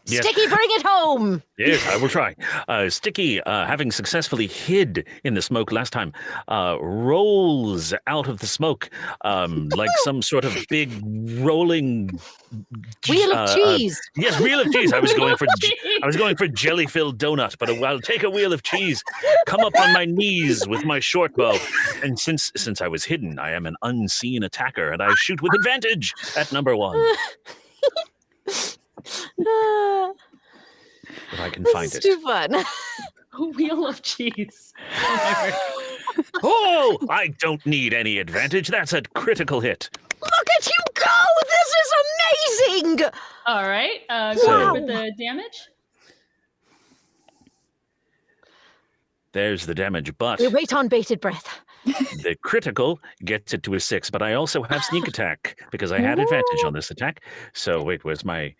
Speaker 2: Yes.
Speaker 3: Sticky, bring it home.
Speaker 2: Yes, I will try. Sticky, having successfully hid in the smoke last time, rolls out of the smoke like some sort of big rolling
Speaker 3: Wheel of cheese.
Speaker 2: Yes, wheel of cheese. I was going for jelly-filled donut, but I'll take a wheel of cheese. Come up on my knees with my short bow, and since I was hidden, I am an unseen attacker, and I shoot with advantage at number 1. If I can find
Speaker 6: This
Speaker 2: it.
Speaker 6: is too fun.
Speaker 1: A wheel of cheese. Oh my word.
Speaker 2: Oh, I don't need any advantage. That's a critical hit.
Speaker 3: Look at you go. This is amazing.
Speaker 1: All right. Go
Speaker 2: So-
Speaker 1: for the damage.
Speaker 2: There's the damage, but
Speaker 3: We wait on bated breath.
Speaker 2: the critical gets it to a 6. But I also have sneak attack because I had advantage on this attack. So wait, where's my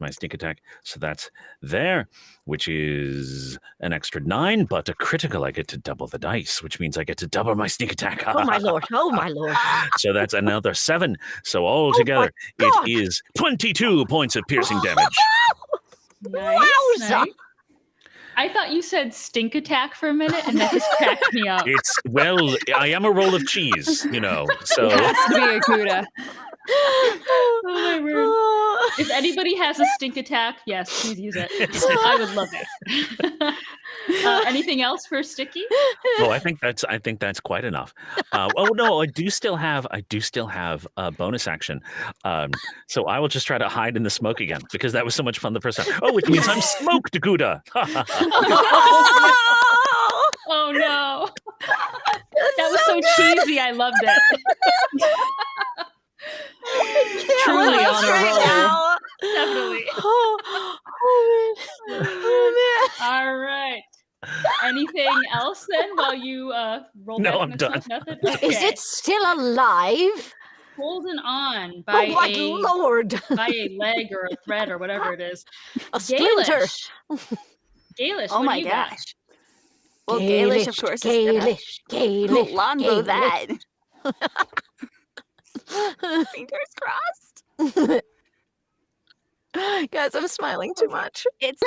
Speaker 2: sneak attack? So that's there, which is an extra 9. But a critical, I get to double the dice, which means I get to double my sneak attack.
Speaker 3: Oh my lord. Oh my lord.
Speaker 2: So that's another 7. So altogether,
Speaker 3: God.
Speaker 2: it is 22 points of piercing damage.
Speaker 1: Nice.
Speaker 3: Wowza.
Speaker 1: Nice. I thought you said stink attack for a minute, and that just cracked me up.
Speaker 2: Well, I am a roll of cheese, you know. So
Speaker 5: Has to be a Gouda.
Speaker 1: Oh my word. If anybody has a stink attack, yes, please use it. I would love it. Anything else for Sticky?
Speaker 2: oh, I think that's quite enough. Oh no, I do still have a bonus action. So I will just try to hide in the smoke again because that was so much fun the first time. Oh, which means I'm smoked, Gouda.
Speaker 1: Oh no. That was so cheesy. I loved it. Truly on a roll. Definitely.
Speaker 3: Oh man.
Speaker 1: All right. Anything else then while you roll
Speaker 2: No,
Speaker 1: back
Speaker 2: I'm
Speaker 1: in the
Speaker 2: done.
Speaker 1: smoke? Nothing?
Speaker 3: Is
Speaker 1: Okay.
Speaker 3: it still alive?
Speaker 1: Holding on by
Speaker 3: Oh my
Speaker 1: a
Speaker 3: lord.
Speaker 1: by a leg or a thread or whatever it is.
Speaker 3: A splinter.
Speaker 1: Galish,
Speaker 4: Oh
Speaker 1: what
Speaker 4: my
Speaker 1: do you got?
Speaker 4: gosh. Well, Galish, of course, is
Speaker 3: Galish.
Speaker 4: gonna longbow
Speaker 3: Galish.
Speaker 4: that. Fingers crossed.
Speaker 6: Guys, I'm smiling too much.
Speaker 4: It's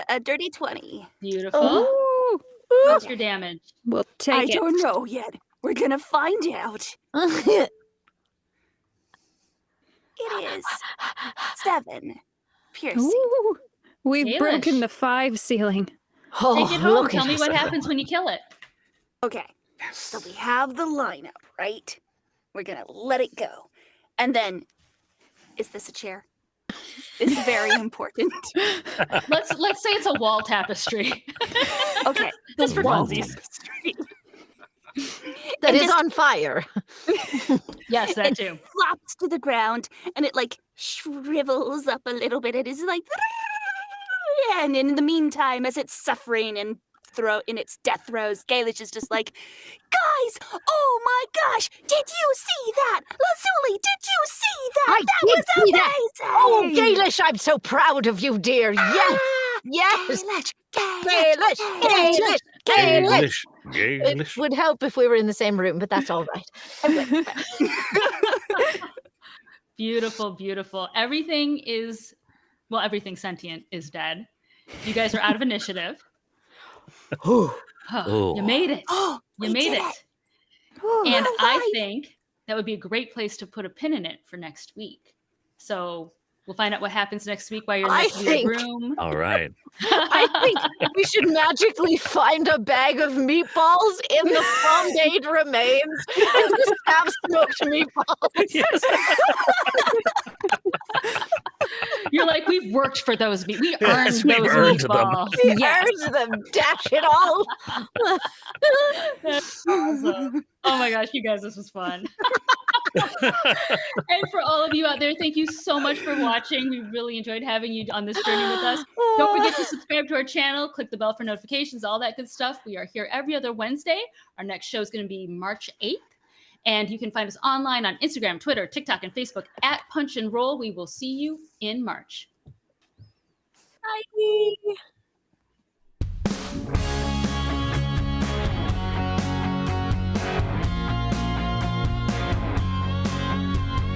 Speaker 4: a dirty 20.
Speaker 1: Beautiful.
Speaker 6: Oh.
Speaker 1: What's your damage?
Speaker 5: We'll take
Speaker 4: I
Speaker 5: it.
Speaker 4: don't know yet. We're gonna find out. It is 7 piercing.
Speaker 5: Ooh, we've
Speaker 1: Dalish.
Speaker 5: broken the 5 ceiling.
Speaker 3: Oh,
Speaker 1: Take it home.
Speaker 3: look
Speaker 1: Tell
Speaker 3: at
Speaker 1: me
Speaker 3: us.
Speaker 1: what happens when you kill it.
Speaker 4: Okay, so we have the lineup, right? We're gonna let it go. And then, is this a chair? is very important.
Speaker 1: Let's say it's a wall tapestry.
Speaker 4: Okay,
Speaker 1: Just for
Speaker 4: wall
Speaker 1: funsies.
Speaker 4: tapestry.
Speaker 3: That
Speaker 4: And
Speaker 3: is
Speaker 4: just-
Speaker 3: on fire.
Speaker 1: Yes, that
Speaker 4: it
Speaker 1: too.
Speaker 4: flops to the ground and it like shrivels up a little bit. It is like, and in the meantime, as it's suffering and in its death throes, Gaelish is just like, guys, oh my gosh, did you see that? Lazuli, did you see that?
Speaker 3: I
Speaker 4: That
Speaker 3: did
Speaker 4: was
Speaker 3: see
Speaker 4: amazing.
Speaker 3: that. Oh, Gaelish, I'm so proud of you, dear. Yes, yes. Gaelish, Gaelish, Gaelish. It
Speaker 2: Gaelish.
Speaker 3: would help if we were in the same room, but that's all right.
Speaker 1: Beautiful, beautiful. Everything sentient is dead. You guys are out of initiative.
Speaker 2: Oh.
Speaker 1: You made it.
Speaker 4: Oh,
Speaker 1: You
Speaker 4: we
Speaker 1: made
Speaker 4: did
Speaker 1: it.
Speaker 4: Whew,
Speaker 1: And
Speaker 4: we're
Speaker 1: I
Speaker 4: alive.
Speaker 1: think that would be a great place to put a pin in it for next week. So we'll find out what happens next week while you're in
Speaker 3: I
Speaker 1: this weird
Speaker 3: think-
Speaker 1: room.
Speaker 2: All right.
Speaker 3: I think we should magically find a bag of meatballs in the flambéed remains and just have smoked meatballs.
Speaker 2: Yes.
Speaker 1: You're like, we've worked for those meat. We earned
Speaker 2: We've
Speaker 1: those
Speaker 2: earned them.
Speaker 1: meatballs.
Speaker 3: We
Speaker 1: Yes.
Speaker 3: earned them, dash it all.
Speaker 1: That's awesome. Oh my gosh, you guys, this was fun. And for all of you out there, thank you so much for watching. We really enjoyed having you on this journey with us. Don't forget to subscribe to our channel, click the bell for notifications, all that good stuff. We are here every other Wednesday. Our next show is going to be March 8th. And you can find us online on Instagram, Twitter, TikTok, and Facebook at Punch and Roll. We will see you in March.
Speaker 6: Bye.